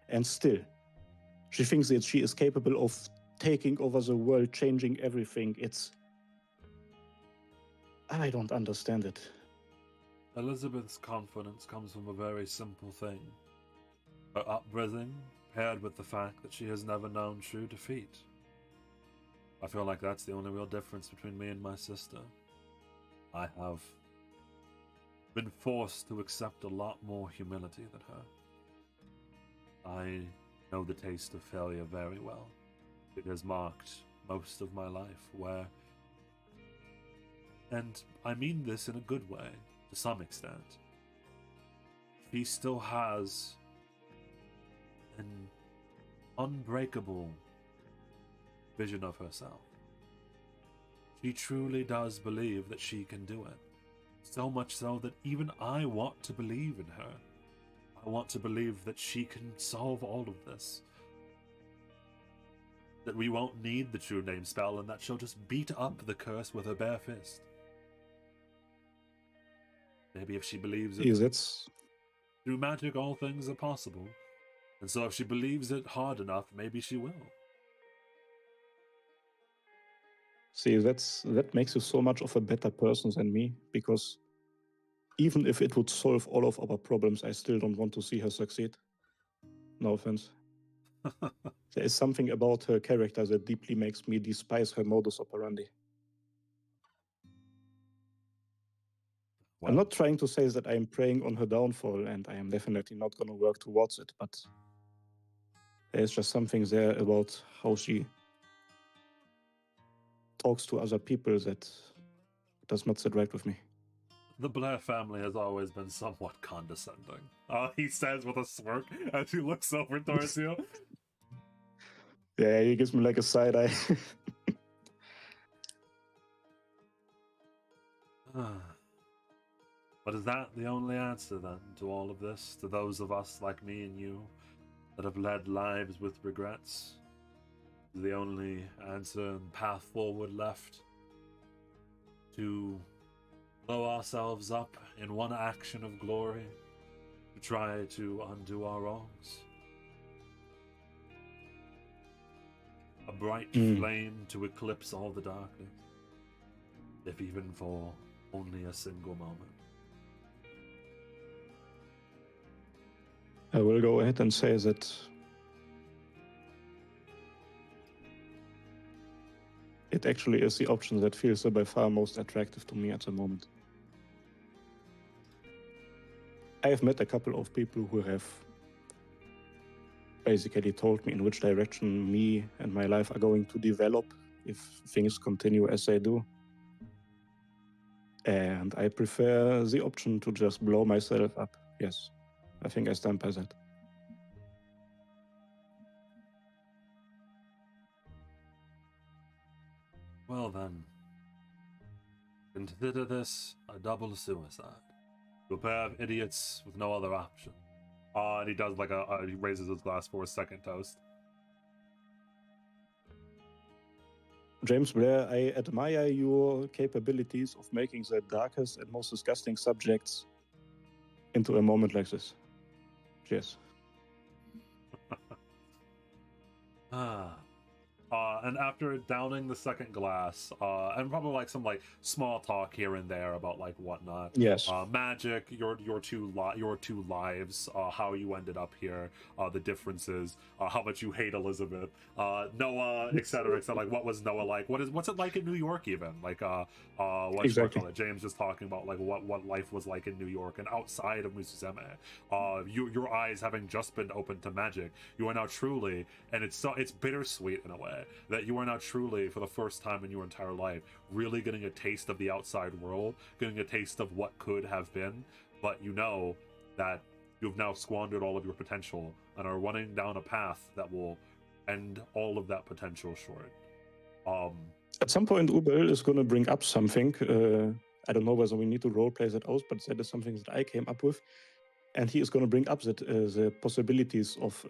And still, she thinks that she is capable of taking over the world, changing everything. I don't understand it. Elizabeth's confidence comes from a very simple thing. Her upbringing, paired with the fact that she has never known true defeat. I feel like that's the only real difference between me and my sister. I have been forced to accept a lot more humility than her. I know the taste of failure very well. It has marked most of my life where, and I mean this in a good way, to some extent, she still has an unbreakable vision of herself. She truly does believe that she can do it. So much so that even I want to believe in her. I want to believe that she can solve all of this. That we won't need the true name spell and that she'll just beat up the curse with her bare fist. Maybe if she believes it, That's through magic all things are possible. And so if she believes it hard enough, maybe she will. that makes you so much of a better person than me, because even if it would solve all of our problems, I still don't want to see her succeed. No offense. There is something about her character that deeply makes me despise her modus operandi. Well, I'm not trying to say that I am preying on her downfall, and I am definitely not going to work towards it, but there's just something there about how she talks to other people that does not sit right with me. the Blair family has always been somewhat condescending. He says with a smirk as he looks over towards you. Yeah, he gives me like a side eye. But is that the only answer then to all of this? To those of us like me and you that have led lives with regrets? Is the only answer and path forward left to blow ourselves up in one action of glory to try to undo our wrongs? A bright flame to eclipse all the darkness, if even for only a single moment. I will go ahead and say that it actually is the option that feels by far most attractive to me at the moment. I have met a couple of people who have basically told me in which direction me and my life are going to develop if things continue as they do. And I prefer the option to just blow myself up. Yes, I think I stand by that. Well then, consider this a double suicide. To a pair of idiots with no other option. And he does like he raises his glass for a second toast. James Blair, I admire your capabilities of making the darkest and most disgusting subjects into a moment like this. Cheers. And after downing the second glass, and probably like some like small talk here and there about like whatnot. Yes. Magic, your two lives, how you ended up here, the differences, how much you hate Elizabeth, Noah, etc. Like what was Noah like? What's it like in New York even? Like Exactly. James just talking about like what life was like in New York and outside of Musuzeme. Your eyes having just been opened to magic, you are now truly, and it's bittersweet in a way, that you are now truly, for the first time in your entire life, really getting a taste of the outside world, getting a taste of what could have been, but you know that you've now squandered all of your potential and are running down a path that will end all of that potential short. At some point, Ubel is going to bring up something. I don't know whether we need to roleplay that out, but that is something that I came up with. And he is going to bring up that the possibilities of...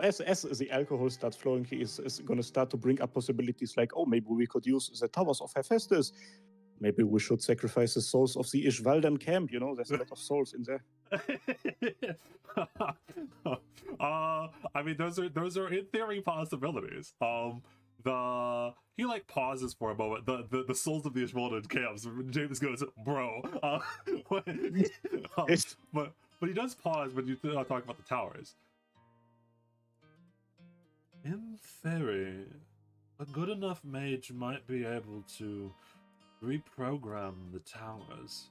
as the alcohol starts flowing, he is going to start to bring up possibilities like, oh, maybe we could use the towers of Hephaestus. Maybe we should sacrifice the souls of the Ishvaldan camp. There's a lot of souls in there. I mean, those are in theory possibilities. He like pauses for a moment. The souls of the Ishvaldan camps. James goes, bro. But he does pause when you talk about the towers. In theory, a good enough mage might be able to reprogram the towers.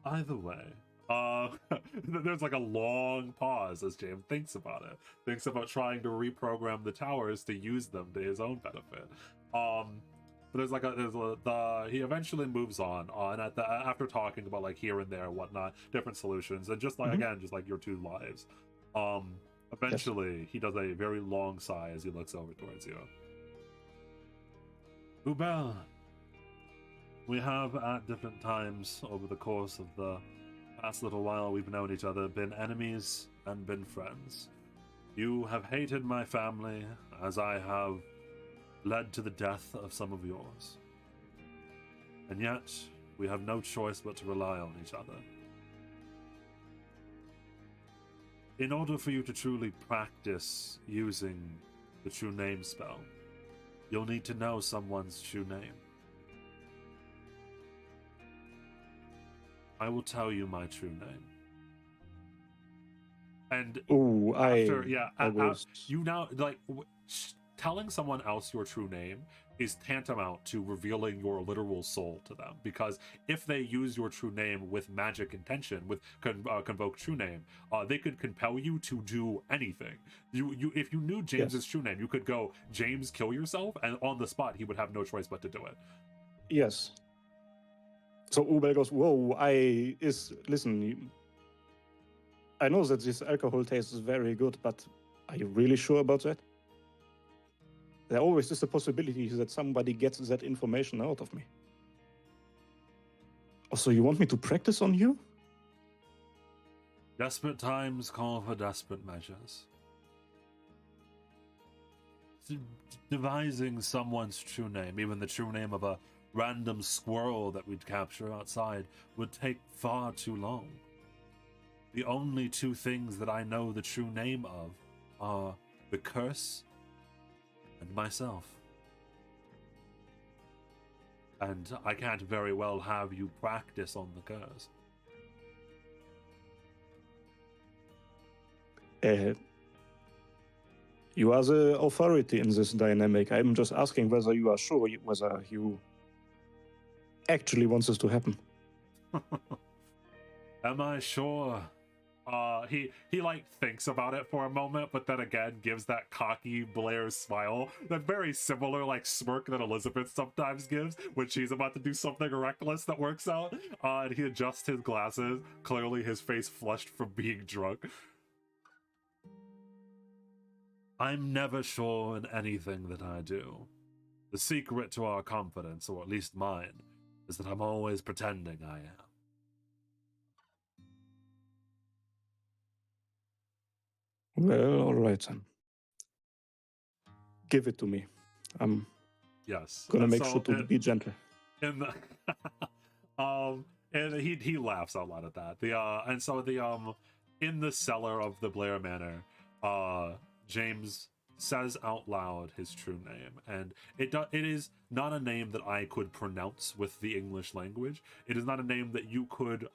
Either way, there's like a long pause as James thinks about it. Thinks about trying to reprogram the towers to use them to his own benefit. But he eventually moves on, and after talking about like here and there, whatnot, different solutions, and just like again, just like your two lives, Eventually, he does a very long sigh as he looks over towards you. Ubel, we have at different times over the course of the past little while we've known each other been enemies and been friends. You have hated my family as I have led to the death of some of yours. And yet, we have no choice but to rely on each other. In order for you to truly practice using the true name spell, you'll need to know someone's true name. I will tell you my true name. And Ooh, after, I will. you now, like, telling someone else your true name is tantamount to revealing your literal soul to them, because if they use your true name with magic intention, with convoke true name, they could compel you to do anything. You if you knew James's true name, you could go, James, kill yourself, and on the spot he would have no choice but to do it. Yes. So Ubel goes, whoa, listen, I know that this alcohol tastes very good, but are you really sure about that? There always is a possibility that somebody gets that information out of me. Oh, so you want me to practice on you? Desperate times call for desperate measures. Devising someone's true name, even the true name of a random squirrel that we'd capture outside, would take far too long. The only two things that I know the true name of are the curse and myself. And I can't very well have you practice on the curse. You are the authority in this dynamic. I'm just asking whether you are sure whether you actually want this to happen. Am I sure? He like thinks about it for a moment, but then again gives that cocky Blair smile, that very similar like smirk that Elizabeth sometimes gives when she's about to do something reckless that works out. And he adjusts his glasses, clearly his face flushed from being drunk. I'm never sure in anything that I do. The secret to our confidence, or at least mine, is that I'm always pretending I am. Well, all right then. Give it to me. I'm gonna make sure to be gentle. In the and he laughs out loud at that. In the cellar of the Blair Manor, James says out loud his true name, and it is not a name that I could pronounce with the English language. It is not a name that you could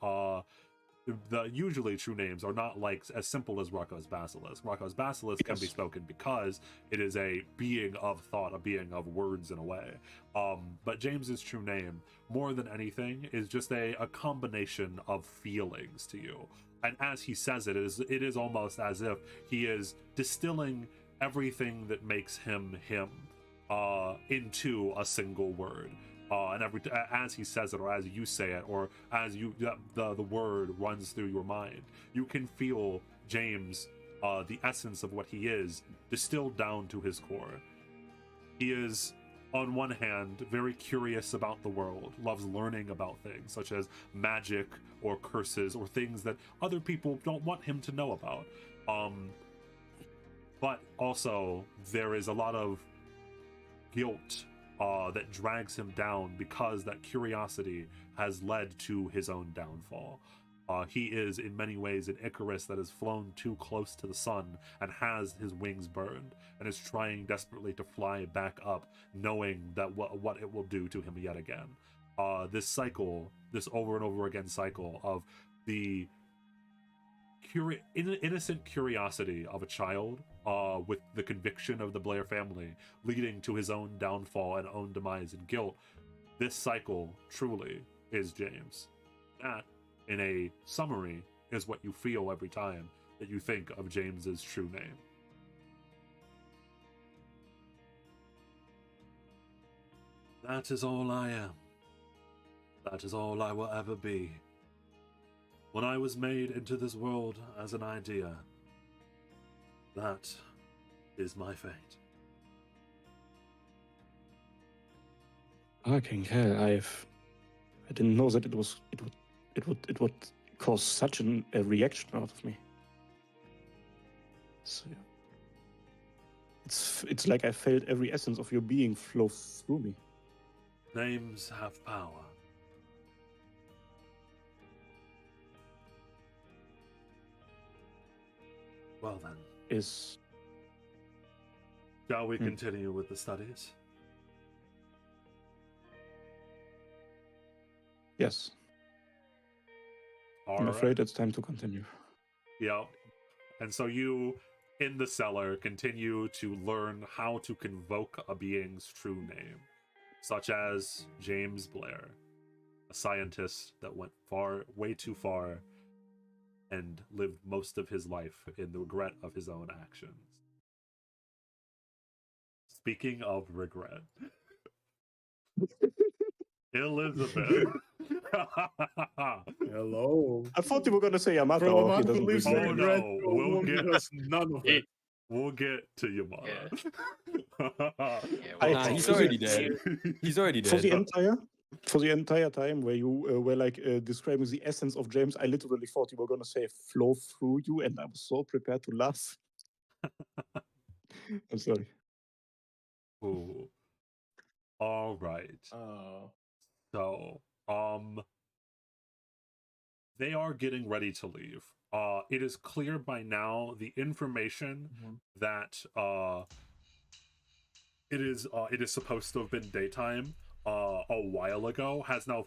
the usually true names are not like as simple as Rocco's Basilisk. Rocco's Basilisk can be spoken because it is a being of thought, a being of words in a way. But James's true name, more than anything, is just a combination of feelings to you. And as he says it is almost as if he is distilling everything that makes him him into a single word. And as he says it, or as you say it, or as the word runs through your mind, you can feel James, the essence of what he is, distilled down to his core. He is, on one hand, very curious about the world, loves learning about things such as magic or curses or things that other people don't want him to know about. But also, there is a lot of guilt that drags him down because that curiosity has led to his own downfall. He is in many ways an Icarus that has flown too close to the sun and has his wings burned and is trying desperately to fly back up, knowing that what it will do to him yet again. This cycle, this over and over again cycle of the innocent curiosity of a child with the conviction of the Blair family leading to his own downfall and own demise and guilt. This cycle truly is James. That, in a summary, is what you feel every time that you think of James's true name. That is all I am. That is all I will ever be. When I was made into this world as an idea, That is my fate. King hell, I didn't know that it would cause such a reaction out of me. So, yeah. It's like I felt every essence of your being flow through me. Names have power. Well then, shall we continue with the studies? Yes. All I'm right. afraid it's time to continue. Yep. And so you, in the cellar, continue to learn how to convoke a being's true name, such as James Blair, a scientist that went way too far, and lived most of his life in the regret of his own actions. Speaking of regret, Elizabeth. Hello. I thought you were gonna say Yamato. From a He man who doesn't lives in Oh, regret. regret no, to a we'll woman get- who has none of it. We'll get to Yamada. Nah, he's already dead. He's already For dead. the entire time where you were like describing the essence of James, I literally thought you were gonna say flow through you, and I was so prepared to laugh. I'm sorry. Ooh. All right. So, they are getting ready to leave. It is clear by now the information that it is supposed to have been daytime a while ago has now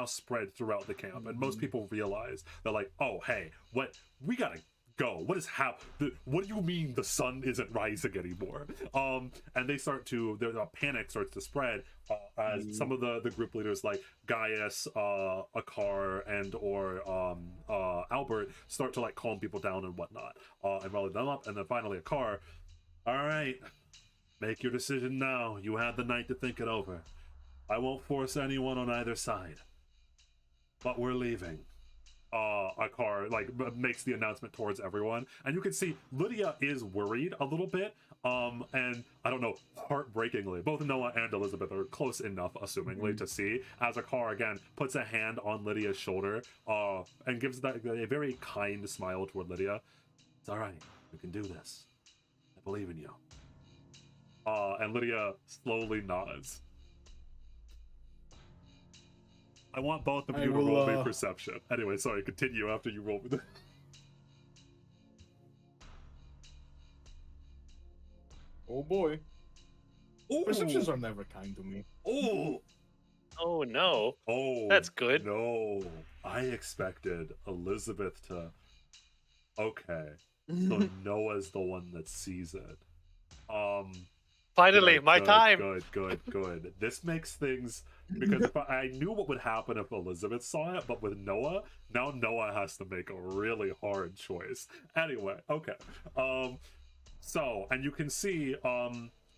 spread throughout the camp, and most people realize they're like, oh hey, what, we gotta go, what is what do you mean the sun isn't rising anymore? And they start to, there's a panic starts to spread as some of the group leaders like Gaius, Akar, and or Albert start to like calm people down and whatnot, and rally them up. And then finally Akar, all right, make your decision now. You had the night to think it over. I won't force anyone on either side, but we're leaving. Akar like makes the announcement towards everyone, and you can see Lydia is worried a little bit. And I don't know, heartbreakingly, both Noah and Elizabeth are close enough, assumingly, to see as Akar again puts a hand on Lydia's shoulder, and gives that a very kind smile toward Lydia. It's all right. You can do this. I believe in you. And Lydia slowly nods. I want both of you to roll me perception. Anyway, sorry, continue after you roll me. Oh boy. Ooh. Perceptions are never kind to me. Oh. Oh no. Oh. That's good. No. I expected Elizabeth to. Okay. So Noah's the one that sees it. Finally, Good, my good, time. Good. This makes things, because if I knew what would happen if Elizabeth saw it, but with Noah, now Noah has to make a really hard choice. Anyway, okay. So, and you can see,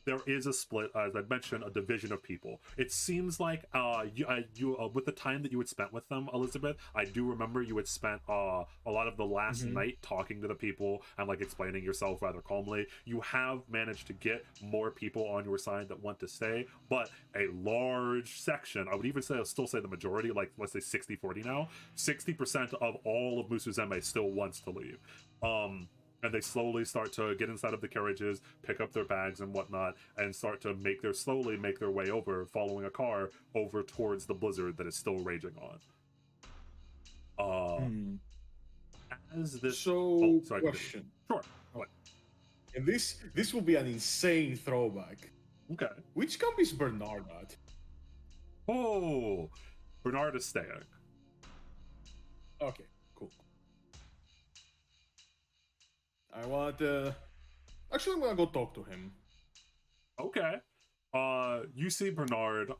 there is a split, as I mentioned, a division of people. It seems like you with the time that you had spent with them, Elizabeth, I do remember you had spent a lot of the last night talking to the people and like explaining yourself rather calmly. You have managed to get more people on your side that want to stay, but a large section, I would even say, I'll still say the majority, like let's say 60-40 now, 60% of all of Musuzeme still wants to leave. And they slowly start to get inside of the carriages, pick up their bags and whatnot, and start to slowly make their way over, following a car over towards the blizzard that is still raging on. As this, Question. Sure. What? And this will be an insane throwback. Okay. Which camp is Bernard at? Oh, Bernard is staying. Okay, cool. I want to. Actually, I'm gonna go talk to him. Okay. You see Bernard,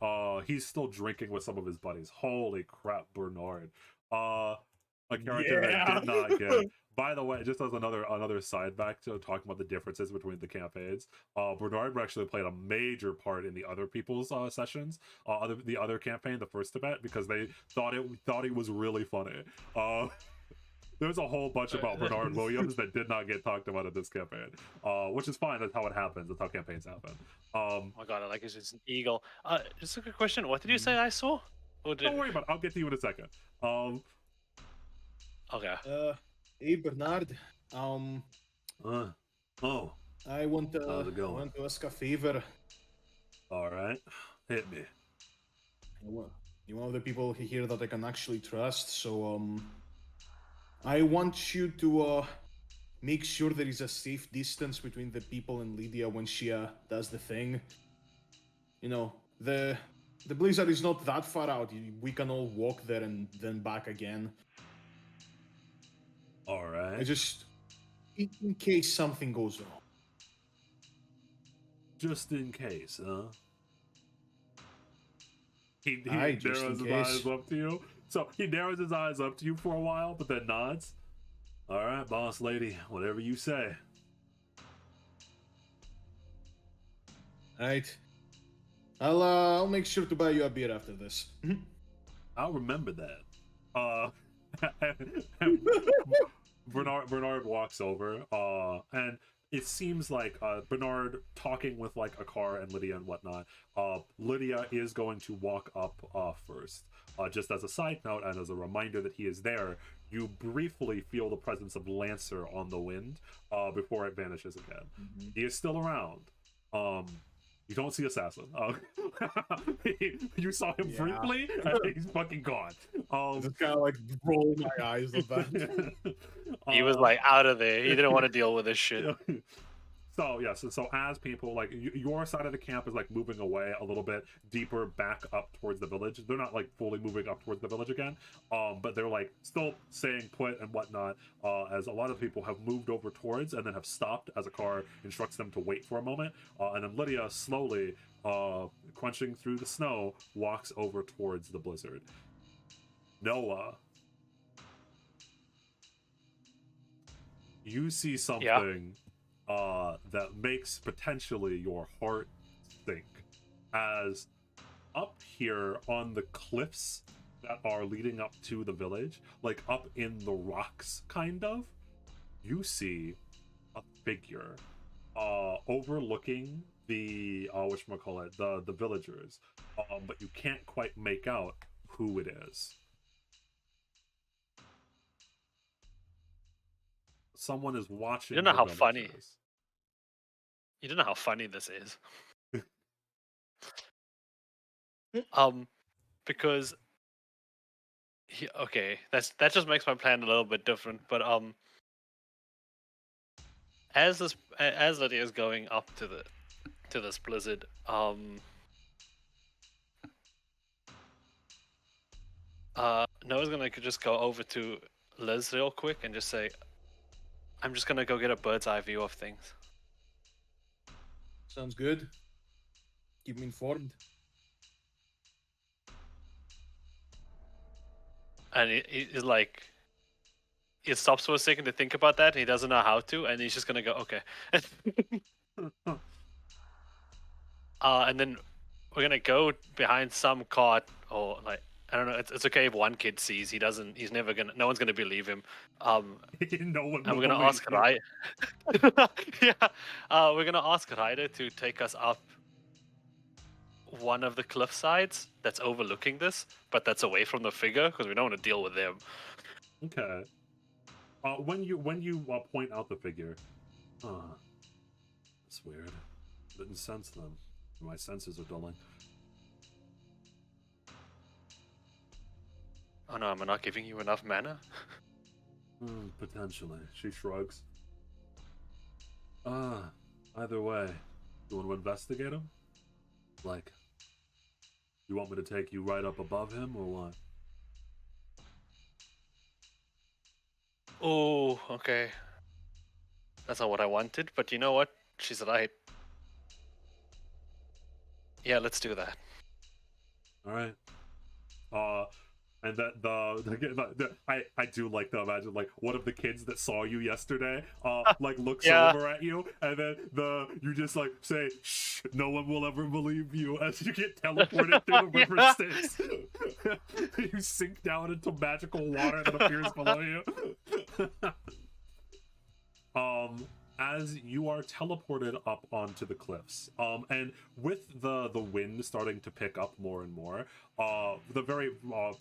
he's still drinking with some of his buddies. Holy crap, Bernard. A character that did not get. By the way, just as another side back to talking about the differences between the campaigns, Bernard actually played a major part in the other people's sessions, the other campaign, the first Tibet, because they thought he was really funny. there's a whole bunch about Bernard Williams that did not get talked about in this campaign, which is fine. That's how it happens. That's how campaigns happen. Oh my god, I like it's just an eagle. Just a quick question. What did you say I saw? Don't worry about it. I'll get to you in a second. Okay. Hey Bernard. Oh, I want how's it going? I want to ask a favor. All right, hit me. You're one of the people here that I can actually trust. So I want you to make sure there is a safe distance between the people and Lydia when she does the thing. You know, the blizzard is not that far out. We can all walk there and then back again. All right. I just, in case something goes wrong. Just in case, huh? He Aye, just narrows in his case. eyes up to you. So he narrows his eyes up to you for a while, but then nods. All right, boss lady, whatever you say. Right. I'll make sure to buy you a beer after this. I'll remember that. Bernard walks over, and it seems like Bernard talking with like a car and Lydia and whatnot. Lydia is going to walk up first. Just as a side note and as a reminder that he is there, you briefly feel the presence of Lancer on the wind before it vanishes again. He is still around. You don't see Assassin. You saw him briefly, and he's fucking gone. Just kind of like roll my eyes at that. He was like out of there. He didn't want to deal with this shit. So yes, so as people like your side of the camp is like moving away a little bit deeper back up towards the village. They're not like fully moving up towards the village again, but they're like still staying put and whatnot. As a lot of people have moved over towards and then have stopped as a car instructs them to wait for a moment, and then Lydia slowly, crunching through the snow, walks over towards the blizzard. Noah, you see something. That makes potentially your heart sink, as up here on the cliffs that are leading up to the village, like up in the rocks kind of, you see a figure overlooking the whatchamacallit, the villagers, but you can't quite make out who it is. Someone is watching. You don't know how villagers. funny. You don't know how funny this is. Because that just makes my plan a little bit different. But as Lydia is going up to this blizzard, Noah's gonna just go over to Liz real quick and just say, "I'm just gonna go get a bird's eye view of things." Sounds good. Keep me informed. And he's like, he stops for a second to think about that, and he doesn't know how to, and he's just gonna go, okay. And then we're gonna go behind some cart, or like, I don't know. It's okay if one kid sees. He's never gonna. No one's gonna believe him. No one. And we're gonna ask Ryder. We're gonna ask Ryder to take us up one of the cliff sides that's overlooking this, but that's away from the figure because we don't want to deal with them. Okay. When you point out the figure, that's weird. Didn't sense them. My senses are dulling. Oh no, am I not giving you enough mana? Potentially. She shrugs. Either way, you want to investigate him? Like, you want me to take you right up above him, or what? Oh, okay. That's not what I wanted, but you know what? She's right. Yeah, let's do that. All right. And that I do like to imagine like one of the kids that saw you yesterday like looks Yeah. over at you, and then you just like say, shh, no one will ever believe you, as you get teleported through the river Yeah. Styx. You sink down into magical water that appears below you. As you are teleported up onto the cliffs, and with the wind starting to pick up more and more, the very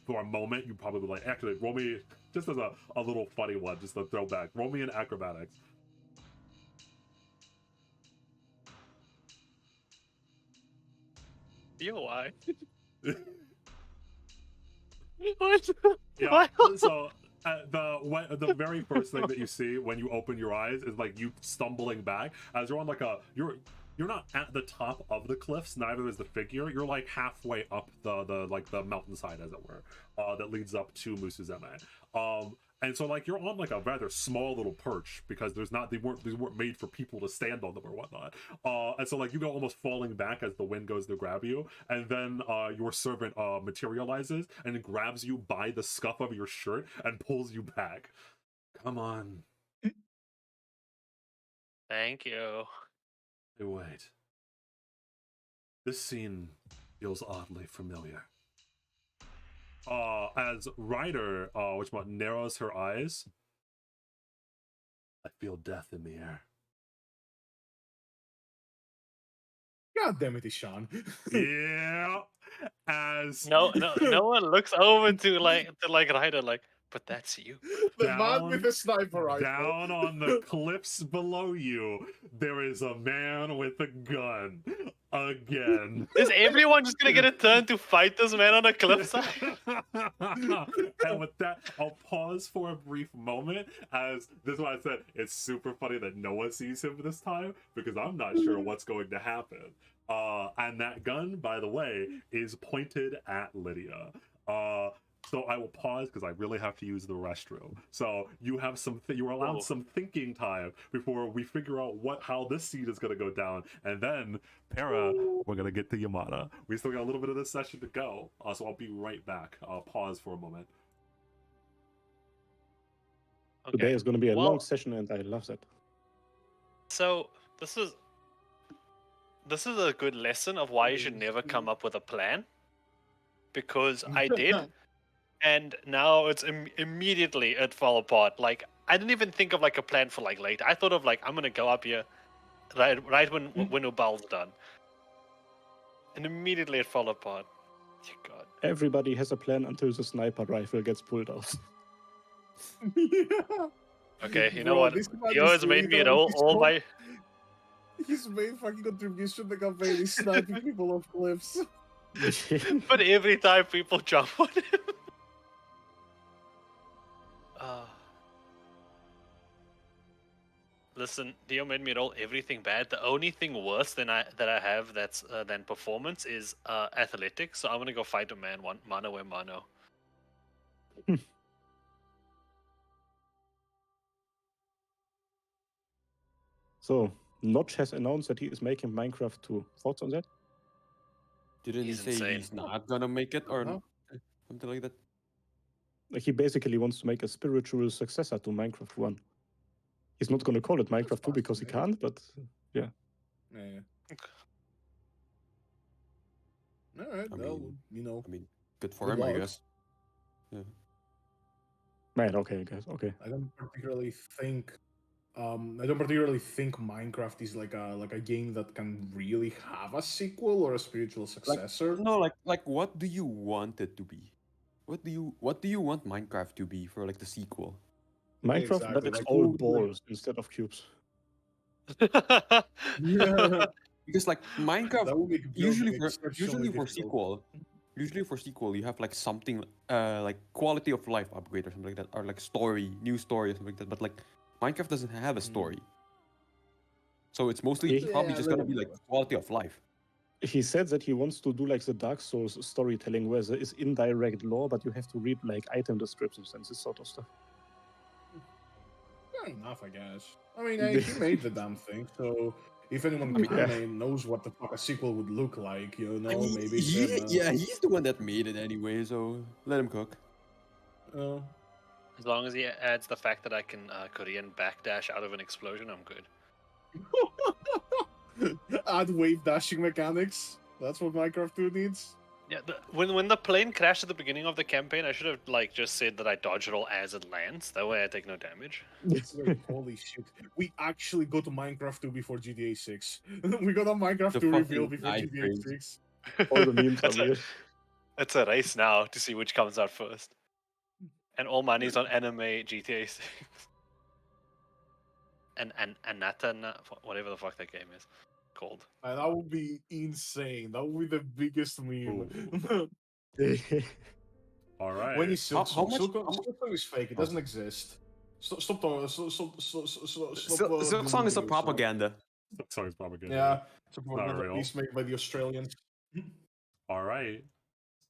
for a moment you probably like, actually roll me just as a little funny one, just a throwback. Roll me in acrobatics. Why? What? Yeah. Why? So the very first thing that you see when you open your eyes is like you stumbling back as you're on like you're not at the top of the cliffs, neither is the figure. You're like halfway up the like the mountainside, as it were, that leads up to Musuzeme. And so like you're on like a rather small little perch, because these weren't made for people to stand on them or whatnot. And so like you go almost falling back as the wind goes to grab you, and then your servant materializes and grabs you by the scuff of your shirt and pulls you back. Come on. Thank you. Hey, wait. This scene feels oddly familiar. As Ryder, which one narrows her eyes, I feel death in the air. God damn it, Ishan. Yeah. As No one looks over to Ryder like, but that's you. The man with the sniper rifle. Down on the cliffs below you, there is a man with a gun. Again. Is everyone just gonna get a turn to fight this man on a cliffside? And with that, I'll pause for a brief moment, as this is why I said it's super funny that Noah sees him this time, because I'm not sure what's going to happen. And that gun, by the way, is pointed at Lydia. So I will pause because I really have to use the restroom. So you have you're allowed some thinking time before we figure out how this scene is going to go down. And then, Para, we're going to get to Yamada. We still got a little bit of this session to go. So I'll be right back. I'll pause for a moment. Okay. Today is going to be a long session, and I love that. So this is a good lesson of why you should never come up with a plan, because I did. And now it's immediately it fell apart. Like, I didn't even think of like a plan for like later. I thought of like, I'm gonna go up here right when Ubal's done, and immediately it fell apart. God. Everybody has a plan until the sniper rifle gets pulled out. Yeah. Okay, you know Bro, what? this man You is always made me literally all my. His main fucking contribution to the campaign is sniping people off cliffs. But every time people jump on him. Listen, Dio made me roll everything bad. The only thing worse than I have that's than performance is athletics. So I'm gonna go fight a man mano a mano. So, Notch has announced that he is making Minecraft 2. Thoughts on that? Didn't he He's say insane. he's not gonna make it or No. something like that? Like, he basically wants to make a spiritual successor to Minecraft 1. He's not going to call it Minecraft 2 because he can't, but yeah. Yeah. All right, good for good him, I luck. guess. Yeah. Man, okay, guys, okay. I don't particularly think Minecraft is like a game that can really have a sequel or a spiritual successor. Like what do you want it to be? What do you want Minecraft to be for like the sequel? Minecraft Exactly, that is like, all who would- balls instead of cubes. Yeah. Because like Minecraft That would make usually building for exceptionally difficult. sequel you have like something like quality of life upgrade or something like that, or like new story or something like that, but like Minecraft doesn't have a story, so it's mostly Yeah, probably just gonna be like quality of life. He said that he wants to do like the Dark Souls storytelling where there is indirect lore, but you have to read like item descriptions and this sort of stuff. Fair enough, I guess. I mean, he made the damn thing, so if anyone knows what the fuck a sequel would look like, maybe it's him. Yeah, he's the one that made it anyway, so let him cook. As long as he adds the fact that I can Korean backdash out of an explosion, I'm good. Add wave dashing mechanics. That's what Minecraft 2 needs. Yeah, when the plane crashed at the beginning of the campaign, I should have just said that I dodge roll as it lands. That way I take no damage. Wait, holy shit. We actually got to Minecraft 2 before GTA 6. We got a Minecraft The 2 reveal fucking before GTA iframes. 6. All the memes are That's a- real. It's a race now to see which comes out first. And all money's on anime GTA 6. And Anata, whatever the fuck that game is called. That would be insane. That would be the biggest meme. All right. When you How Silksong. much- Silksong is fake. It doesn't exist. Stop doing Silksong is a videos, propaganda. Sorry, propaganda. Yeah, it's a propaganda real. piece made by the Australians. All right.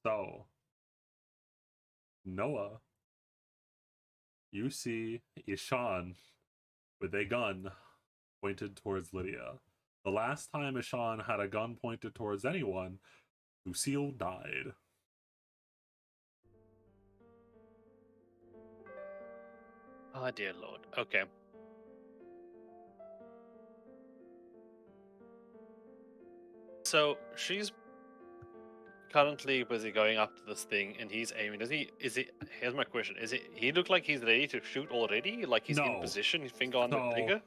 So, Noah, you see Ishan with a gun pointed towards Lydia. The last time Ishan had a gun pointed towards anyone, Lucille died. Oh dear lord. Okay. So she's currently busy going up to this thing, and he's aiming. Here's my question: he look like he's ready to shoot already? Like he's in No. position, his finger on the So, trigger?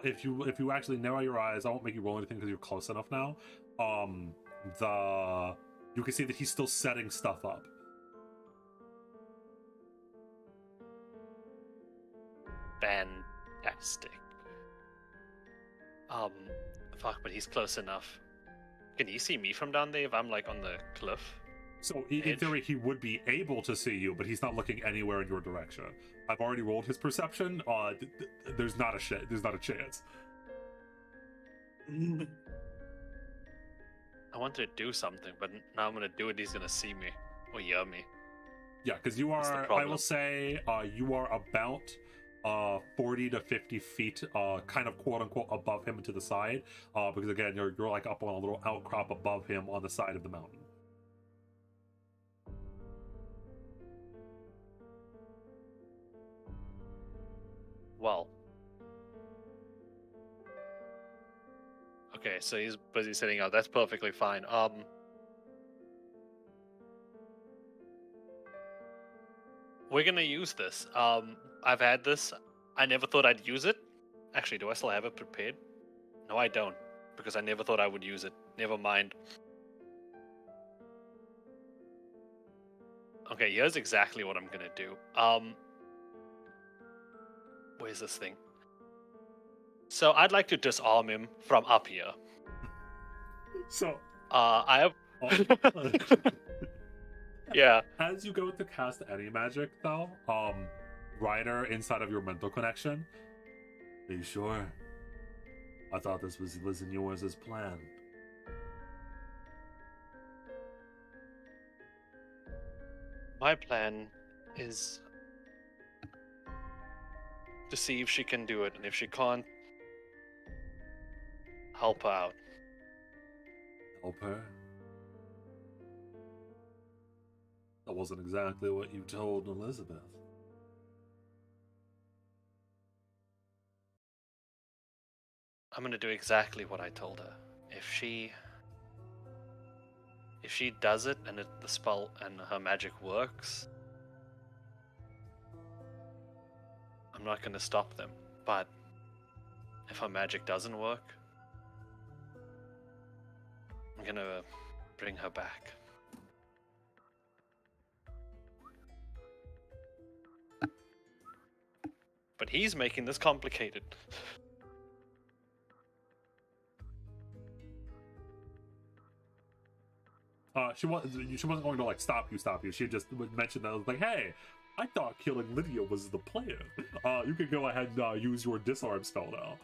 If you actually narrow your eyes, I won't make you roll anything because you're close enough now. You can see that he's still setting stuff up. Fantastic. Fuck, but he's close enough. Can he see me from down there if I'm like on the cliff? So in theory, he would be able to see you, but he's not looking anywhere in your direction. I've already rolled his perception. There's not a chance. I wanted to do something, but now I'm gonna do it. He's gonna see me or hear me. Yeah, because you That's the are. I problem. will say you are about 40 to 50 feet, kind of quote unquote above him and to the side. Because again, you're like up on a little outcrop above him on the side of the mountain. Well. Okay, so he's busy sitting out. That's perfectly fine. We're gonna use this. I've had this. I never thought I'd use it. Actually, do I still have it prepared? No, I don't, because I never thought I would use it. Never mind. Okay, here's exactly what I'm gonna do. Where's this thing? So I'd like to disarm him from up here. So I have. Yeah. As you go to cast any magic, though, Ryder, inside of your mental connection, are you sure? I thought this was in yours as planned. My plan is to see if she can do it, and if she can't, help her out. Help her? That wasn't exactly what you told Elizabeth. I'm gonna do exactly what I told her. If she does it and the spell and her magic works, I'm not gonna stop them. But if her magic doesn't work, I'm gonna bring her back. But he's making this complicated. She wasn't going to like stop you. She just mentioned that, like, hey, I thought killing Lydia was the plan. You can go ahead and use your disarm spell now.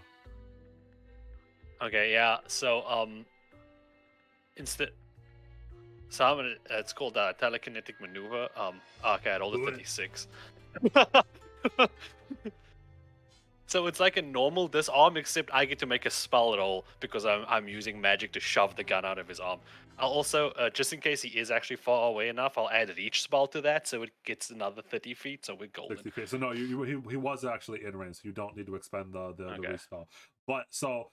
Okay, yeah. So I'm gonna. It's called telekinetic maneuver. Okay, I rolled a 36. So it's like a normal disarm, except I get to make a spell roll because I'm using magic to shove the gun out of his arm. I'll also, just in case he is actually far away enough, I'll add reach spell to that, so it gets another 30 feet. So we're golden. 60 feet. So no, he was actually in range. So you don't need to expend the Okay. respell. But so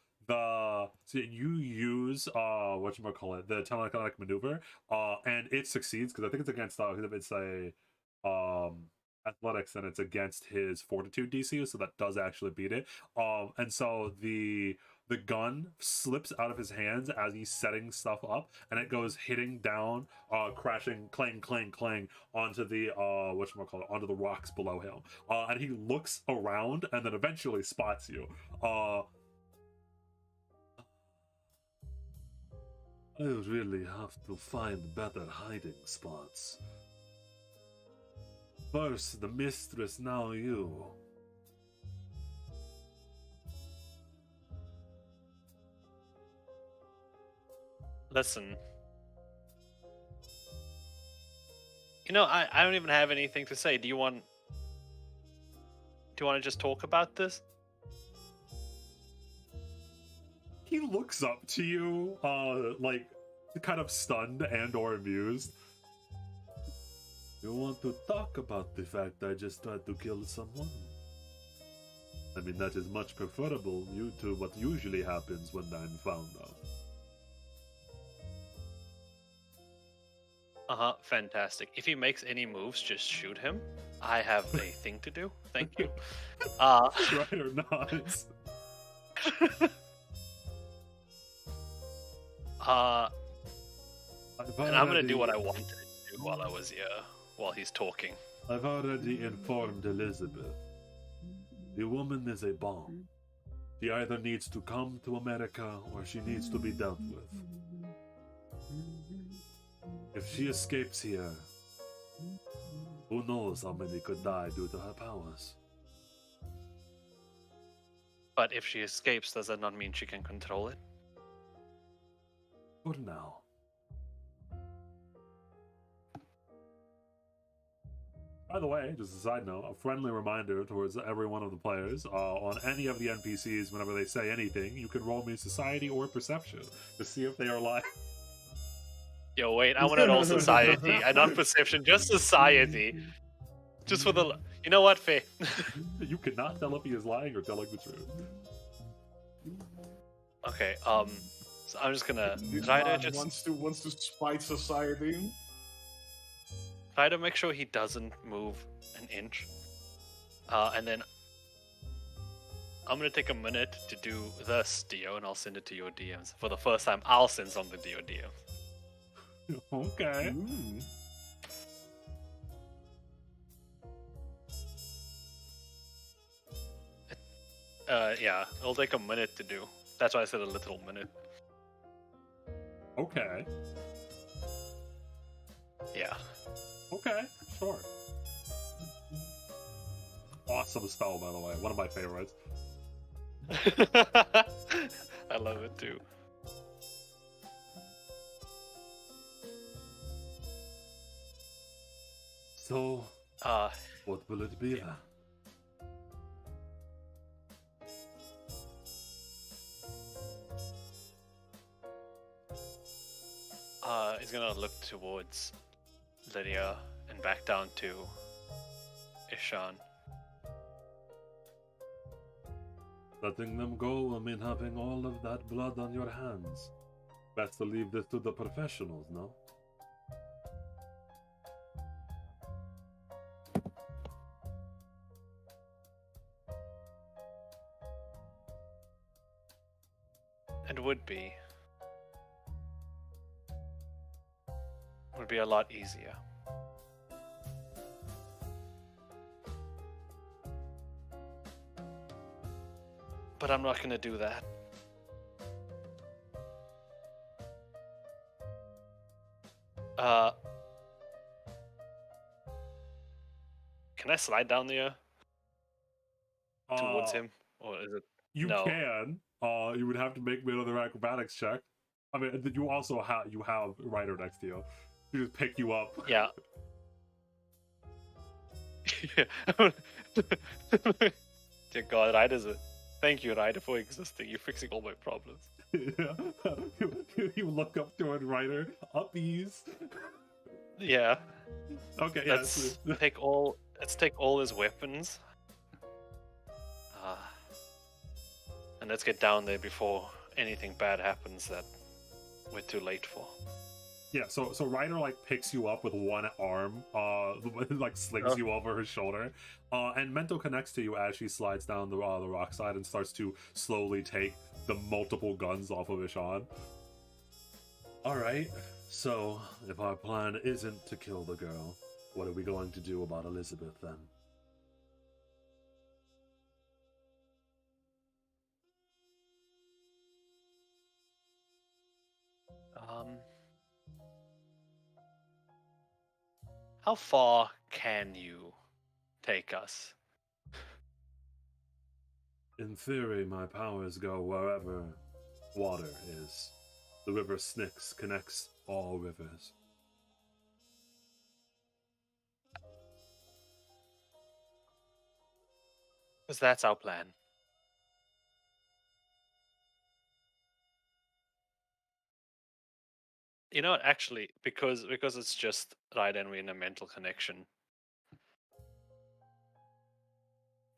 you use whatchamacallit, the telekinetic maneuver, and it succeeds because I think it's against it's a athletics and it's against his fortitude DC, so that does actually beat it. And so the gun slips out of his hands as he's setting stuff up, and it goes hitting down, crashing, clang, clang, clang onto the whatchamacallit, onto the rocks below him. And he looks around and then eventually spots you. I really have to find better hiding spots. First the mistress, now you. Listen. You know, I don't even have anything to say. Do you want to just talk about this? He looks up to you, like kind of stunned and or amused. You want to talk about the fact I just tried to kill someone? I mean, that is much preferable to what usually happens when I'm found out. Fantastic. If he makes any moves, just shoot him. I have a thing to do. Thank you. Right or not? And I'm gonna do what I wanted to do while I was here, while he's talking. I've already informed Elizabeth. The woman is a bomb. She either needs to come to America or she needs to be dealt with. If she escapes here, who knows how many could die due to her powers. But if she escapes, does that not mean she can control it? For now. By the way, just a side note, a friendly reminder towards every one of the players, on any of the NPCs, whenever they say anything, you can roll me society or perception to see if they are lying. Yo, wait, I want to roll society, and not perception, just society. Just for the... You know what, Faye? You cannot tell if he is lying or telling the truth. Okay, so I'm just gonna This try to man just... wants to spite society. Try to make sure he doesn't move an inch. And then I'm gonna take a minute to do this, Dio, and I'll send it to your DMs. For the first time, I'll send something to your DMs. Okay. Yeah, it'll take a minute to do. That's why I said a little minute. Okay. Yeah. Okay, sure. Awesome spell, by the way. One of my favorites. I love it too. So, what will it be then? He's gonna look towards Lydia and back down to Ishan. Letting them go will mean having all of that blood on your hands. Best to leave this to the professionals, no? It would be. Would be a lot easier. But I'm not gonna do that. Can I slide down there towards him, or is it? You No. can. You would have to make me another acrobatics check. I mean, you also have Ryder next to you. He just pick you up. Yeah. Dear God, thank you, Ryder, for existing. You're fixing all my problems. You look up to it, Ryder. Uppies. Yeah. Okay, Let's yes. take all his weapons. And let's get down there before anything bad happens that we're too late for. Yeah, so Ryder like picks you up with one arm, like slings you over her shoulder, and Mento connects to you as she slides down the rock side and starts to slowly take the multiple guns off of Ishan. All right, so if our plan isn't to kill the girl, what are we going to do about Elizabeth then? How far can you take us? In theory, my powers go wherever water is. The river Styx connects all rivers. Because that's our plan. You know what, actually, because it's just right and we're in a mental connection,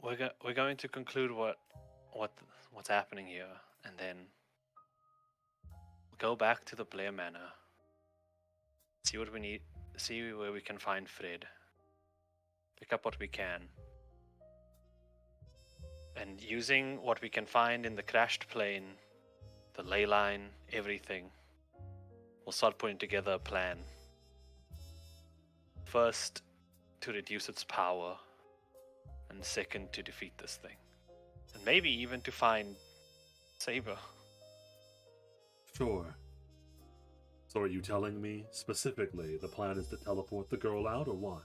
we're going to conclude what's happening here, and then go back to the Blair Manor, see what we need, see where we can find Fred, pick up what we can, and using what we can find in the crashed plane, the ley line, everything, we'll start putting together a plan. First, to reduce its power, and second, to defeat this thing. And maybe even to find Saber. Sure. So are you telling me, specifically, the plan is to teleport the girl out, or what?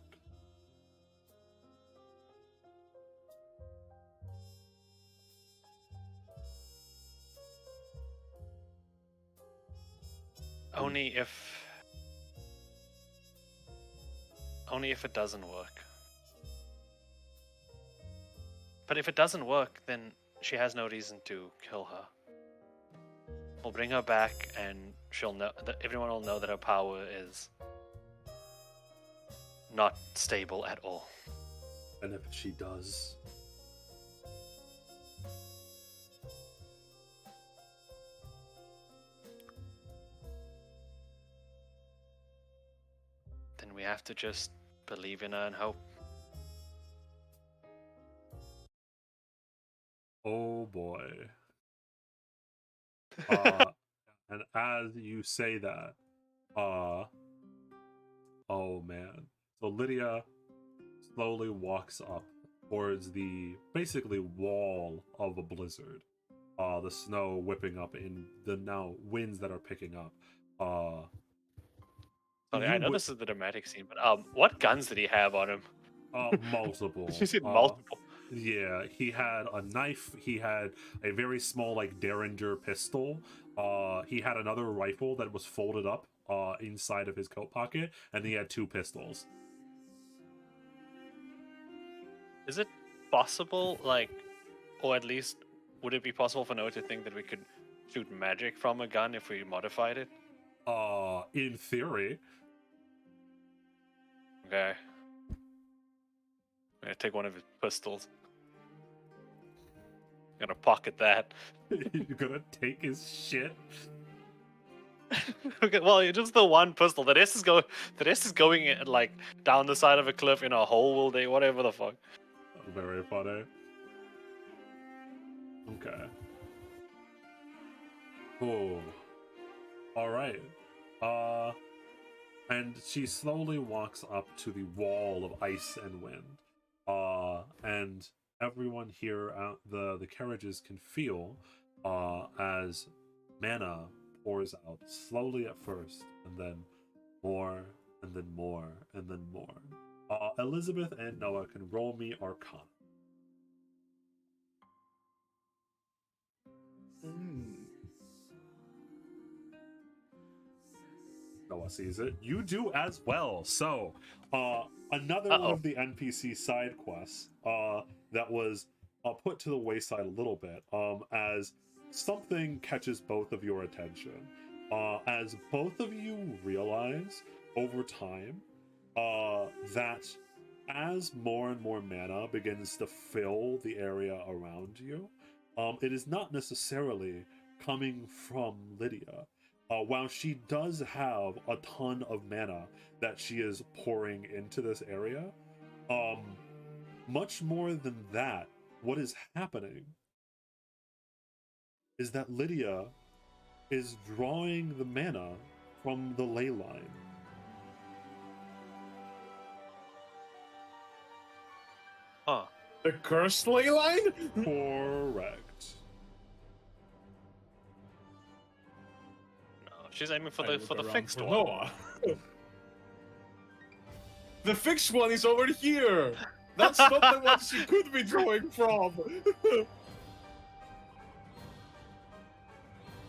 Only if it doesn't work. But if it doesn't work, then she has no reason to kill her. We'll bring her back, and she'll know that everyone will know that her power is not stable at all. And if she does? Then we have to just believe in her and hope. Oh boy. And as you say that, oh man. So Lydia slowly walks up towards the basically wall of a blizzard. The snow whipping up in the now winds that are picking up. Sorry, I know this is the dramatic scene, but what guns did he have on him? Multiple. You said multiple. Yeah, he had a knife. He had a very small, like, Derringer pistol. He had another rifle that was folded up inside of his coat pocket, and he had 2 pistols. Is it possible, like, or at least would it be possible for Noah to think that we could shoot magic from a gun if we modified it? In theory. Okay. I'm gonna take one of his pistols. I'm gonna pocket that. You're gonna take his shit? Okay, well, just the one pistol. The rest is going like down the side of a cliff in a hole. Will they? Whatever the fuck. Very funny. Okay. Oh. Alright. And she slowly walks up to the wall of ice and wind. And everyone here at the carriages can feel as mana pours out, slowly at first, and then more, and then more, and then more. Elizabeth and Noah can roll me Arcana. Noah sees it. You do as well. So, another one of the NPC side quests that was put to the wayside a little bit, as something catches both of your attention. As both of you realize over time that as more and more mana begins to fill the area around you, it is not necessarily coming from Lydia. While she does have a ton of mana that she is pouring into this area, much more than that, what is happening is that Lydia is drawing the mana from the ley line. Huh. The cursed ley line? Correct. No, she's aiming for I the look around fixed for one. Noah. The fixed one is over here. That's not the one she could be drawing from.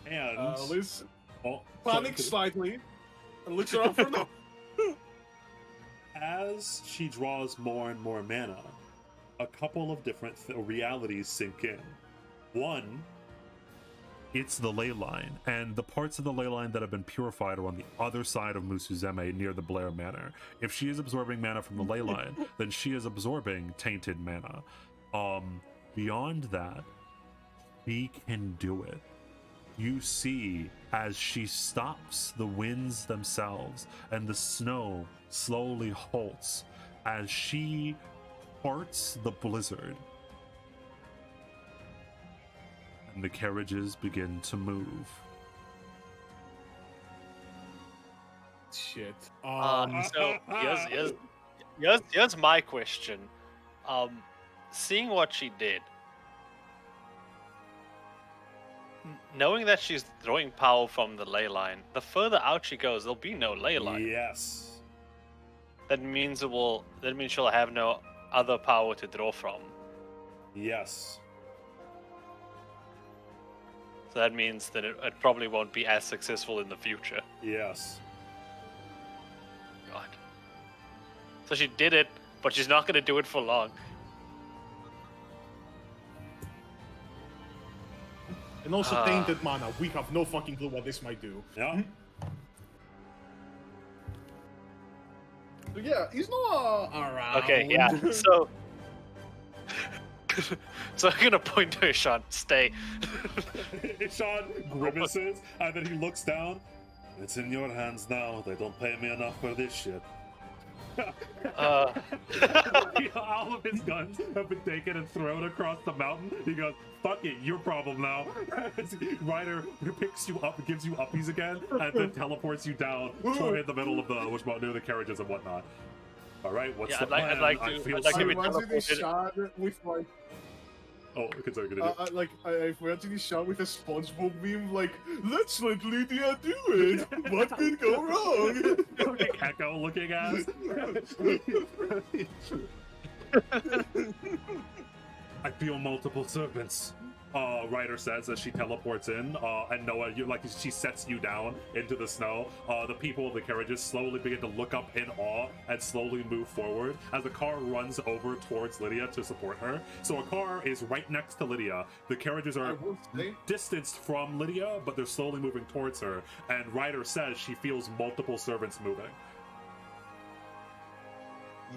And Liz oh, panics slightly and looks around for Noah. as she draws more and more mana, a couple of different realities sink in. One, it's the ley line, and the parts of the ley line that have been purified are on the other side of Musuzeme near the Blair Manor. If she is absorbing mana from the ley line, then she is absorbing tainted mana. Beyond that, she can do it. You see, as she stops the winds themselves and the snow slowly halts, as she parts the blizzard, and the carriages begin to move. Shit. So here's my question. Seeing what she did, knowing that she's drawing power from the ley line, the further out she goes, there'll be no ley line. Yes. That means she'll have no other power to draw from. Yes. So that means that it probably won't be as successful in the future. Yes. God. So she did it, but she's not going to do it for long. And also tainted mana. We have no fucking clue what this might do. Yeah. So yeah, he's not around. Okay, yeah. So I'm gonna point to Ishan. Stay. Sean grimaces, and then he looks down. It's in your hands now. They don't pay me enough for this shit. All of his guns have been taken and thrown across the mountain. He goes, fuck it, your problem now. Ryder picks you up, gives you uppies again, and then teleports you down toward the middle of the near the carriages and whatnot. All right, what's the plan? I'd like to I be imagine this teleported. shot with like, Oh, okay, sorry, I imagine this shot with a SpongeBob meme like, let's let Lydia do it. What could go wrong? Echo looking ass. I feel multiple serpents. Ryder says as she teleports in, and Noah, she sets you down into the snow. The people of the carriages slowly begin to look up in awe and slowly move forward as the car runs over towards Lydia to support her. So a car is right next to Lydia. The carriages are distanced from Lydia, but they're slowly moving towards her. And Ryder says she feels multiple servants moving.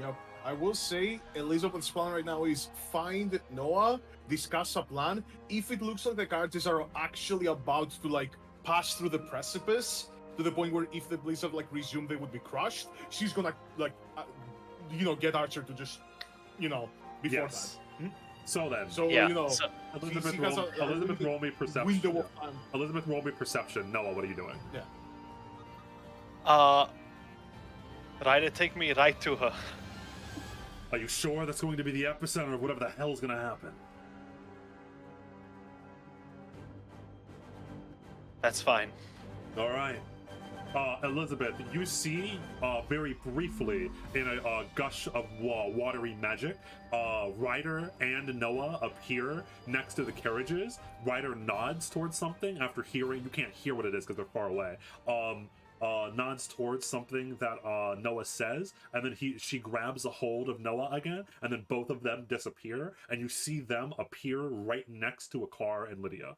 Yep. I will say, Elizabeth's plan right now is find Noah, discuss a plan. If it looks like the characters are actually about to like pass through the precipice to the point where if the blizzard like resumed, they would be crushed. She's gonna like, get Archer to just, before Yes. that. So then, Elizabeth, roll me perception. Window of time. Elizabeth, roll me perception. Noah, what are you doing? Yeah. Ryder, take me right to her. Are you sure that's going to be the epicenter of whatever the hell's going to happen? That's fine. All right. Elizabeth, you see very briefly in a gush of watery magic, Ryder and Noah appear next to the carriages. Ryder nods towards something after hearing, you can't hear what it is because they're far away. nods towards something that Noah says, and then she grabs a hold of Noah again, and then both of them disappear, and you see them appear right next to a car and Lydia.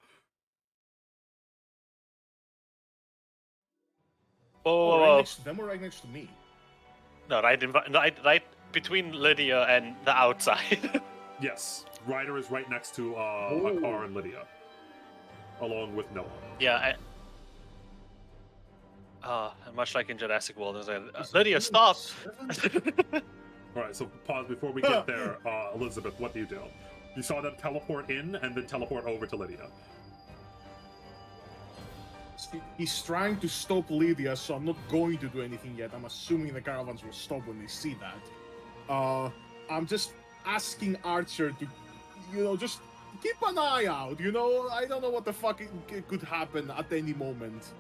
Oh, right next to them or right next to me? No, right between Lydia and the outside. Yes, Ryder is right next to a car and Lydia, along with Noah. Yeah, much like in Jurassic World, there's Lydia, stop! All right, so pause before we get there. Elizabeth, what do? You saw them teleport in and then teleport over to Lydia. He's trying to stop Lydia, so I'm not going to do anything yet. I'm assuming the caravans will stop when they see that. I'm just asking Archer to, just keep an eye out. I don't know what the fuck could happen at any moment.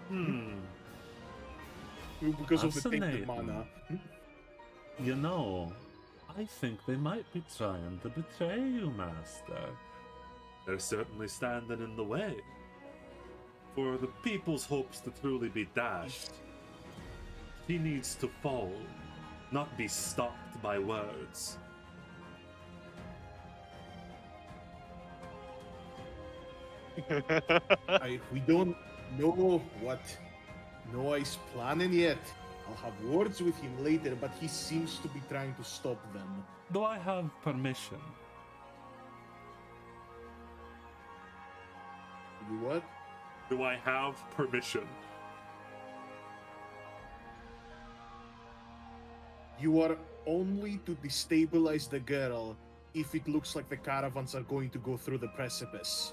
Because of the tainted mana. I think they might be trying to betray you, Master. They're certainly standing in the way. For the people's hopes to truly be dashed, he needs to fall, not be stopped by words. We don't know what Noah is planning yet. I'll have words with him later, but he seems to be trying to stop them. Do I have permission? You what? Do I have permission? You are only to destabilize the girl if it looks like the caravans are going to go through the precipice.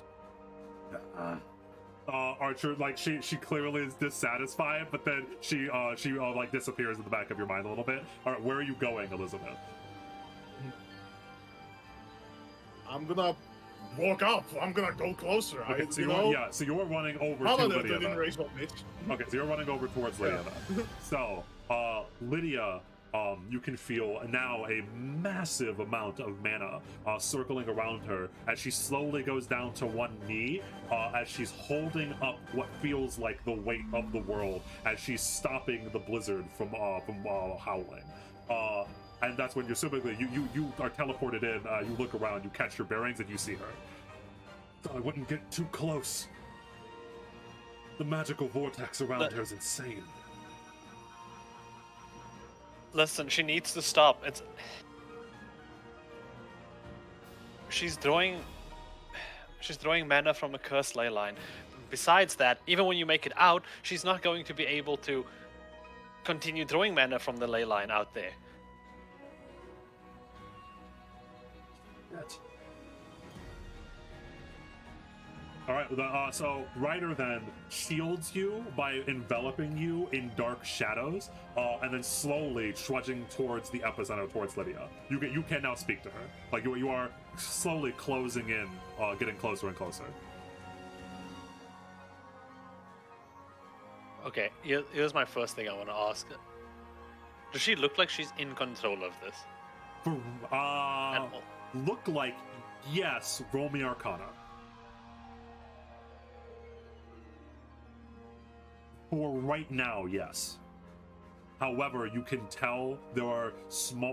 Archer, like she clearly is dissatisfied, but then she like disappears in the back of your mind a little bit. All right, where are you going, Elizabeth? I'm gonna walk up. I'm gonna go closer. Okay, so you're running over to Lydia. Okay, so you're running over towards Lydia. So, Lydia, you can feel now a massive amount of mana circling around her as she slowly goes down to one knee, as she's holding up what feels like the weight of the world, as she's stopping the blizzard from howling. And that's when you're simply you are teleported in. You look around, you catch your bearings, and you see her. So I wouldn't get too close. The magical vortex around her is insane. Listen, she needs to stop. She's throwing mana from a cursed ley line. Besides that, even when you make it out, she's not going to be able to continue throwing mana from the ley line out there. All right, so Ryder then shields you by enveloping you in dark shadows, and then slowly trudging towards the epicenter, towards Lydia. You can now speak to her. Like you are slowly closing in, getting closer and closer. Okay, here's my first thing I want to ask. Does she look like she's in control of this? Look like yes. Roll me Arcana. For right now, yes. However, you can tell there are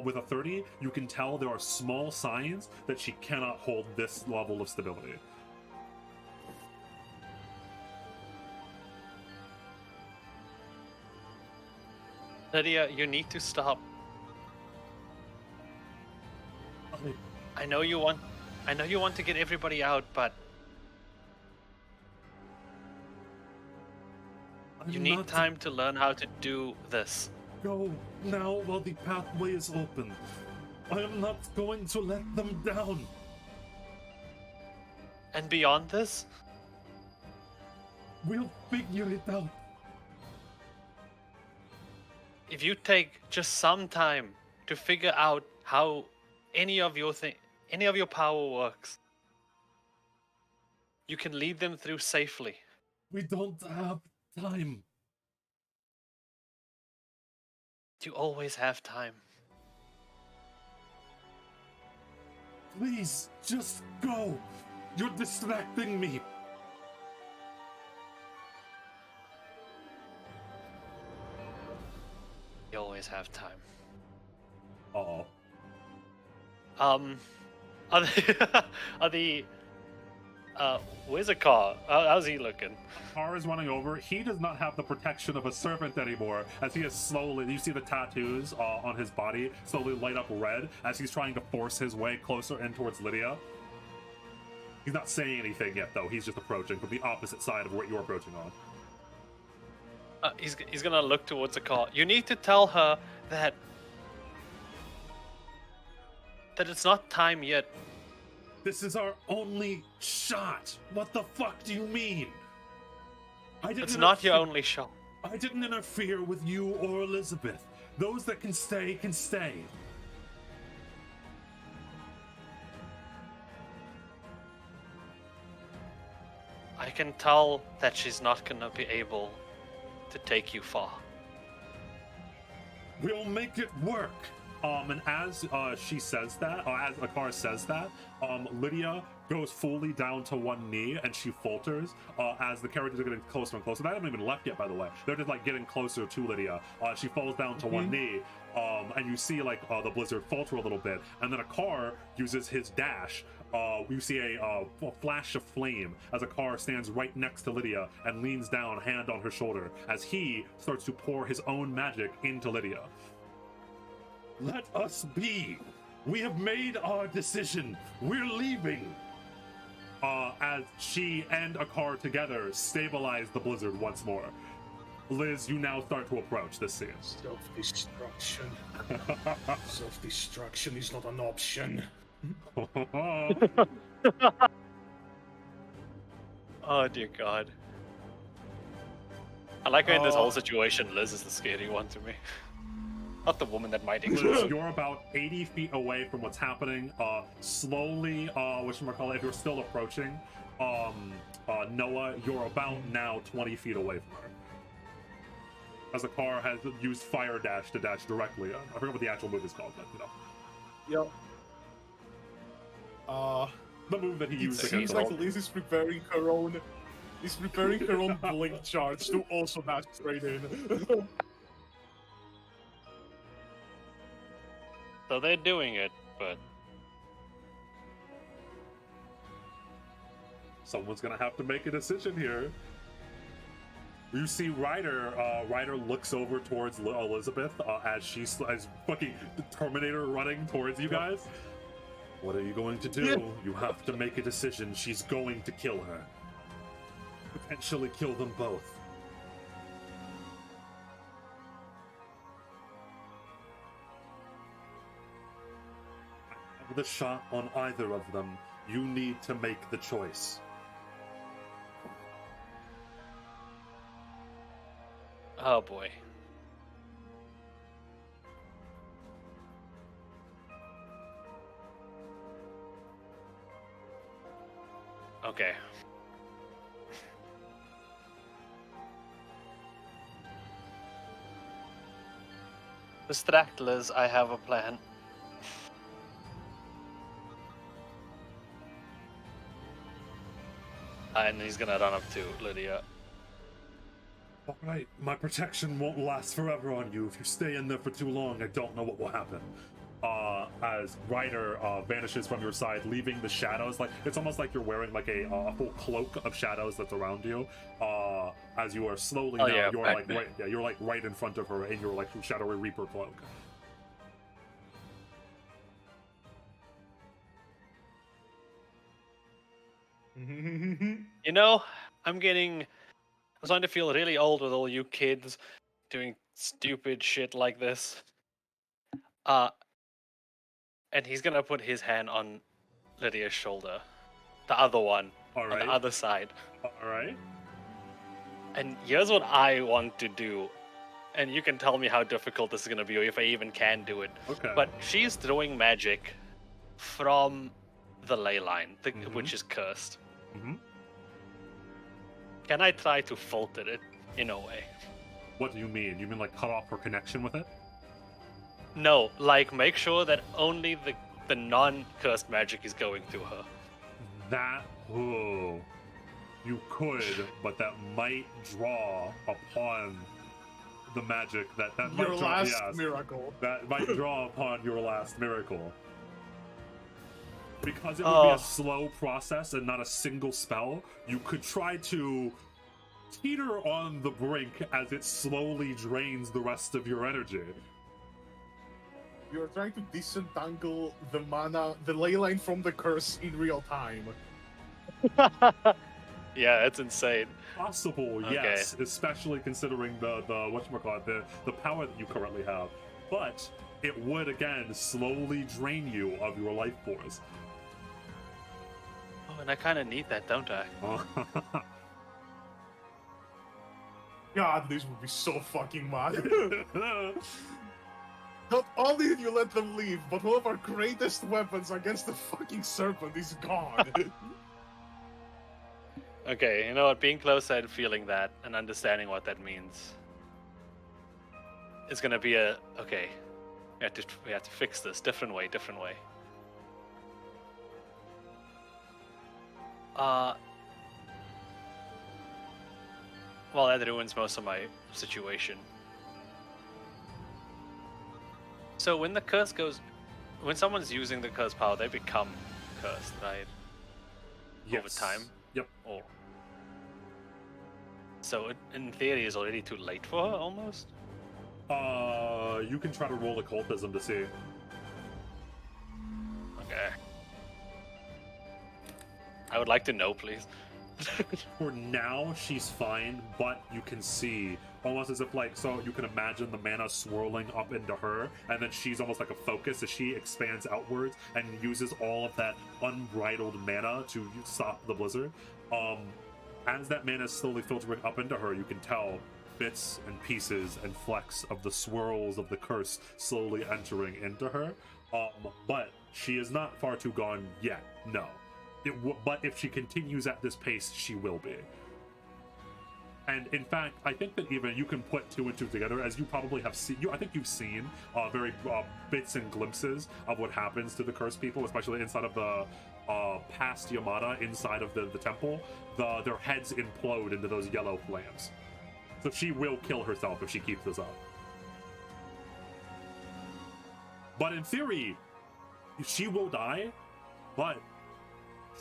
with a 30, you can tell there are small signs that she cannot hold this level of stability. Lydia, you need to stop. I know you want to get everybody out, but you need time to learn how to do this. Go now while the pathway is open. I am not going to let them down. And beyond this? We'll figure it out. If you take just some time to figure out how any of your power works, you can lead them through safely. We don't have time. You always have time. Please, just go. You're distracting me. always have time. Uh-oh. Are the, where's the car? How's he looking? Car is running over. He does not have the protection of a servant anymore, as he is slowly, you see the tattoos on his body slowly light up red as he's trying to force his way closer in towards Lydia. He's not saying anything yet, though. He's just approaching from the opposite side of what you're approaching on. He's gonna look towards the car. You need to tell her that it's not time yet. This is our only shot. What the fuck do you mean? It's not your only shot. I didn't interfere with you or Elizabeth. Those that can stay can stay. I can tell that she's not gonna be able to take you far. We'll make it work. And as she says that, or as Akar says that, Lydia goes fully down to one knee and she falters as the characters are getting closer and closer. They haven't even left yet, by the way. They're just like getting closer to Lydia. She falls down to one knee, and you see like the blizzard falter a little bit, and then Akar uses his dash. You see a flash of flame as Akar stands right next to Lydia and leans down, hand on her shoulder, as he starts to pour his own magic into Lydia. Let us be. We have made our decision. We're leaving. As she and Akar together stabilize the blizzard once more. Liz, you now start to approach this scene. Self-destruction. Self-destruction is not an option. Oh dear God. I like how in this whole situation, Liz is the scary one to me. Not the woman that might exist. You're about 80 feet away from what's happening. Slowly, whatchamacallit, if you're still approaching, Noah, you're about now 20 feet away from her. As the car has used fire dash to dash directly. I forget what the actual move is called, but you know. Yep. The move that he used It seems against like Liz is preparing her own blink charge to also dash straight in. So they're doing it, but someone's gonna have to make a decision here. You see Ryder. Ryder looks over towards Elizabeth as as fucking the Terminator running towards you guys. What are you going to do? You have to make a decision. She's going to kill her. Potentially kill them both. I have the shot on either of them. You need to make the choice. oh boy. Okay. Distract Liz, I have a plan. And he's gonna run up to Lydia. Alright, my protection won't last forever on you. If you stay in there for too long, I don't know what will happen. As Ryder vanishes from your side, leaving the shadows, like it's almost like you're wearing like a full cloak of shadows that's around you. As you are slowly you're like right in front of her in your like shadowy reaper cloak. You know, I'm starting to feel really old with all you kids doing stupid shit like this. And he's gonna put his hand on Lydia's shoulder. The other one. All right. On the other side. Alright. And here's what I want to do. And you can tell me how difficult this is gonna be, or if I even can do it. Okay. But she's throwing magic from the ley line, which is cursed. Mm-hmm. Can I try to falter it in a way? What do you mean? You mean like cut off her connection with it? No, like make sure that only the non-cursed magic is going to her. That, you could, but that might draw upon the magic that Your might draw, last yes, miracle. that might draw upon your last miracle. Because it would be a slow process and not a single spell, you could try to teeter on the brink as it slowly drains the rest of your energy. You're trying to disentangle the mana, the ley line from the curse in real time. Yeah, it's insane. Possible, Okay. yes, especially considering the whatchamacallit, the power that you currently have. But it would again slowly drain you of your life force. Oh, and I kind of need that, don't I? God, this would be so fucking mad. Not only did you let them leave, but one of our greatest weapons against the fucking serpent is gone. Okay, you know what? Being closer and feeling that and understanding what that means is gonna be a okay. We have to fix this different way. Well, that ruins most of my situation. So when the curse goes, when someone's using the curse power, they become cursed, right? Over time. Yep. Or so in theory, it's already too late for her, almost. You can try to roll occultism to see. Okay. I would like to know, please. For now, she's fine, but you can see almost as if like, so you can imagine the mana swirling up into her, and then she's almost like a focus as she expands outwards and uses all of that unbridled mana to stop the blizzard. As that mana is slowly filtering up into her, you can tell bits and pieces and flecks of the swirls of the curse slowly entering into her. But she is not far too gone yet, no. But if she continues at this pace, she will be. And in fact, I think that even you can put two and two together, as you probably have seen. I think you've seen very bits and glimpses of what happens to the cursed people, especially inside of the past Yamada, inside of the temple. Their heads implode into those yellow flames. So she will kill herself if she keeps this up. But in theory, she will die, but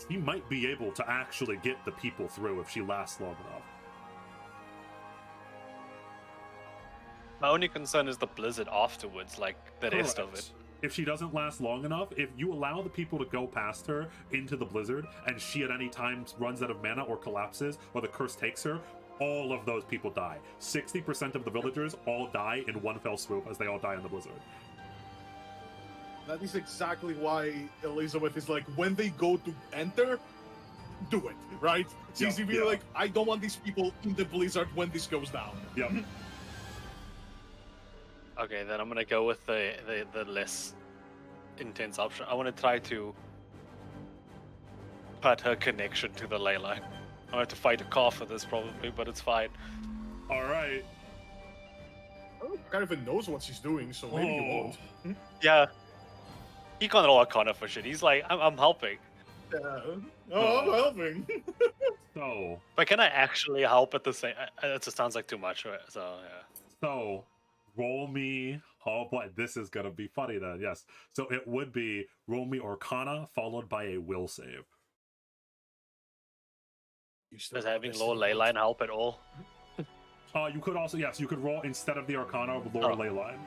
she might be able to actually get the people through if she lasts long enough. My only concern is the blizzard afterwards, like the rest of it. If she doesn't last long enough, if you allow the people to go past her into the blizzard, and she at any time runs out of mana or collapses, or the curse takes her, all of those people die. 60% of the villagers all die in one fell swoop as they all die in the blizzard. That is exactly why Elizabeth is like, when they go to enter, do it, right? She's like, I don't want these people in the blizzard when this goes down. Yep. Okay, then I'm gonna go with the less intense option. I want to try to cut her connection to the ley line. I have to fight a car for this probably, but it's fine. All right. I don't know if Cara even knows what she's doing, so maybe you won't. Yeah. He can't roll Arcana for shit. He's like, I'm helping. I'm helping. So. But can I actually help at the same? It just sounds like too much. Right? So yeah. So, roll me. Oh boy, this is gonna be funny then. Yes. So it would be roll me Arcana followed by a will save. Does having low ley line help at all? You could also, yes, you could roll instead of the Arcana lower ley line.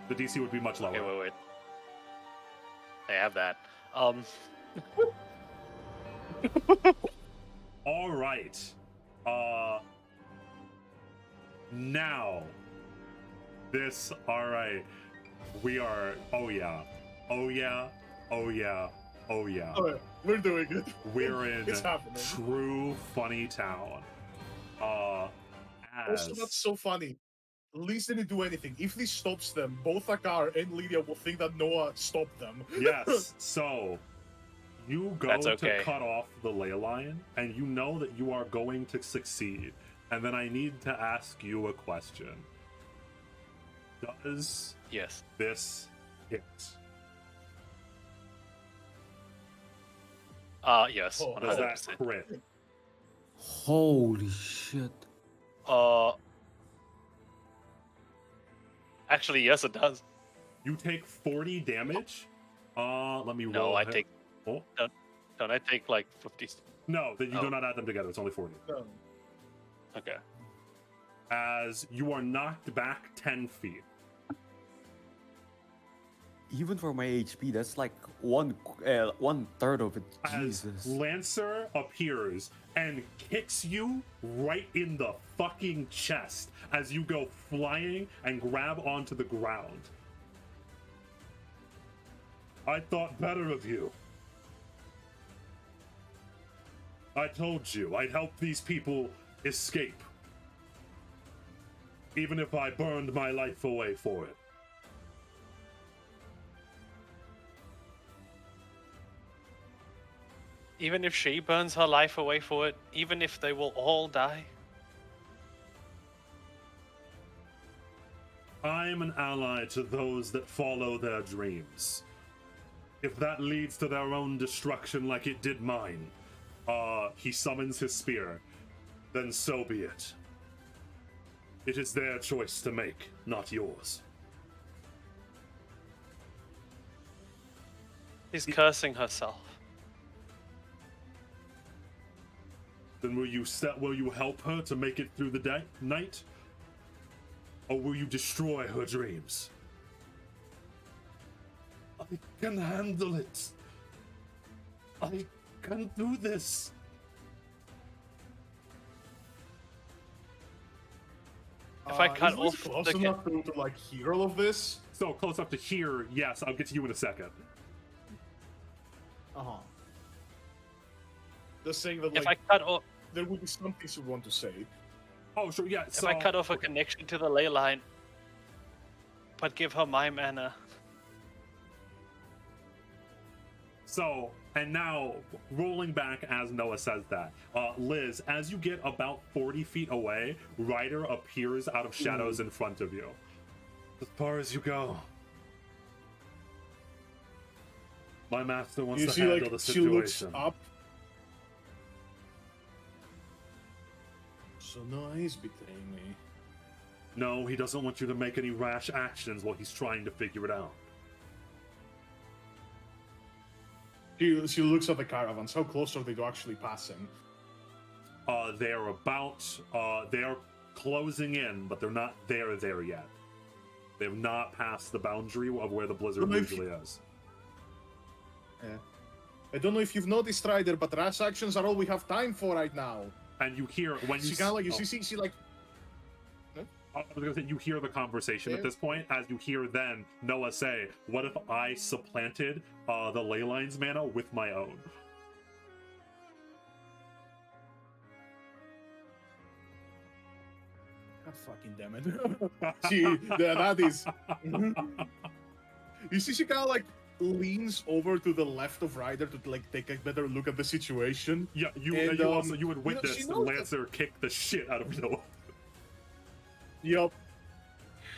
The DC would be much lower. Okay, wait. I have that. All right. Now. This, all right. We are, oh yeah. Oh yeah. Oh yeah. Oh yeah. All right, we're doing it. We're in It's happening. true funny town. Also, that's so funny. Liz didn't do anything. If this stops them, both Akar and Lydia will think that Noah stopped them. Yes. So you go That's okay. to cut off the ley line, and you know that you are going to succeed. And then I need to ask you a question. Does Yes. this hit? Yes. Oh, Does 100%. that crit? Holy shit. Actually, yes, it does. You take 40 damage. Let me roll. No, I take. Oh, Don't I take like 50? no, that you Oh. do not add them together. It's only 40. Okay. As you are knocked back 10 feet. Even for my HP, that's like one third of it. As Jesus. Lancer appears and kicks you right in the fucking chest as you go flying and grab onto the ground. I thought better of you. I told you I'd help these people escape. Even if I burned my life away for it. Even if she burns her life away for it, even if they will all die. I'm an ally to those that follow their dreams. If that leads to their own destruction like it did mine, he summons his spear, then so be it. It is their choice to make, not yours. She's cursing herself. Then will you help her to make it through the night? Or will you destroy her dreams? I can handle it. I can do this. If I cut is Liz off close the enough to like hear all of this? So close enough to hear, yes, I'll get to you in a second. Just saying that if like I cut off there would be some things you want to say. Oh, sure, yeah. if I cut off a connection to the ley line, but give her my mana. So, and now, rolling back as Noah says that, Liz, as you get about 40 feet away, Ryder appears out of shadows in front of you. As far as you go. My master wants You to see, handle like the she looks situation. up. So no, he's betraying me. No, he doesn't want you to make any rash actions while he's trying to figure it out. She looks at the caravans. How close are they to actually passing? They're closing in, but they're not there yet. They've not passed the boundary of where the blizzard Well, if- usually is. Yeah. I don't know if you've noticed, Ryder, but rash actions are all we have time for right now. And you hear when you She kind of like she like. I was gonna say you hear the conversation at Yeah. this point as you hear then Noah say, "What if I supplanted the ley lines mana with my own?" God fucking damn it! That is. You see, she kind of like leans over to the left of Ryder to like take a better look at the situation. Yeah, you And, you also she would witness knows that- Lancer kick the shit out of Noah. Yup.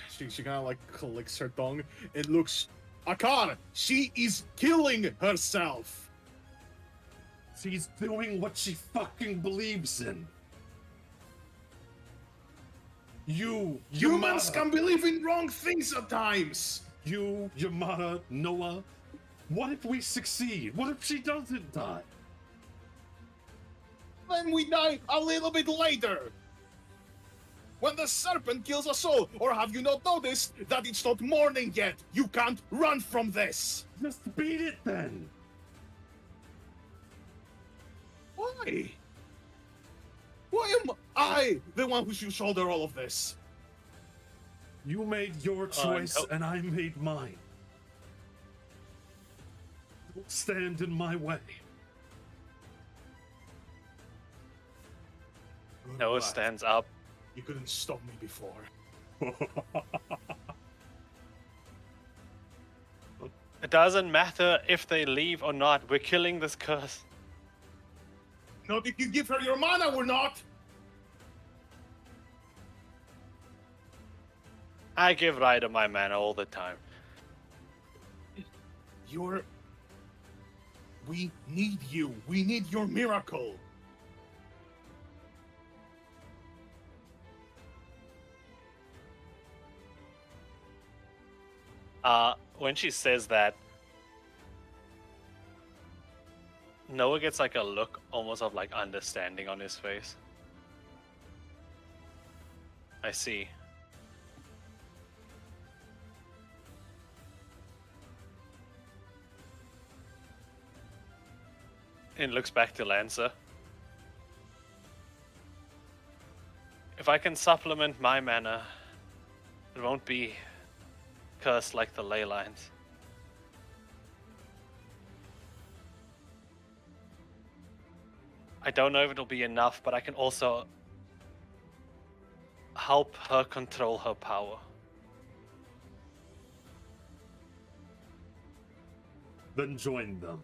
She kind of like clicks her tongue. It looks. Akar, she is killing herself. She's doing what she fucking believes in. You Humans Yamada, can believe in wrong things at times. you, Yamada, Noah. What if we succeed? What if she doesn't die? Then we die a little bit later. When the serpent kills us all, or have you not noticed that it's not morning yet? You can't run from this. Just beat it then. Why? Why am I the one who should shoulder all of this? You made your choice no. and I made mine. Don't stand in my way. Noah stands up. You couldn't stop me before. It doesn't matter if they leave or not. We're killing this curse. Not if you give her your mana, we're not. I give Ryder my mana all the time. We need you. We need your miracle. When she says that, Noah gets like a look almost of like understanding on his face. I see. And looks back to Lancer. If I can supplement my mana, it won't be cursed like the ley lines. I don't know if it'll be enough, but I can also help her control her power. Then join them.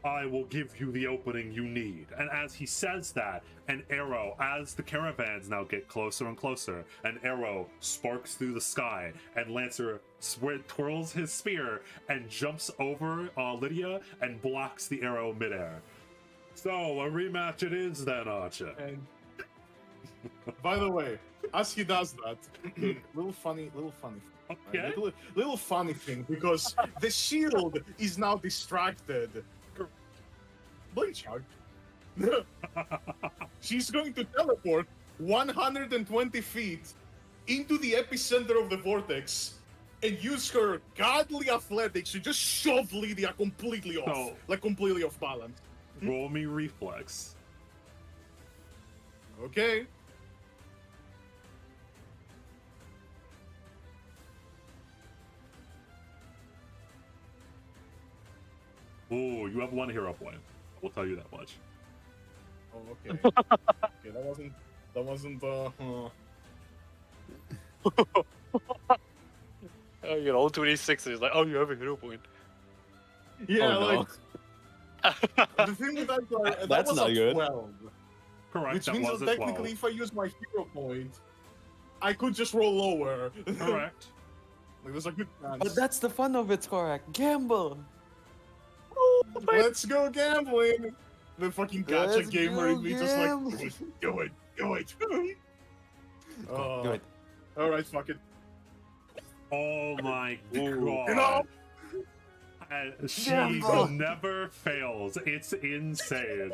I will give you the opening you need. And as he says that, an arrow, as the caravans now get closer and closer, an arrow sparks through the sky, and Lancer twirls his spear and jumps over Lydia and blocks the arrow midair. So, a rematch it is then, Archer. And by the way, as he does that, little funny Okay. little funny thing, because the shield is now distracted. Blade charge. She's going to teleport 120 feet into the epicenter of the vortex and use her godly athletics to just shove Lydia completely off, completely off balance. Roll me reflex. Okay. Ooh, you have 1 hero point. We'll tell you that much. Oh, okay. Okay, that wasn't Oh, you know, 26 is like, oh, you have a hero point. Yeah, Oh, no. like the thing with that guy, that That's was not a good. 12. Correct, Which that means was that a 12. technically if I use my hero point, I could just roll lower. Correct. Like, there's a good chance. But that's the fun of it, correct? Gamble. Let's go gambling! The fucking gacha Let's gamer in go me just like, gamble. do it. Do it. Alright, fuck it. Oh my You know? god. She Gamble. never fails. It's insane.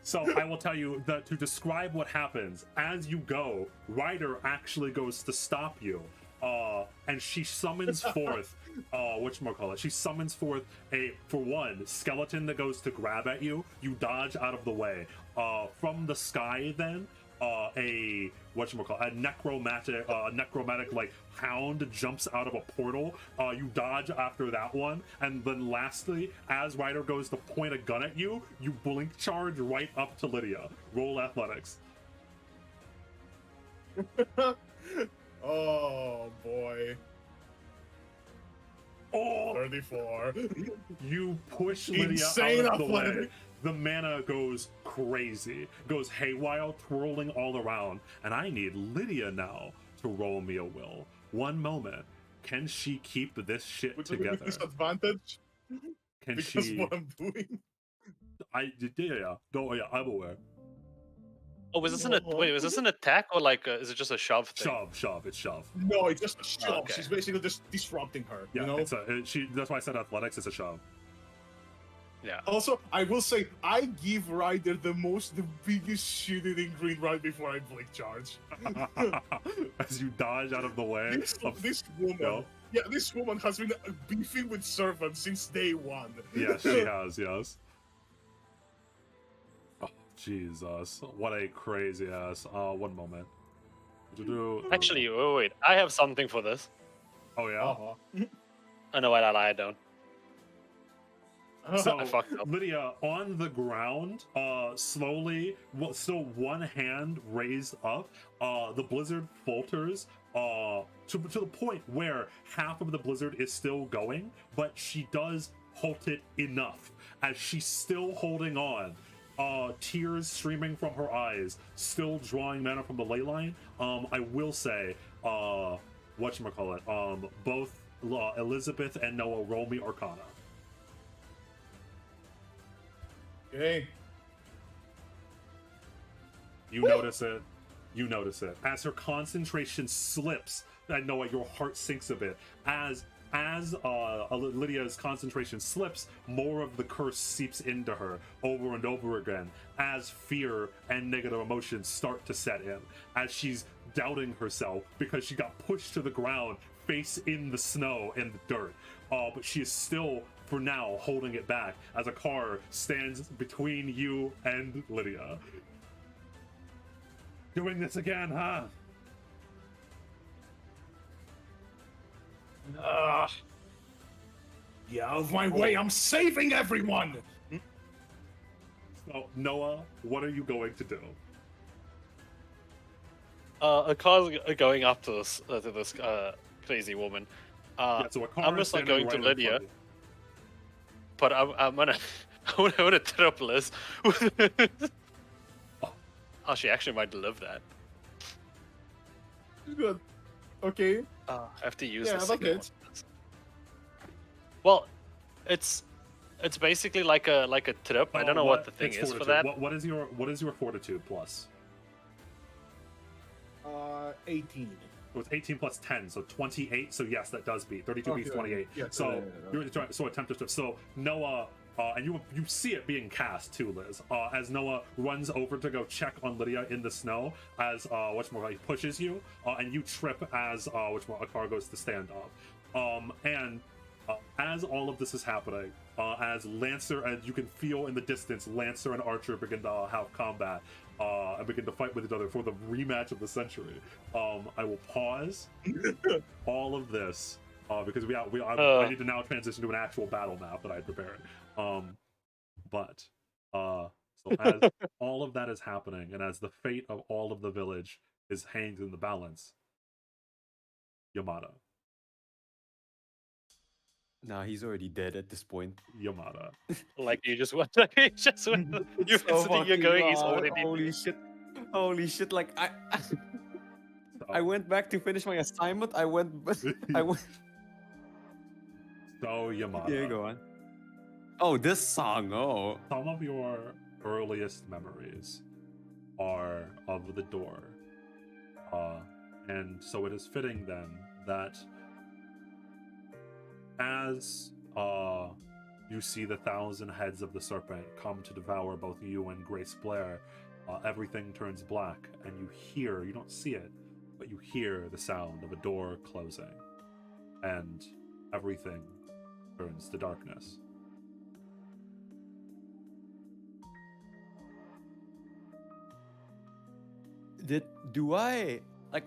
So I will tell you that to describe what happens, as you go, Ryder actually goes to stop you. And she summons forth whatchamacallit. She summons forth for one, skeleton that goes to grab at you. You dodge out of the way. From the sky then, a necromantic like hound jumps out of a portal. You dodge after that one, and then lastly, as Ryder goes to point a gun at you, you blink charge right up to Lydia. Roll athletics. Oh boy. Oh, 34. you push Lydia Insane out of the way. athletic. The mana goes crazy, goes haywire, twirling all around, and I need Lydia now to roll me a will. One moment. Can she keep this shit With together? disadvantage. Can Because she? what I'm doing. I'm aware. Oh, was this was this an attack or like is it just a shove thing? Shove, it's shove. No, it's just a shove. Okay. She's basically just disrupting her. Yeah, you know? that's why I said athletics. It's a shove. Yeah. Also, I will say, I give Ryder the biggest shit in green right before I blink charge. As you dodge out of the way. This woman, No. yeah, this woman has been beefing with servants since day one. Yes, she has. Yes. Oh, Jesus! What a crazy ass. One moment. Actually, wait. I have something for this. Oh yeah. Uh-huh. Oh no, I don't. So I fucked up. Lydia on the ground, slowly, still one hand raised up. The blizzard falters to the point where half of the blizzard is still going, but she does halt it enough as she's still holding on. Tears streaming from her eyes, still drawing mana from the ley line. I will say, whatchamacallit, both Elizabeth and Noah roll me Arcana. Okay. You notice it. As her concentration slips And Noah, your heart sinks a bit as Lydia's concentration slips, more of the curse seeps into her over and over again as fear and negative emotions start to set in, as she's doubting herself because she got pushed to the ground, face in the snow and the dirt. But she is still, for now, holding it back as a car stands between you and Lydia. Doing this again, huh? Get out of my way! I'm saving everyone! So, Noah, what are you going to do? A car's going up to this crazy woman. So a car I'm is just like standing going to right in Lydia, front of you. but I'm gonna I'm gonna trip Liz. Oh, she actually might live that. Good. Okay. I have to use Yeah, the I like signal. it. Well, it's basically like a trip. I don't know what the thing it's is for fortitude. that. What is your fortitude plus? 18. So it's 18 plus 10, so 28. So yes, that does beat. 32 beats Okay, 28. yeah, So yeah. you're trying. So attempt to. So Noah, and you see it being cast too, Liz. As Noah runs over to go check on Lydia in the snow, as he pushes you, and you trip as a car goes to stand up. And as all of this is happening, as Lancer, and you can feel in the distance, Lancer and Archer begin to have combat and begin to fight with each other for the rematch of the century. I will pause all of this because I need to now transition to an actual battle map that I prepared. So as all of that is happening, and as the fate of all of the village is hanged in the balance, Yamada. Nah, he's already dead at this point. Yamada. Like you just went. You've been sitting here going, he's already. Holy shit! Like I went back to finish my assignment. I went. So Yamada. Yeah, go on. Oh, this song. Oh. Some of your earliest memories are of the door. And so it is fitting then that as you see the 1,000 heads of the serpent come to devour both you and Grace Blair, everything turns black, and you don't see it, but you hear the sound of a door closing, and everything turns to darkness.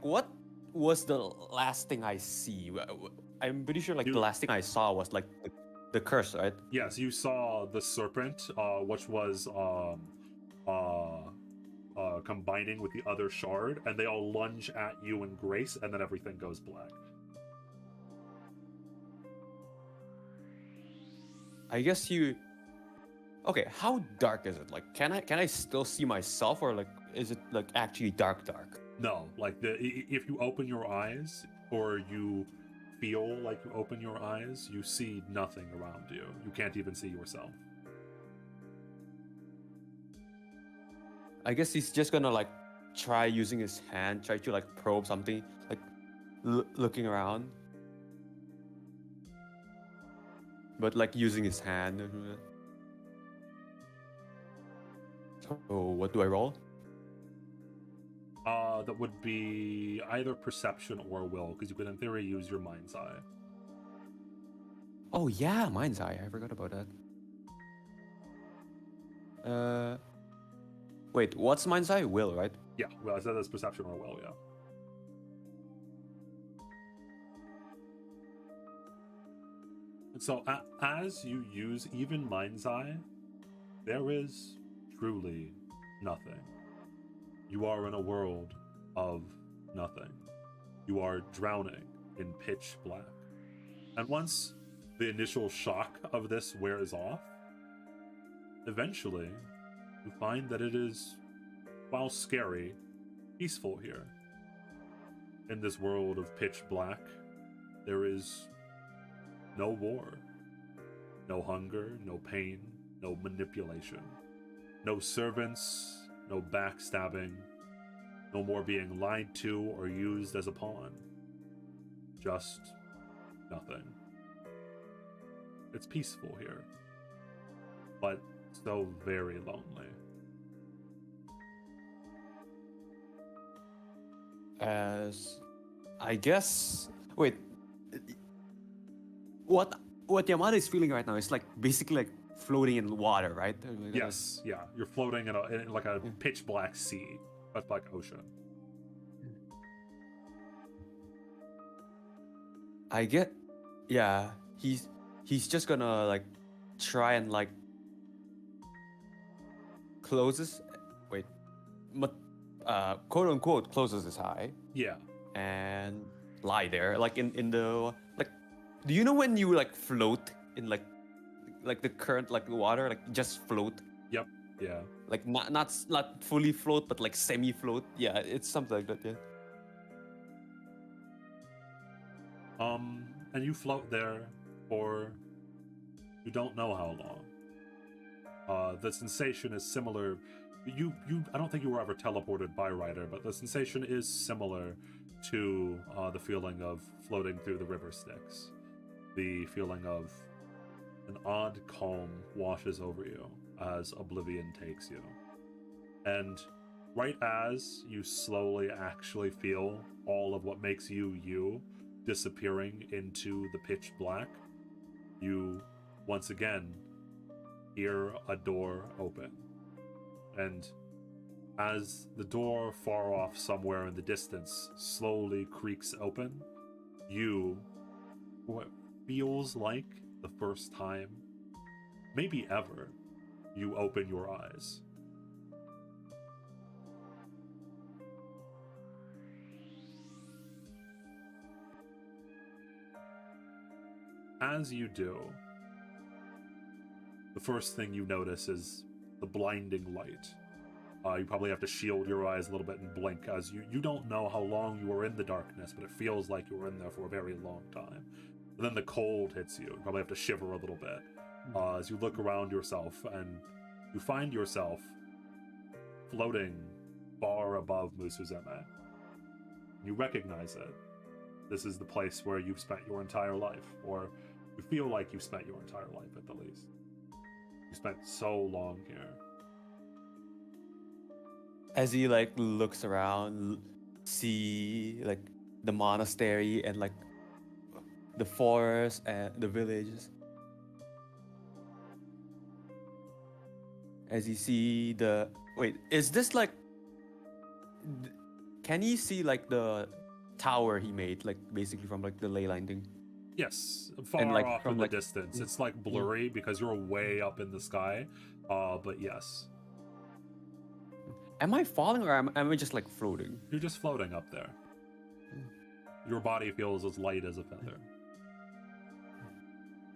What was the last thing I see? I'm pretty sure the last thing I saw was like the curse, right? Yes, you saw the serpent, which was combining with the other shard, and they all lunge at you and Grace, and then everything goes black. I guess you. Okay, how dark is it? Like, can I still see myself, or like, is it like actually dark? No, like if you open your eyes, or you feel like you open your eyes, you see nothing around you. You can't even see yourself. I guess he's just gonna like try using his hand, try to like probe something, like looking around, but like using his hand. So what do I roll? That would be either perception or will, because you could in theory use your mind's eye. Oh yeah, mind's eye. I forgot about that. Wait, what's mind's eye? Will, right? Yeah, well, I said that's perception or will, yeah. And so as you use even mind's eye, there is truly nothing. You are in a world of nothing. You are drowning in pitch black. And once the initial shock of this wears off, eventually you find that it is, while scary, peaceful here. In this world of pitch black, there is no war, no hunger, no pain, no manipulation, no servants, no backstabbing, no more being lied to or used as a pawn. just nothing. It's peaceful here, but so very lonely. As I guess, wait, what Yamada is feeling right now is like basically like floating in water, right? Yes, yeah, you're floating in like a Yeah. pitch black sea, pitch black ocean. I get, yeah. He's just gonna like try and like closes, wait, quote unquote closes his eye Yeah, and lie there like in the like. Do you know when you like float in like the current like water like just float? yep, yeah. Like not fully float but like semi float. Yeah, it's something like that. Yeah. And you float there for you don't know how long. The sensation is similar. I don't think you were ever teleported by Ryder, but the sensation is similar to the feeling of floating through the river Styx. The feeling of an odd calm washes over you as oblivion takes you. And right as you slowly actually feel all of what makes you disappearing into the pitch black, you once again hear a door open. And as the door far off somewhere in the distance slowly creaks open, you, what feels like the first time, maybe ever, you open your eyes. As you do, the first thing you notice is the blinding light. You probably have to shield your eyes a little bit and blink, as you don't know how long you were in the darkness, but it feels like you were in there for a very long time. And then the cold hits you. You probably have to shiver a little bit as you look around yourself, and you find yourself floating far above Musuzeme. You recognize it. This is the place where you've spent your entire life, or you feel like you've spent your entire life at the least. You spent so long here. As he like looks around, see like the monastery and like the forest and the villages. As you see the is this like? Can you see like the tower he made, like basically from like the ley line thing? Yes, far And, like, off from, in the like- distance. It's like blurry because you're way up in the sky. But yes, Am I falling or am I just like floating? you're just floating up there. Your body feels as light as a feather.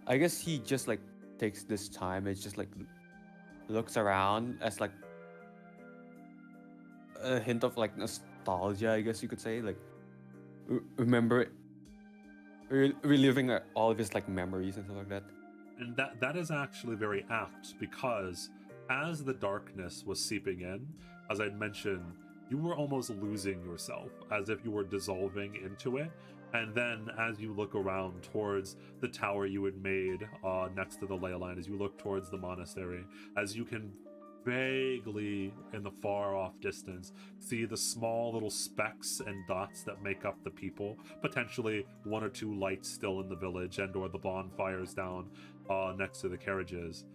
I guess he just like takes this time. It's just like looks around as like a hint of like nostalgia, I guess you could say. Like remember reliving all of his like memories and stuff like that. And that is actually very apt, because as the darkness was seeping in, as I'd mentioned, you were almost losing yourself, as if you were dissolving into it. And then as you look around towards the tower you had made next to the ley line, as you look towards the monastery, as you can vaguely in the far off distance see the small little specks and dots that make up the people, potentially one or two lights still in the village and or the bonfires down next to the carriages,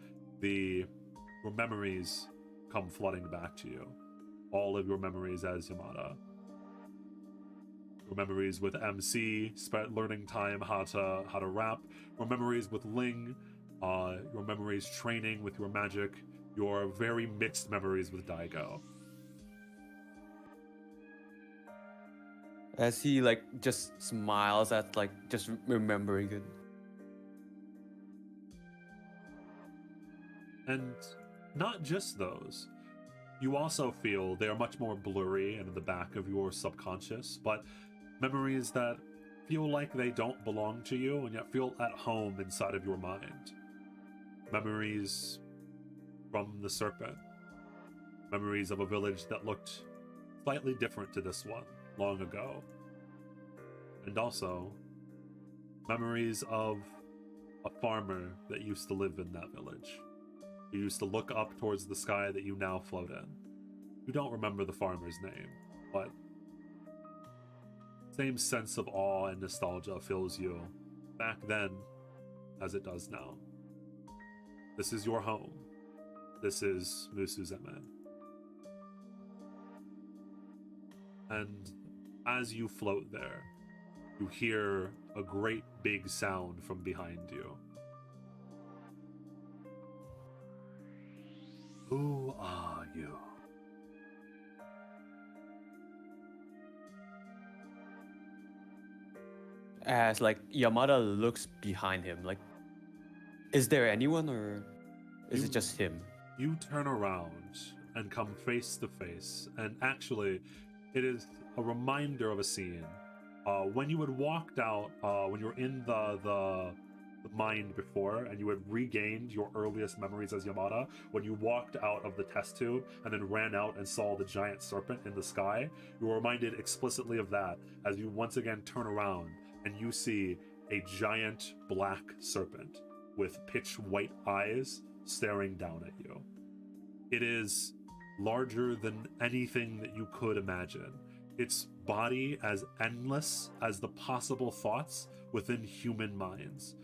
your memories come flooding back to you. All of your memories as Yamada. Your memories with MC, learning time how to rap. Your memories with Ling. Your memories training with your magic. Your very mixed memories with Daigo. As he like just smiles at like just remembering it. And not just those. You also feel they are much more blurry and in the back of your subconscious, but memories that feel like they don't belong to you and yet feel at home inside of your mind. Memories from the serpent. Memories of a village that looked slightly different to this one long ago. And also Memories of a farmer that used to live in that village. You used to look up towards the sky that you now float in. You don't remember the farmer's name, but same sense of awe and nostalgia fills you back then as it does now. This is your home. This is Musuzeme. And as you float there, you hear a great big sound from behind you. Who are you? As like Yamada looks behind him, like, is there anyone or is it just him? You turn around and come face to face, and actually, it is a reminder of a scene. When you had walked out, when you were in the mind before, and you had regained your earliest memories as Yamada, when you walked out of the test tube and then ran out and saw the giant serpent in the sky, you were reminded explicitly of that as you once again turn around and you see a giant black serpent with pitch white eyes staring down at you. It is larger than anything that you could imagine. Its body as endless as the possible thoughts within human minds.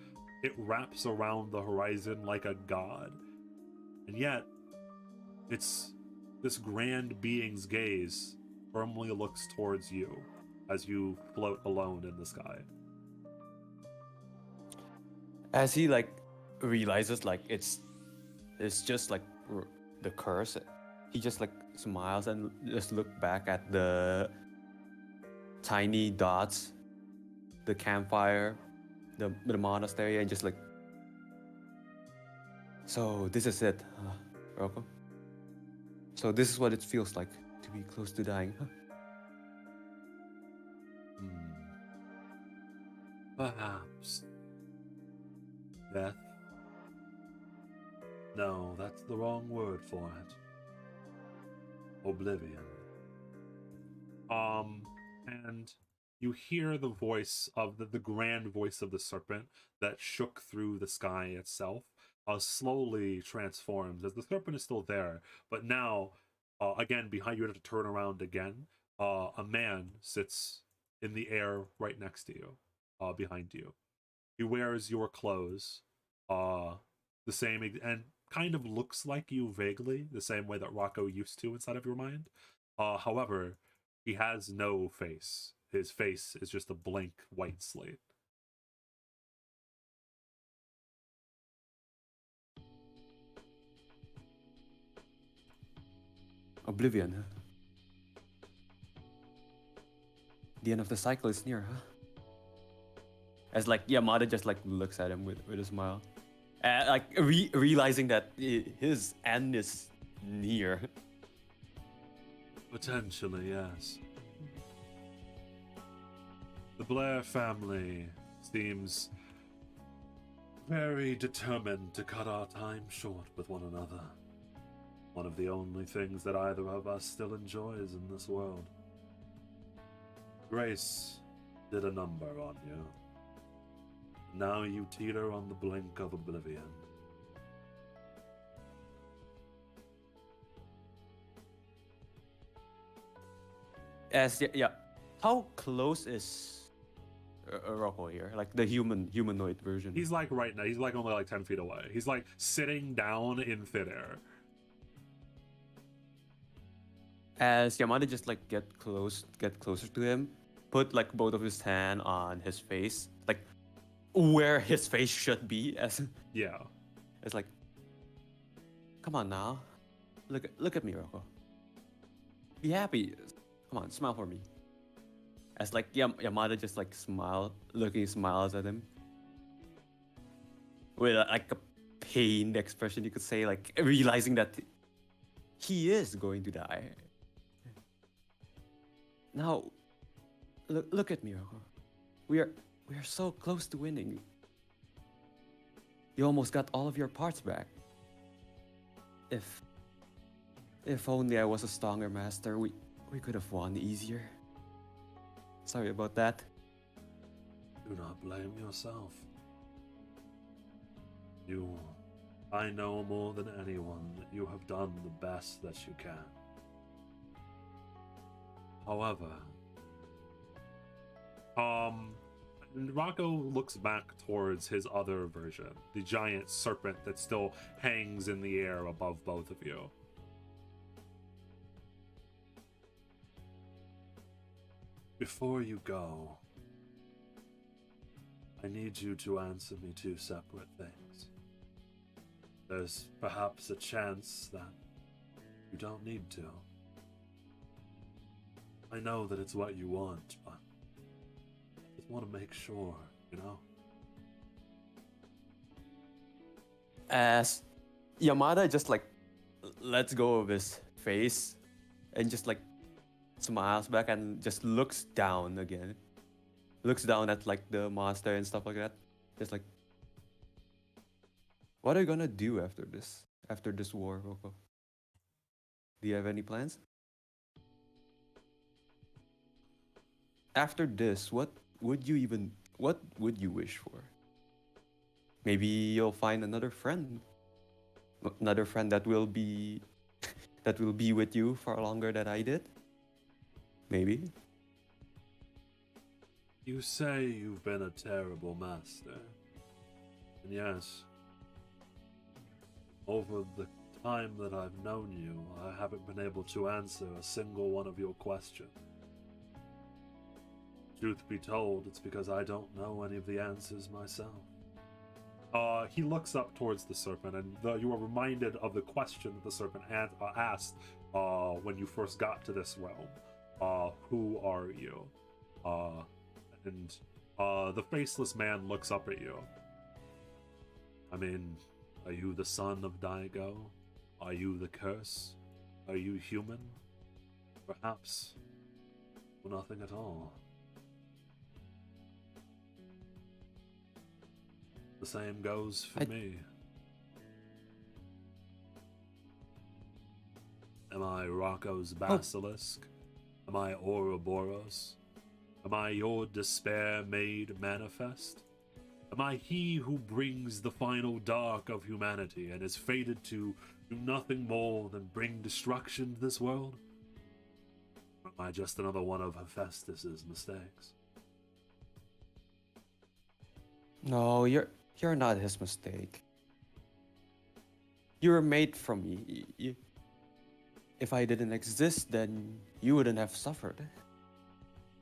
It wraps around the horizon like a god. And yet, it's this grand being's gaze firmly looks towards you as you float alone in the sky. As he like realizes like it's just like the curse, he just like smiles and just look back at the tiny dots, the campfire, the monastery, and just like, so this is it, Rocco. So this is what it feels like to be close to dying, huh? Perhaps. Death? No, that's the wrong word for it. Oblivion. And you hear the voice of the grand voice of the serpent that shook through the sky itself, slowly transforms as the serpent is still there, but now, again, behind you, you have to turn around again. A man sits in the air right next to you, behind you. He wears your clothes, the same, and kind of looks like you vaguely, the same way that Rocco used to inside of your mind. However, he has no face. His face is just a blank white slate. Oblivion, huh? The end of the cycle is near, huh? As like Yamada just like looks at him with a smile, like realizing that his end is near. Potentially, yes. The Blair family seems very determined to cut our time short with one another. One of the only things that either of us still enjoys in this world. Grace did a number on you. Now you teeter on the blink of oblivion. As yeah, how close is Rocco here? Like the humanoid version. He's like right now. He's like only like 10 feet away. He's like sitting down in thin air. As Yamada just like get closer to him, put like both of his hand on his face, like where his face should be. As Yeah. It's like, come on now, look at me, Rocco. Be happy. Come on, smile for me. As like Yamada just like smiles at him with like a pained expression, you could say, like realizing that he is going to die. Now, look at me, Rocco. We are so close to winning. You almost got all of your parts back. If only I was a stronger master, we could have won easier. Sorry about that. To Do not blame yourself. I know more than anyone that you have done the best that you can. However, Rocco looks back towards his other version, the giant serpent that still hangs in the air above both of you. Before you go, I need you to answer me two separate things. There's perhaps a chance that you don't need to. I know that it's what you want, but I just want to make sure, you know? As Yamada just like lets go of his face and just like smiles back and just looks down again. Looks down at like the monster and stuff like that. Just like, what are you gonna do after this? After this war, Rocco? Do you have any plans? After this, what would you wish for? Maybe you'll find another friend. Another friend that will be with you far longer than I did. Maybe. You say you've been a terrible master. And yes, over the time that I've known you, I haven't been able to answer a single one of your questions. Truth be told, it's because I don't know any of the answers myself. He looks up towards the serpent, and you are reminded of the question that the serpent asked when you first got to this realm. Who are you? And the faceless man looks up at you. I mean, are you the son of Daigo? Are you the curse? Are you human? Perhaps nothing at all. The same goes for me. Am I Rocco's basilisk? Am I Ouroboros? Am I your despair made manifest? Am I he who brings the final dark of humanity and is fated to do nothing more than bring destruction to this world? Or am I just another one of Hephaestus's mistakes? No, you're not his mistake. You were made from me. If I didn't exist, then you wouldn't have suffered.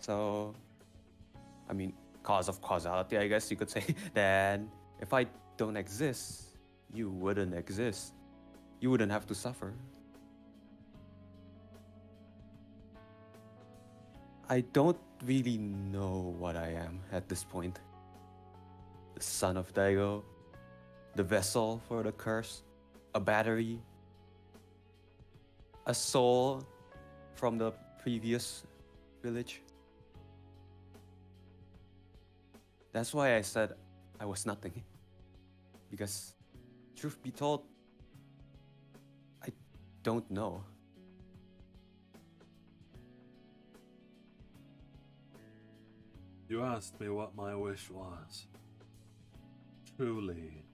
So, I mean, cause of causality, I guess you could say. Then, if I don't exist, you wouldn't exist. You wouldn't have to suffer. I don't really know what I am at this point. The son of Daigo, the vessel for the curse, a battery, a soul from the previous village. That's why I said I was nothing. Because, truth be told, I don't know. You asked me what my wish was. Truly,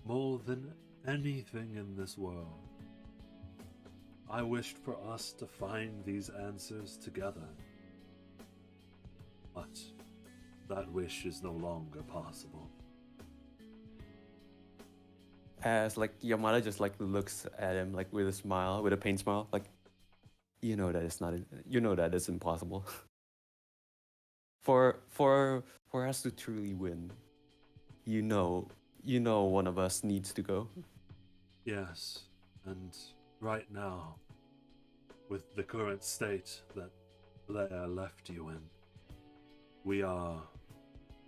more than anything in this world, I wished for us to find these answers together. But that wish is no longer possible. As like Yamada just like looks at him like with a smile, with a pain smile, like, you know that it's impossible. For us to truly win, you know one of us needs to go. Yes, and right now, with the current state that Blair left you in, we are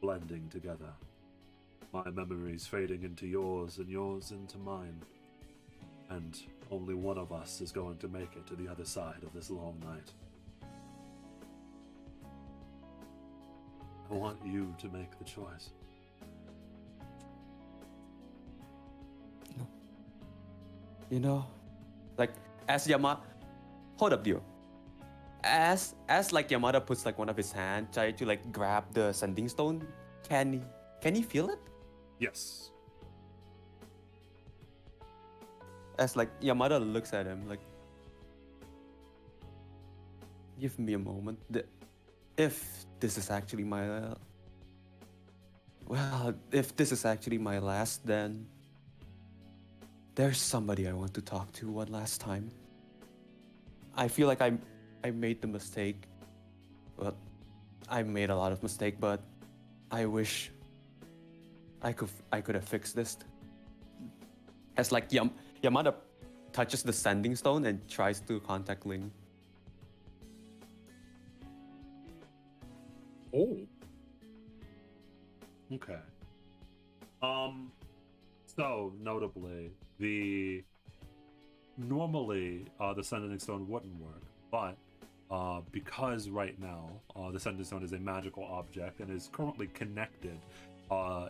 blending together. My memories fading into yours and yours into mine. And only one of us is going to make it to the other side of this long night. I want you to make the choice. You know, like as Yamada, hold up, Dio. As like Yamada puts like one of his hands, try to like grab the sending stone, can he feel it? Yes. As like Yamada looks at him like, give me a moment. If this is actually my if this is actually my last, then there's somebody I want to talk to one last time. I feel like I made the mistake. Well, I made a lot of mistake, but I wish I could have fixed this. As like Yamada touches the sending stone and tries to contact Ling. Oh. Okay. So notably, normally the sending stone wouldn't work, but because right now the sending stone is a magical object and is currently connected,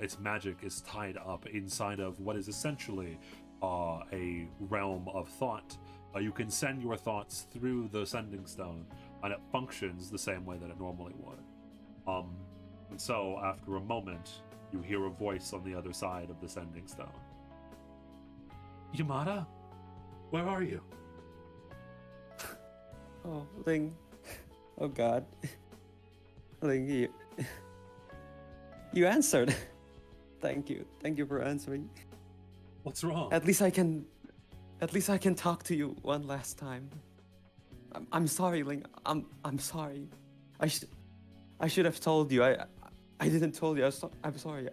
its magic is tied up inside of what is essentially a realm of thought. You can send your thoughts through the sending stone, and it functions the same way that it normally would. And so, after a moment, you hear a voice on the other side of the sending stone. Yamada? Where are you? Oh, Ling. Oh God. Ling, you answered. Thank you. Thank you for answering. What's wrong? At least I can talk to you one last time. I'm sorry, Ling. I'm sorry. I should have told you. I didn't told you. I'm sorry.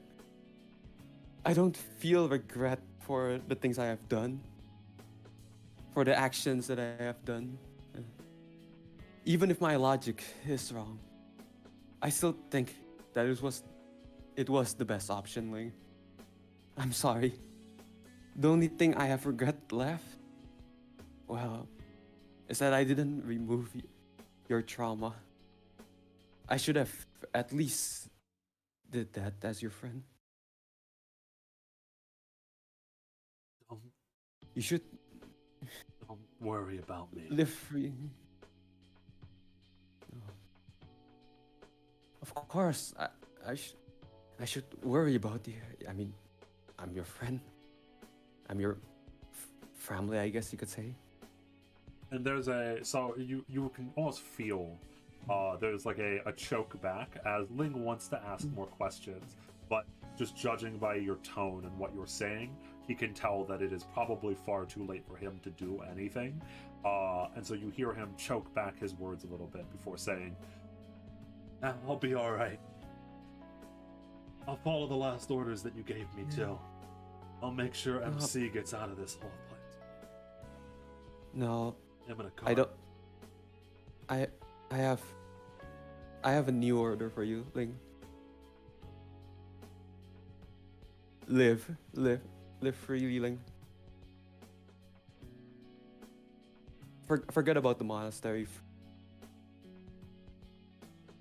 I don't feel regret for the things I have done. For the actions that I have done. Even if my logic is wrong, I still think that it was the best option, Ling. I'm sorry. The only thing I have regret left, well, is that I didn't remove your trauma. I should have at least did that as your friend. You should Don't worry about me. live free. Of course, I should worry about you. I mean, I'm your friend. I'm your family, I guess you could say. And there's so you can almost feel there's like a choke back as Ling wants to ask more questions, but just judging by your tone and what you're saying, he can tell that it is probably far too late for him to do anything. And so you hear him choke back his words a little bit before saying, I'll be alright. I'll follow the last orders that you gave me, too. I'll make sure MC gets out of this whole place. No, I'm in a car. I don't. I have a new order for you, Ling. Live freely, Ling. Forget about the monastery.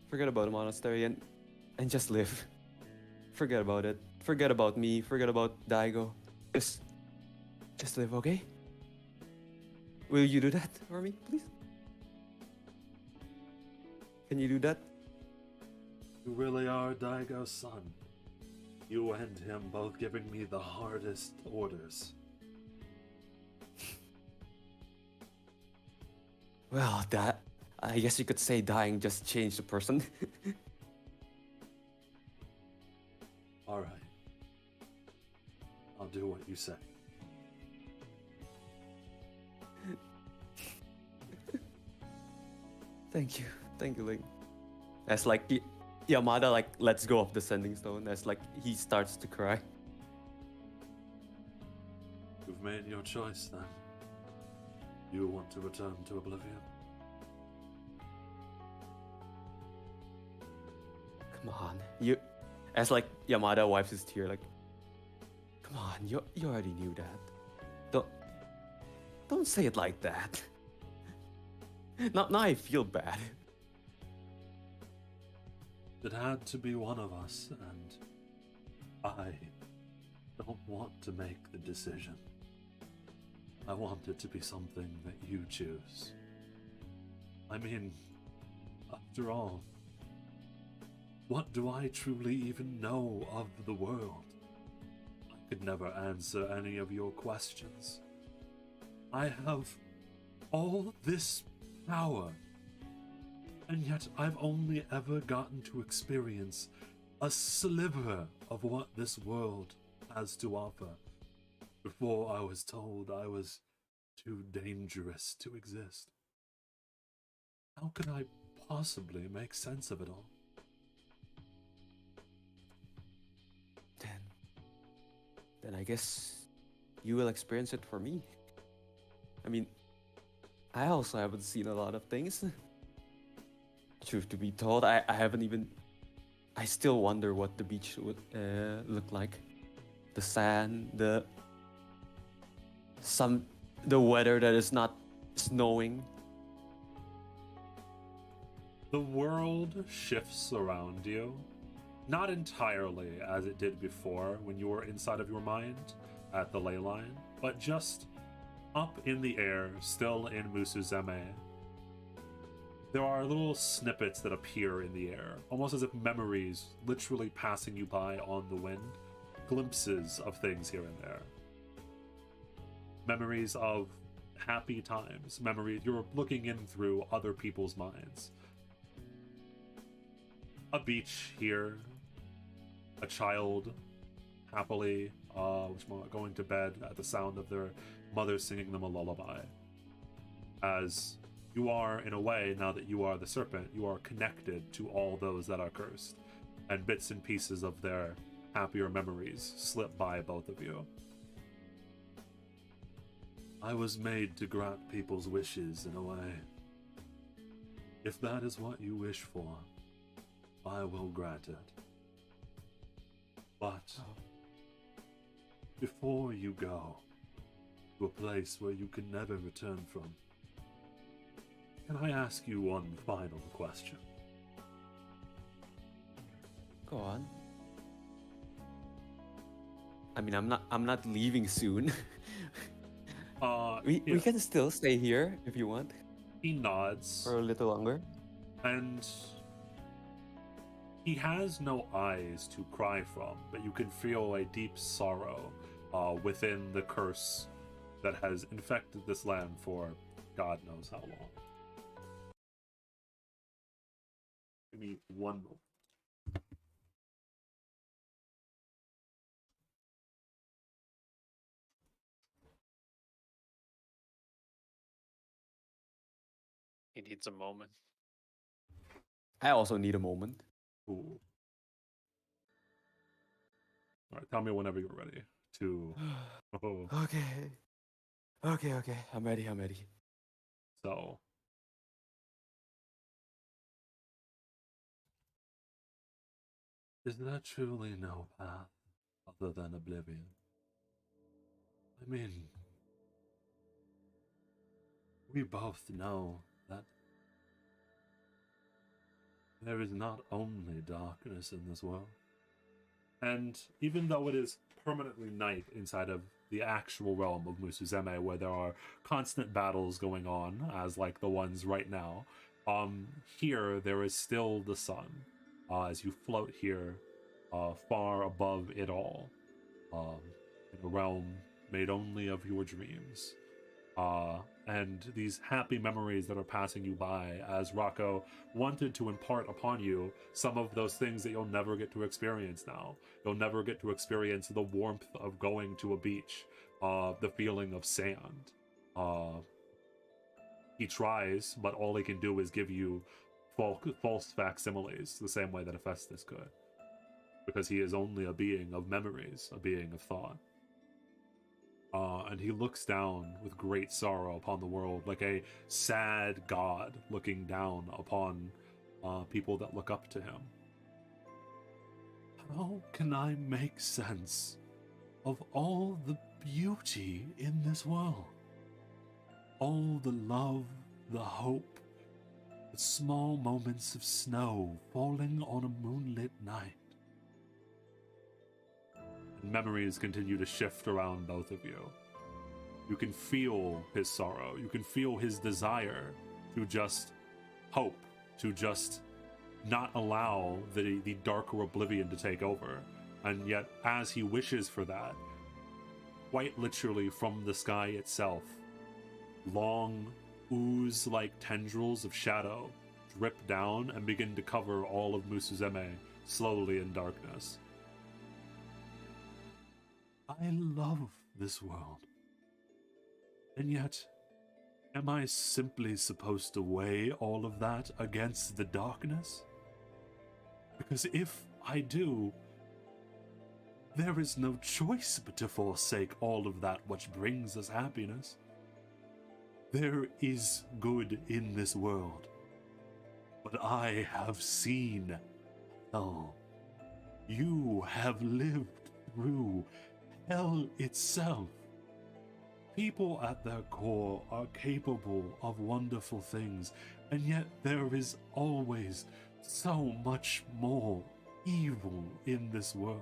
Forget about the monastery and just live. Forget about it. Forget about me. Forget about Daigo. Just live, okay? Will you do that for me, please? Can you do that? You really are Daigo's son. You and him both giving me the hardest orders. Well, that I guess you could say dying just changed the person. Alright. I'll do what you say. Thank you, Ling. As like Yamada like lets go of the sending stone, as like he starts to cry. You've made your choice then. You want to return to oblivion? Come on, you. As like Yamada wipes his tear, like, come on, you already knew that. Don't say it like that. Now I feel bad. It had to be one of us, and I don't want to make the decision. I want it to be something that you choose. I mean, after all, what do I truly even know of the world? I could never answer any of your questions. I have all this power, and yet I've only ever gotten to experience a sliver of what this world has to offer before I was told I was too dangerous to exist. How could I possibly make sense of it all? Then I guess you will experience it for me. I mean, I also haven't seen a lot of things. Truth to be told, I haven't even... I still wonder what the beach would look like. The sand, the weather that is not snowing. The world shifts around you. Not entirely as it did before when you were inside of your mind at the ley line, but just up in the air, still in Musuzeme. There are little snippets that appear in the air, almost as if memories literally passing you by on the wind, glimpses of things here and there. Memories of happy times, memories you're looking in through other people's minds. A beach here, a child happily going to bed at the sound of their mother singing them a lullaby. As you are, in a way, now that you are the serpent, you are connected to all those that are cursed, and bits and pieces of their happier memories slip by both of you. I was made to grant people's wishes in a way. If that is what you wish for, I will grant it. But before you go to a place where you can never return from, can I ask you one final question? Go on. I mean, I'm not leaving soon. We can still stay here if you want. He nods. For a little longer. And he has no eyes to cry from, but you can feel a deep sorrow within the curse that has infected this land for God knows how long. Give me one moment. He needs a moment. I also need a moment. Ooh. All right, tell me whenever you're ready to... Oh. Okay. I'm ready. So... Is there truly no path other than oblivion? I mean, we both know that there is not only darkness in this world. And even though it is permanently night inside of the actual realm of Musuzeme, where there are constant battles going on, as like the ones right now, here there is still the sun. As you float here, far above it all, in a realm made only of your dreams. And these happy memories that are passing you by, as Rocco wanted to impart upon you some of those things that you'll never get to experience now. You'll never get to experience the warmth of going to a beach, the feeling of sand. He tries, but all he can do is give you false facsimiles, the same way that Hephaestus could. Because he is only a being of memories, a being of thought. And he looks down with great sorrow upon the world, like a sad god looking down upon people that look up to him. How can I make sense of all the beauty in this world? All the love, the hope, the small moments of snow falling on a moonlit night. And memories continue to shift around both of you. You can feel his sorrow. You can feel his desire to just hope, to just not allow the darker oblivion to take over. And yet, as he wishes for that, quite literally from the sky itself, long ooze-like tendrils of shadow drip down and begin to cover all of Musuzeme slowly in darkness. I love this world. And yet, am I simply supposed to weigh all of that against the darkness? Because if I do, there is no choice but to forsake all of that which brings us happiness. There is good in this world, but I have seen hell. You have lived through hell itself. People at their core are capable of wonderful things, and yet there is always so much more evil in this world.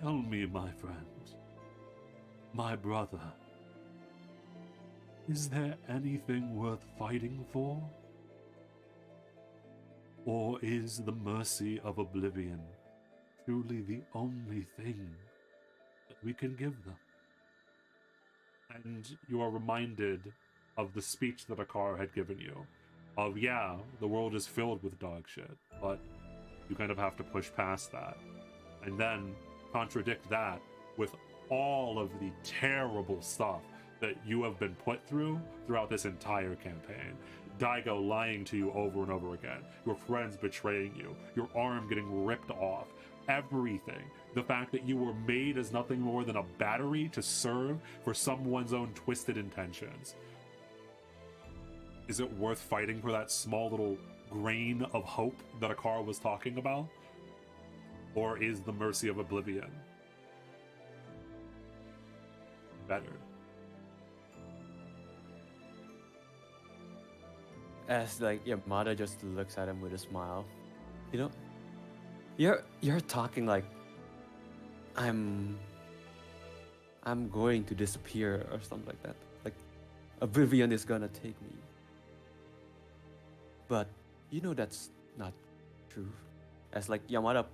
Tell me, my friend, my brother, is there anything worth fighting for? Or is the mercy of oblivion truly the only thing that we can give them? And you are reminded of the speech that Akar had given you. Of, yeah, the world is filled with dog shit, but you kind of have to push past that. And then contradict that with all of the terrible stuff that you have been put through throughout this entire campaign. Daigo lying to you over and over again, your friends betraying you, your arm getting ripped off, everything. The fact that you were made as nothing more than a battery to serve for someone's own twisted intentions. Is it worth fighting for that small little grain of hope that Akar was talking about? Or is the mercy of oblivion better? As like Yamada just looks at him with a smile. You know, you're talking like I'm going to disappear or something like that. Like oblivion is gonna take me. But you know that's not true. As like Yamada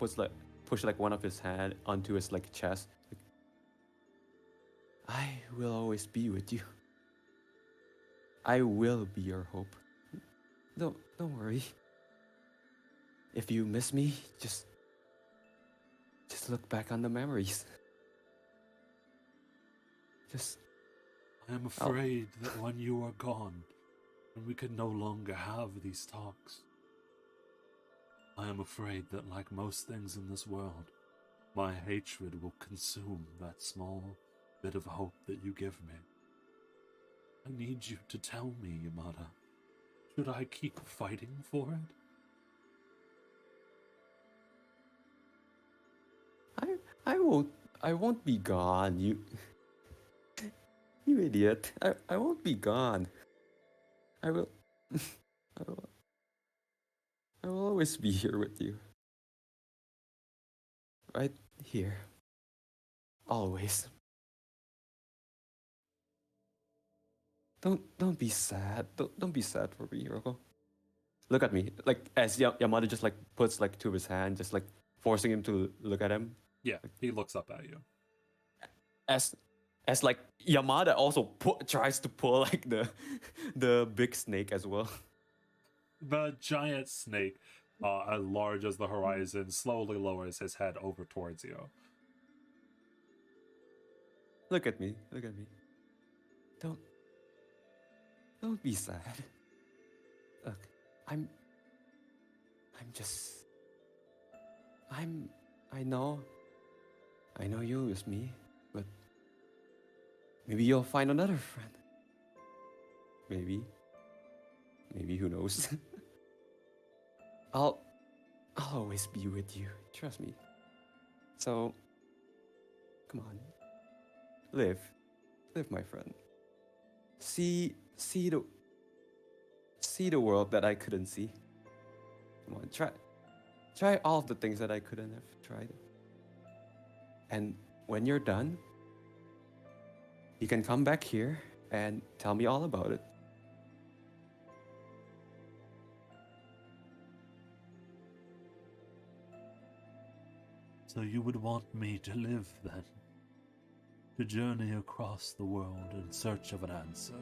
push like one of his hand onto his like chest. Like, I will always be with you. I will be your hope. Don't worry. If you miss me, just look back on the memories. I am afraid that when you are gone, and we can no longer have these talks, I am afraid that like most things in this world, my hatred will consume that small bit of hope that you give me. I need you to tell me, Yamada. Should I keep fighting for it? I won't be gone, you idiot. I won't be gone. I will I will always be here with you. Right here. Always. Don't be sad. Don't be sad for me, Roko. Look at me. Like as Yamada just like puts like to his hand, just like forcing him to look at him. Yeah, he looks up at you. As like Yamada also tries to pull like the big snake as well. The giant snake, as large as the horizon, slowly lowers his head over towards you. Look at me. Don't be sad. Look, I know you miss me, but maybe you'll find another friend. Maybe, who knows? I'll always be with you. Trust me. So, come on. Live, my friend. See the world that I couldn't see. Come on, try all of the things that I couldn't have tried. And when you're done, you can come back here and tell me all about it. So you would want me to live then? To journey across the world in search of an answer,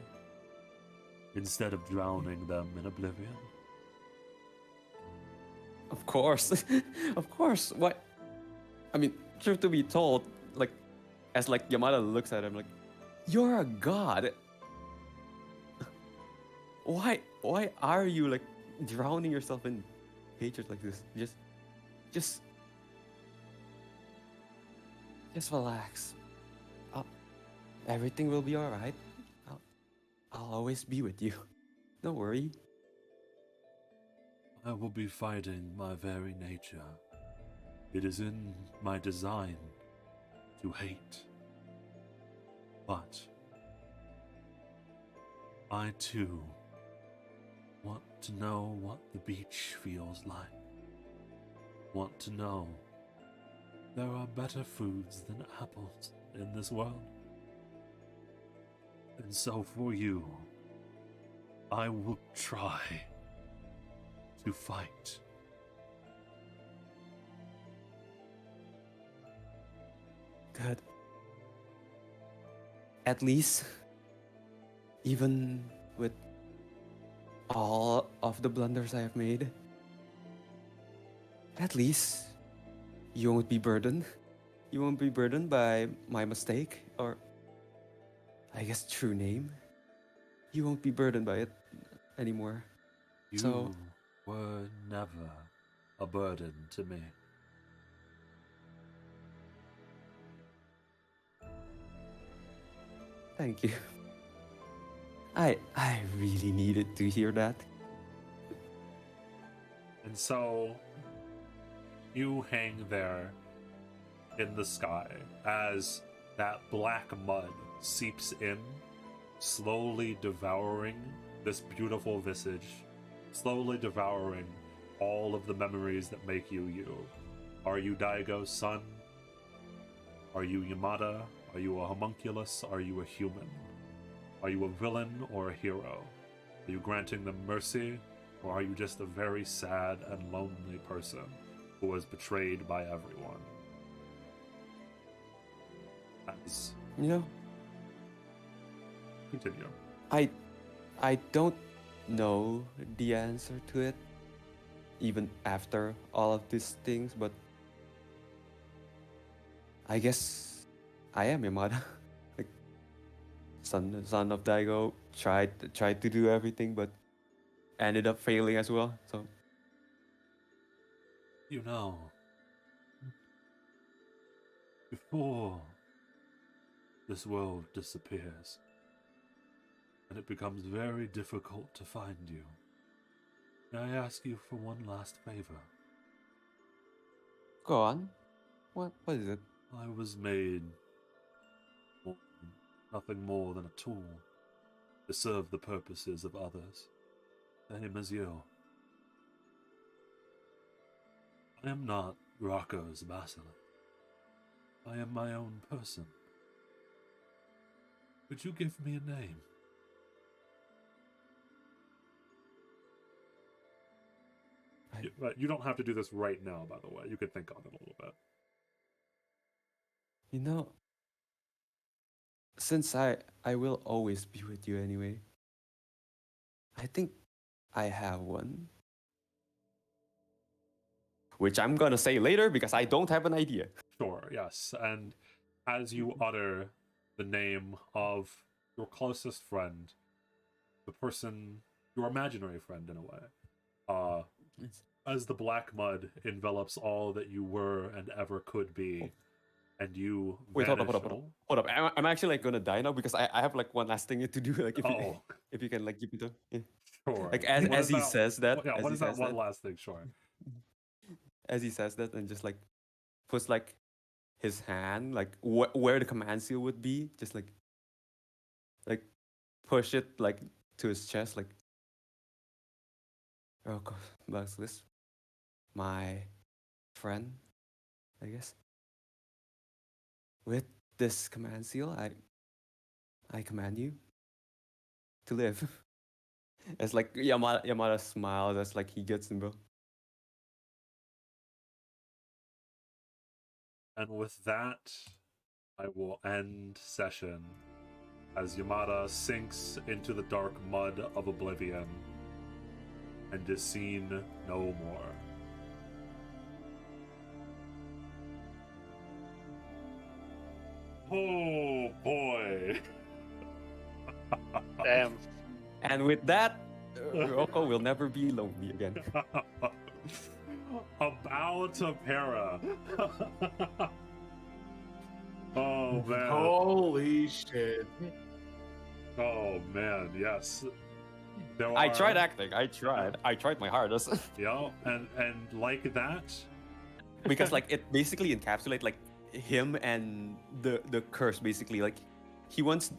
instead of drowning them in oblivion? Of course, of course. What? I mean, truth to be told, like, as like Yamada looks at him, like, you're a god. Why are you like drowning yourself in hatred like this? Just, just relax. Everything will be all right. I'll always be with you. Don't worry. I will be fighting my very nature. It is in my design to hate. But I too want to know what the beach feels like. Want to know there are better foods than apples in this world. And so for you, I will try to fight. Good. At least, even with all of the blunders I have made, at least you won't be burdened. You won't be burdened by my mistake, or I guess true name. You won't be burdened by it anymore. You So- were never a burden to me. Thank you. I really needed to hear that. And so you hang there in the sky as that black mud seeps in, slowly devouring this beautiful visage, slowly devouring all of the memories that make you you. Are you Daigo's son? Are you Yamada? Are you a homunculus? Are you a human? Are you a villain or a hero? Are you granting them mercy? Or are you just a very sad and lonely person who was betrayed by everyone? That's... You know, Continue. I don't know the answer to it, even after all of these things, but I guess I am Yamada. Like, son of Daigo, tried to do everything, but ended up failing as well. So You know, before this world disappears, and it becomes very difficult to find you, may I ask you for one last favor? go on. What is it? I was made nothing more than a tool to serve the purposes of others, same as you. I am not Rocco's basilisk. I am my own person. Could you give me a name? You don't have to do this right now, by the way. You could think on it a little bit. You know, since I will always be with you anyway, I think I have one. Which I'm gonna say later because I don't have an idea. Sure, yes. And as you utter the name of your closest friend, the person, your imaginary friend in a way, as the black mud envelops all that you were and ever could be, and you Wait, vanish. hold up. I'm actually like gonna die now because I have like one last thing to do. Like Oh, if you can like keep it up. Yeah. sure. Like What as is he that- says that. Yeah, as what he is that says one last thing? Sure. As he says that and just like puts like his hand like where the command seal would be, just like push it like to his chest, like oh god, Basilisk, my friend, I guess. With this command seal, I command you to live. It's like Yamada smiles as like he gets him, bro. And with that, I will end session as Yamada sinks into the dark mud of oblivion and is seen no more. Oh boy. Damn. And with that, Rocco will never be lonely again. A bow to Para. Oh man. Holy shit. Oh man, yes. I tried acting. I tried my hardest. Yeah, and like that. Because like it basically encapsulates like him and the curse basically. Like he wants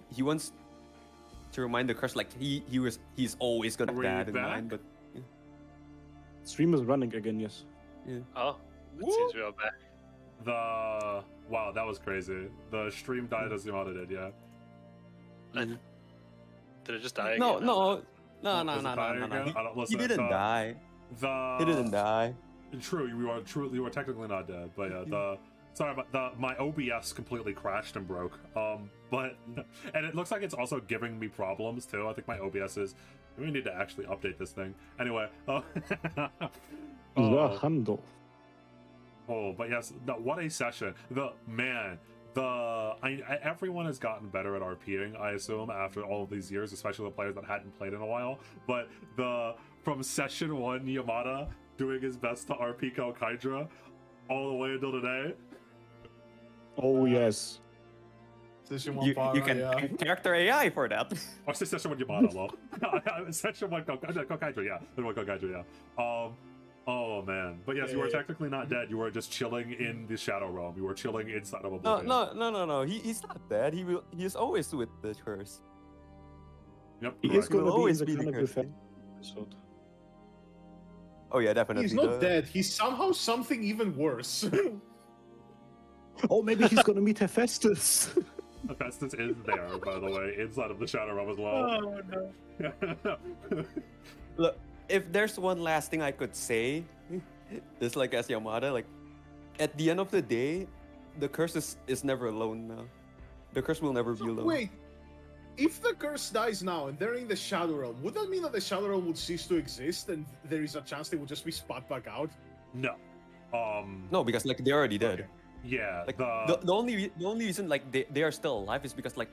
to remind the curse like he's always gonna have Are we that in back? mind. But Stream is running again, yes. Oh, it seems we are back. Wow, that was crazy. The stream died as Yamada did, yeah. Did it just die no, again? no. Does it die again? He I don't listen. didn't die. He didn't die. True, you were technically not dead, but yeah, sorry about my OBS completely crashed and broke. But and it looks like it's also giving me problems too. I think my OBS is. We need to actually update this thing. Anyway. Hando. Oh, but yes, what a session. Everyone has gotten better at RPing, I assume, after all of these years, especially the players that hadn't played in a while. But from session 1, Yamada doing his best to RP Kaidra all the way until today. Oh, yes. Session You 1 can character AI for that. Or session 1 Yamada, lol. Session 1 Kaidra, yeah. Kaidra, yeah. Oh man, but yes, you were technically not dead. You were just chilling in the Shadow Realm. You were chilling inside of Oblivion. No. He's not dead. He's always with the curse. Yep. He is correct. going to be in always the be the kind of curse. defense episode. Oh yeah, definitely. He's not dead. He's somehow something even worse. Oh, maybe he's going to meet Hephaestus. Hephaestus is there, by the way, inside of the Shadow Realm as well. Oh no. Look, if there's one last thing I could say, just like as Yamada, like at the end of the day, the curse is never alone now. The curse will never be alone. Wait, if the curse dies now and they're in the Shadow Realm, would that mean that the Shadow Realm would cease to exist and there is a chance they would just be spat back out? No. No, because like they're already dead. Okay. Yeah. Like the only reason like they are still alive is because like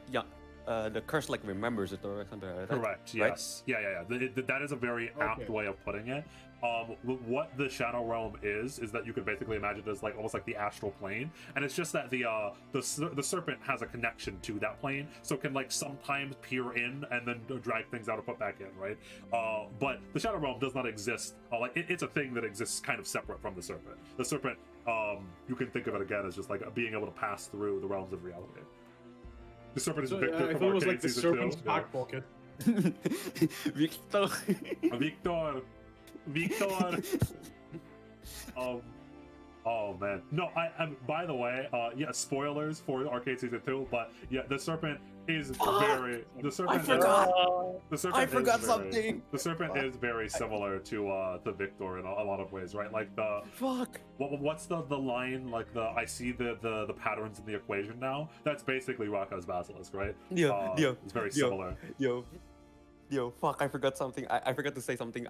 the curse like remembers it or something like that. Correct. right? Yes. Yeah. That is a very apt Okay. way of putting it. What the Shadow Realm is that you could basically imagine as like almost like the astral plane, and it's just that the serpent has a connection to that plane, so it can like sometimes peer in and then drag things out or put back in, right? But the Shadow Realm does not exist. It's a thing that exists kind of separate from the serpent. The serpent, you can think of it again as just like being able to pass through the realms of reality. The serpent is So, Victor I from thought it was Arcade like the Season serpent's 2. back pocket. Victor. Victor. Oh man, no. By the way, yeah. Spoilers for Arcade Season 2, but yeah, the serpent is very. The serpent. I forgot. The serpent. I forgot is something. The serpent is very similar to Victor in a lot of ways, right? Like the. Fuck. What's the line? Like I see the patterns in the equation now. That's basically Raka's basilisk, right? Yo, It's very similar. Yo, fuck, I forgot something. I forgot to say something.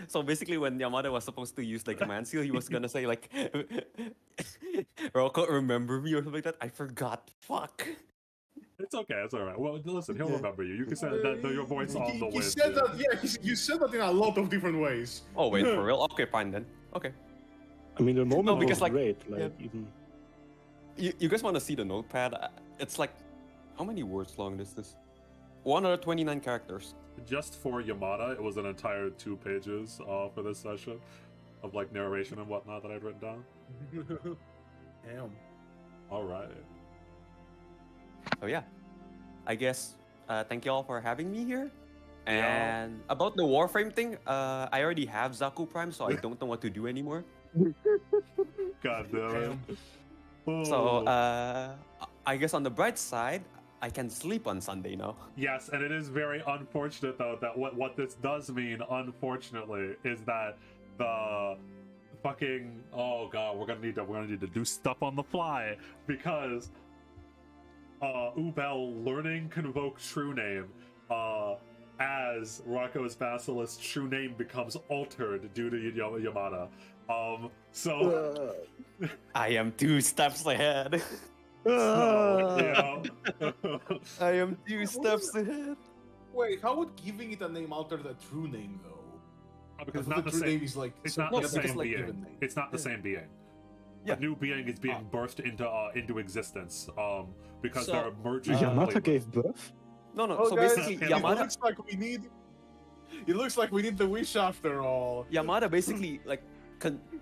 So basically, when Yamada was supposed to use the command seal, he was gonna say, like, Rocco, remember me or something like that. I forgot. Fuck. It's okay. It's all right. Well, listen, he'll remember you. You can say that your voice on the He wind. said that, you said that in a lot of different ways. Oh, wait, for real? Okay, fine then. Okay. I mean, the moment because, was like, great. Like, yeah. even... You guys want to see the notepad? It's like, how many words long is this? 129 characters. Just for Yamada, it was an entire 2 pages for this session of like narration and whatnot that I'd written down. Damn. All right. So yeah, I guess thank you all for having me here. Yeah. And about the Warframe thing, I already have Zaku Prime, so I don't know what to do anymore. God damn it. Oh. So I guess on the bright side, I can sleep on Sunday now. Yes, and it is very unfortunate though that what this does mean, unfortunately, is that fucking, oh god, we're gonna need to do stuff on the fly because Ubel learning Convoke True Name, as Rocco's Basilisk true name becomes altered due to Yamada. So I am 2 steps ahead. so, I am 2 steps ahead. Wait, how would giving it a name alter the true name though? because it's The not the true same. name is like It's not yeah, the because, same like, being. given name. It's not the same being. Yeah. A new being is being birthed into existence. Because So- they're merging. Yamata flavors. gave birth? No, no. Oh, so guys, basically, it Yamada, looks like we need. It looks like we need the wish after all. Yamada basically like,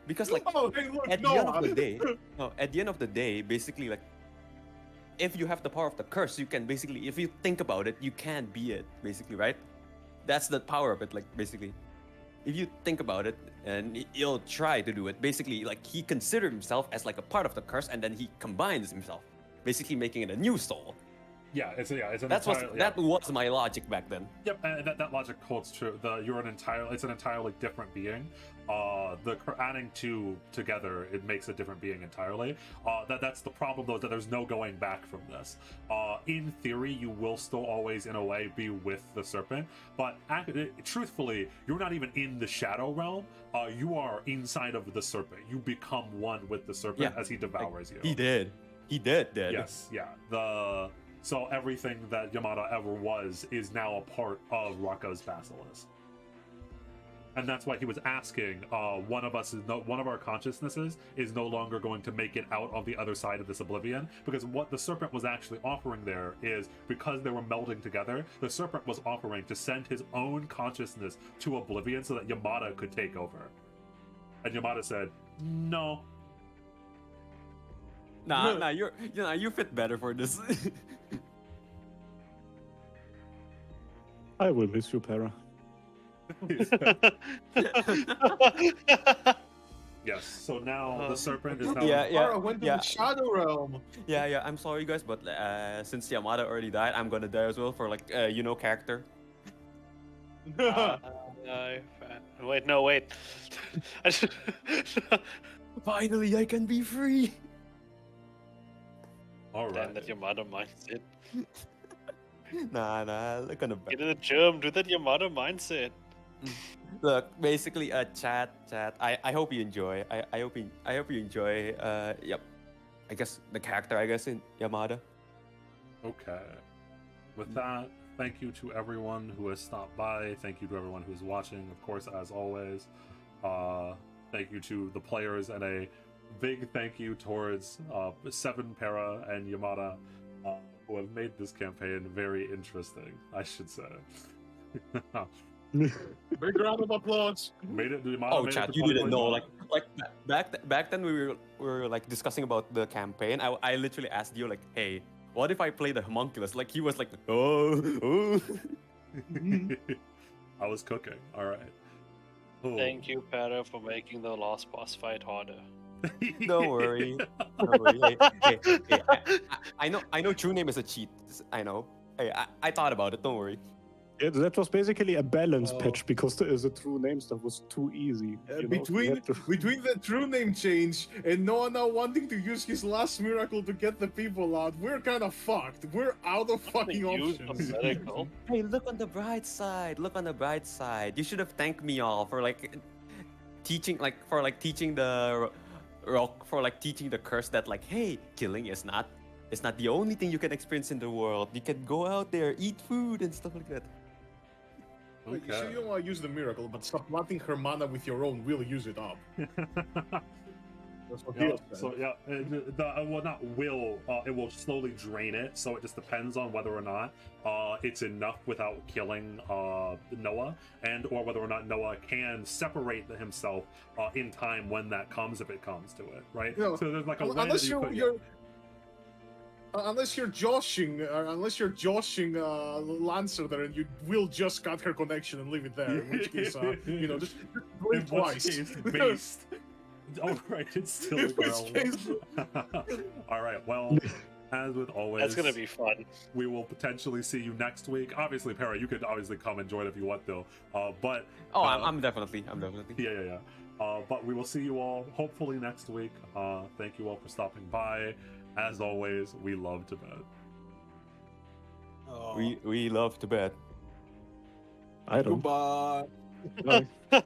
because like Oh, hey, look, at the end of the day, no, at the end of the day, basically like, if you have the power of the curse, you can basically, if you think about it, you can be it, basically, right? That's the power of it, like basically. If you think about it, and you'll try to do it, basically, like he considered himself as like a part of the curse, and then he combines himself, basically making it a new soul. Yeah, it's an That's what entirely, that was my logic back then. Yep, and that logic holds true. It's an entirely different being. Adding two together, it makes a different being entirely. That's the problem though, is that there's no going back from this. In theory, you will still always, in a way, be with the serpent, but truthfully, you're not even in the shadow realm. You are inside of the serpent. You become one with the serpent as he devours you. He did. Yes, yeah. So everything that Yamada ever was is now a part of Rocco's Basilisk. And that's why he was asking, one of our consciousnesses is no longer going to make it out of the other side of this oblivion, because what the serpent was actually offering there is, because they were melding together, the serpent was offering to send his own consciousness to oblivion so that Yamada could take over. And Yamada said, no. Nah, you fit better for this. I will miss you, Para. Yes, so now the serpent is now... Ara went to the Shadow Realm. Yeah, I'm sorry guys, but since Yamada already died, I'm gonna die as well for like character. No. Wait, no, wait. Finally, I can be free. Alright. Damn, that Yamada mindset. Nah, look on the back. Get in the germ, do that Yamada mindset. Look, basically, chat. I hope you enjoy. I hope you enjoy. Yep. I guess the character. I guess in Yamada. Okay. With that, thank you to everyone who has stopped by. Thank you to everyone who's watching. Of course, as always, thank you to the players, and a big thank you towards Seven, Para, and Yamada, who have made this campaign very interesting, I should say. Big round of applause. Made it. Yamada Oh, made chat, it you to didn't know. 2021. Back then we were like discussing about the campaign. I literally asked you like, hey, what if I play the homunculus? Like he was like, oh. I was cooking. All right. Oh. Thank you, Para, for making the last boss fight harder. Don't worry. Don't worry. Hey, I know true name is a cheat. I know. Hey, I thought about it. Don't worry. Yeah, that was basically a balance Oh. patch because the true name stuff was too easy. You know, we Between had to- between the true name change and Noah now wanting to use his last miracle to get the people out, we're kind of fucked. We're out of fucking Use options. the medical. Hey, look on the bright side. Look on the bright side. You should have thanked me all for teaching the rock, for like teaching the curse that like, hey, killing is not the only thing you can experience in the world. You can go out there, eat food and stuff like that. Wait, you sure you don't want to use the miracle, but supplanting her mana with your own will use it up. That's what Yeah, he said. so yeah, well, not will. It will slowly drain it. So it just depends on whether or not it's enough without killing Noah, and or whether or not Noah can separate himself in time when that comes, if it comes to it, right? No, So there's like a way unless that you could, unless you're joshing Lancer there, and you will just cut her connection and leave it there. In which case, just do in it which twice. case, based. Oh right, it's still In which well. case- All right, well, as with always, That's gonna be fun. we will potentially see you next week. Obviously, Para, you could obviously come and join if you want, though. But Oh, uh, I'm definitely. yeah. But we will see you all hopefully next week. Thank you all for stopping by. As always, we love to bet. We love to bet. I don't. Goodbye. Bye.